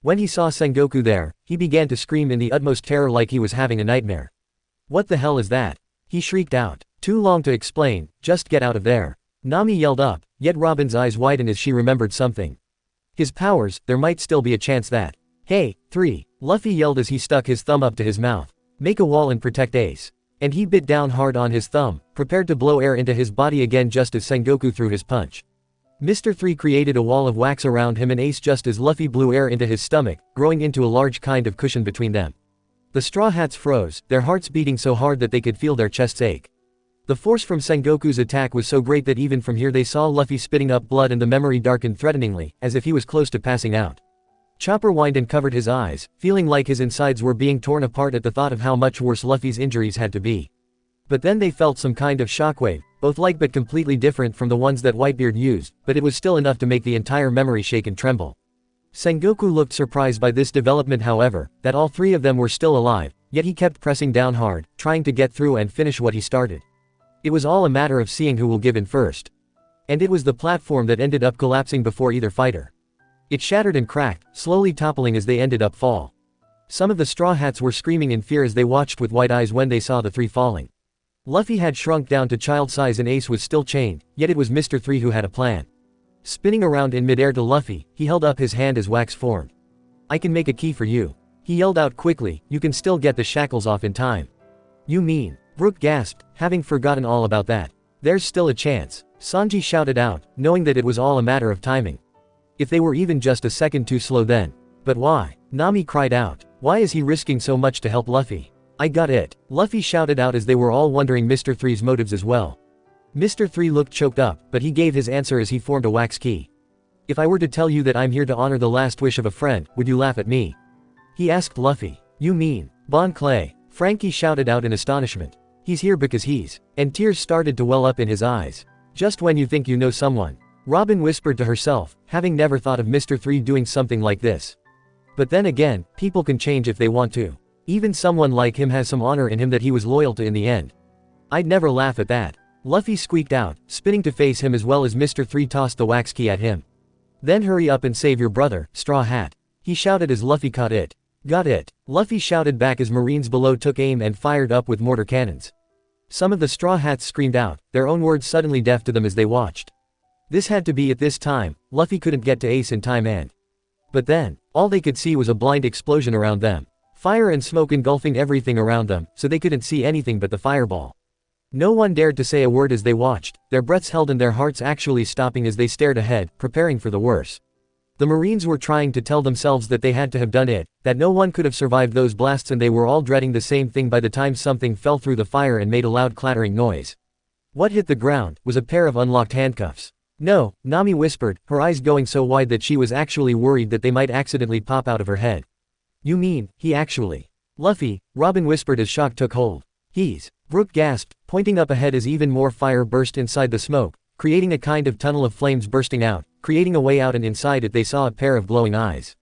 When he saw Sengoku there, he began to scream in the utmost terror like he was having a nightmare. What the hell is that? He shrieked out. Too long to explain, just get out of there. Nami yelled up, yet Robin's eyes widened as she remembered something. His powers, there might still be a chance that. Hey, 3, Luffy yelled as he stuck his thumb up to his mouth. Make a wall and protect Ace. And he bit down hard on his thumb, prepared to blow air into his body again just as Sengoku threw his punch. Mr. 3 created a wall of wax around him and Ace just as Luffy blew air into his stomach, growing into a large kind of cushion between them. The Straw Hats froze, their hearts beating so hard that they could feel their chests ache. The force from Sengoku's attack was so great that even from here they saw Luffy spitting up blood and the memory darkened threateningly, as if he was close to passing out. Chopper whined and covered his eyes, feeling like his insides were being torn apart at the thought of how much worse Luffy's injuries had to be. But then they felt some kind of shockwave, both like but completely different from the ones that Whitebeard used, but it was still enough to make the entire memory shake and tremble. Sengoku looked surprised by this development however, that all three of them were still alive, yet he kept pressing down hard, trying to get through and finish what he started. It was all a matter of seeing who will give in first. And it was the platform that ended up collapsing before either fighter. It shattered and cracked, slowly toppling as they ended up fall. Some of the Straw Hats were screaming in fear as they watched with wide eyes when they saw the three falling. Luffy had shrunk down to child size and Ace was still chained, yet it was Mr. 3 who had a plan. Spinning around in midair to Luffy, he held up his hand as wax formed. I can make a key for you. He yelled out quickly, you can still get the shackles off in time. You mean? Brook gasped, having forgotten all about that. There's still a chance. Sanji shouted out, knowing that it was all a matter of timing. If they were even just a second too slow then. But why? Nami cried out. Why is he risking so much to help Luffy? I got it. Luffy shouted out as they were all wondering Mr. 3's motives as well. Mr. 3 looked choked up, but he gave his answer as he formed a wax key. If I were to tell you that I'm here to honor the last wish of a friend, would you laugh at me? He asked Luffy. You mean, Bon Clay? Frankie shouted out in astonishment. He's here because he's, and tears started to well up in his eyes. Just when you think you know someone. Robin whispered to herself, having never thought of Mr. 3 doing something like this. But then again, people can change if they want to. Even someone like him has some honor in him that he was loyal to in the end. I'd never laugh at that. Luffy squeaked out, spinning to face him as well as Mr. 3 tossed the wax key at him. Then hurry up and save your brother, Straw Hat. He shouted as Luffy caught it. Got it. Luffy shouted back as Marines below took aim and fired up with mortar cannons. Some of the Straw Hats screamed out, their own words suddenly deaf to them as they watched. This had to be at this time, Luffy couldn't get to Ace in time and. But then, all they could see was a blind explosion around them. Fire and smoke engulfing everything around them, so they couldn't see anything but the fireball. No one dared to say a word as they watched, their breaths held and their hearts actually stopping as they stared ahead, preparing for the worst. The Marines were trying to tell themselves that they had to have done it, that no one could have survived those blasts, and they were all dreading the same thing by the time something fell through the fire and made a loud clattering noise. What hit the ground was a pair of unlocked handcuffs. No, Nami whispered, her eyes going so wide that she was actually worried that they might accidentally pop out of her head. You mean, he actually. Luffy, Robin whispered as shock took hold. He's. Brook gasped, pointing up ahead as even more fire burst inside the smoke, creating a kind of tunnel of flames bursting out, creating a way out, and inside it they saw a pair of glowing eyes.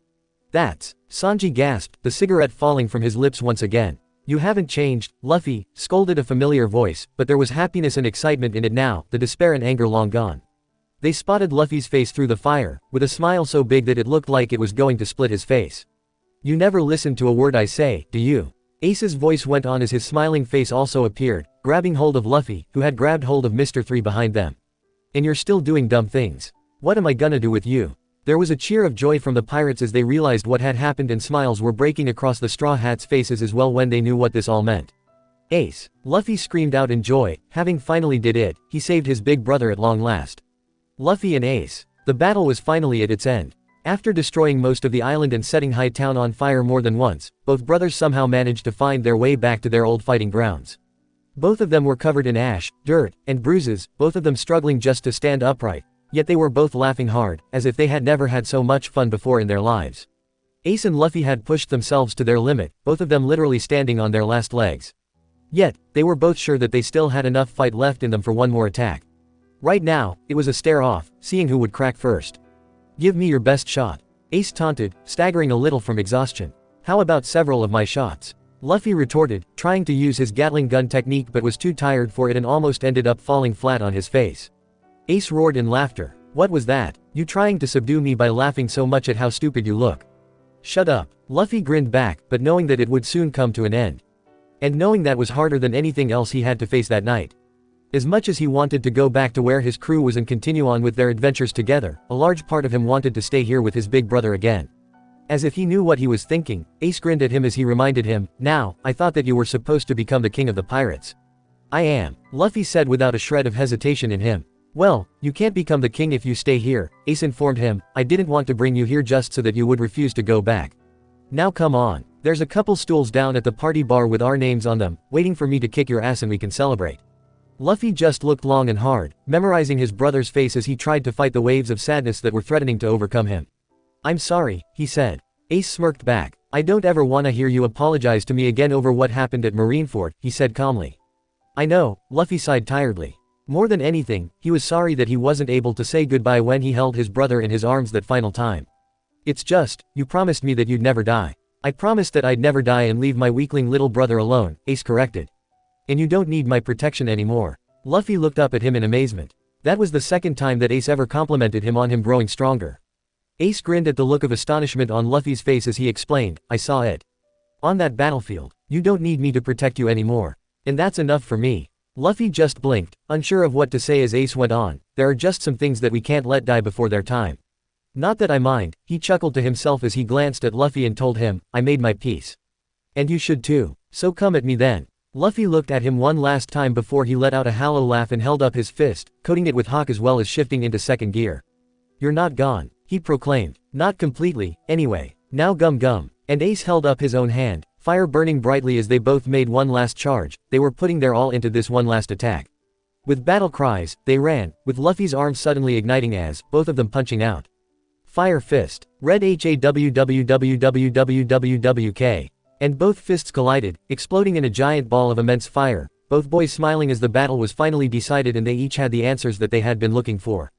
That's. Sanji gasped, the cigarette falling from his lips once again. You haven't changed, Luffy, scolded a familiar voice, but there was happiness and excitement in it now, the despair and anger long gone. They spotted Luffy's face through the fire, with a smile so big that it looked like it was going to split his face. You never listen to a word I say, do you? Ace's voice went on as his smiling face also appeared, grabbing hold of Luffy, who had grabbed hold of Mr. 3 behind them. And you're still doing dumb things. What am I gonna do with you? There was a cheer of joy from the pirates as they realized what had happened, and smiles were breaking across the Straw Hats' faces as well when they knew what this all meant. Ace! Luffy screamed out in joy, having finally did it, he saved his big brother at long last. Luffy and Ace. The battle was finally at its end. After destroying most of the island and setting High Town on fire more than once, both brothers somehow managed to find their way back to their old fighting grounds. Both of them were covered in ash, dirt, and bruises, both of them struggling just to stand upright. Yet they were both laughing hard, as if they had never had so much fun before in their lives. Ace and Luffy had pushed themselves to their limit, both of them literally standing on their last legs. Yet, they were both sure that they still had enough fight left in them for one more attack. Right now, it was a stare-off, seeing who would crack first. Give me your best shot. Ace taunted, staggering a little from exhaustion. How about several of my shots? Luffy retorted, trying to use his Gatling gun technique but was too tired for it and almost ended up falling flat on his face. Ace roared in laughter. What was that? You trying to subdue me by laughing so much at how stupid you look? Shut up. Luffy grinned back, but knowing that it would soon come to an end. And knowing that was harder than anything else he had to face that night. As much as he wanted to go back to where his crew was and continue on with their adventures together, a large part of him wanted to stay here with his big brother again. As if he knew what he was thinking, Ace grinned at him as he reminded him, now, I thought that you were supposed to become the king of the pirates. I am, Luffy said without a shred of hesitation in him. Well, you can't become the king if you stay here, Ace informed him. I didn't want to bring you here just so that you would refuse to go back. Now come on. There's a couple stools down at the party bar with our names on them, waiting for me to kick your ass and we can celebrate. Luffy just looked long and hard, memorizing his brother's face as he tried to fight the waves of sadness that were threatening to overcome him. I'm sorry, he said. Ace smirked back. I don't ever wanna hear you apologize to me again over what happened at Marineford, he said calmly. I know, Luffy sighed tiredly. More than anything, he was sorry that he wasn't able to say goodbye when he held his brother in his arms that final time. It's just, you promised me that you'd never die. I promised that I'd never die and leave my weakling little brother alone, Ace corrected. And you don't need my protection anymore. Luffy looked up at him in amazement. That was the second time that Ace ever complimented him on him growing stronger. Ace grinned at the look of astonishment on Luffy's face as he explained, I saw it. On that battlefield, you don't need me to protect you anymore. And that's enough for me. Luffy just blinked, unsure of what to say as Ace went on, there are just some things that we can't let die before their time. Not that I mind, he chuckled to himself as he glanced at Luffy and told him, I made my peace. And you should too, so come at me then. Luffy looked at him one last time before he let out a hollow laugh and held up his fist, coating it with hawk as well as shifting into second gear. You're not gone, he proclaimed. Not completely, anyway. Now gum gum. And Ace held up his own hand, fire burning brightly as they both made one last charge. They were putting their all into this one last attack. With battle cries, they ran, with Luffy's arms suddenly igniting as, both of them punching out. Fire fist. Red HAWWWWWWK. And both fists collided, exploding in a giant ball of immense fire, both boys smiling as the battle was finally decided and they each had the answers that they had been looking for.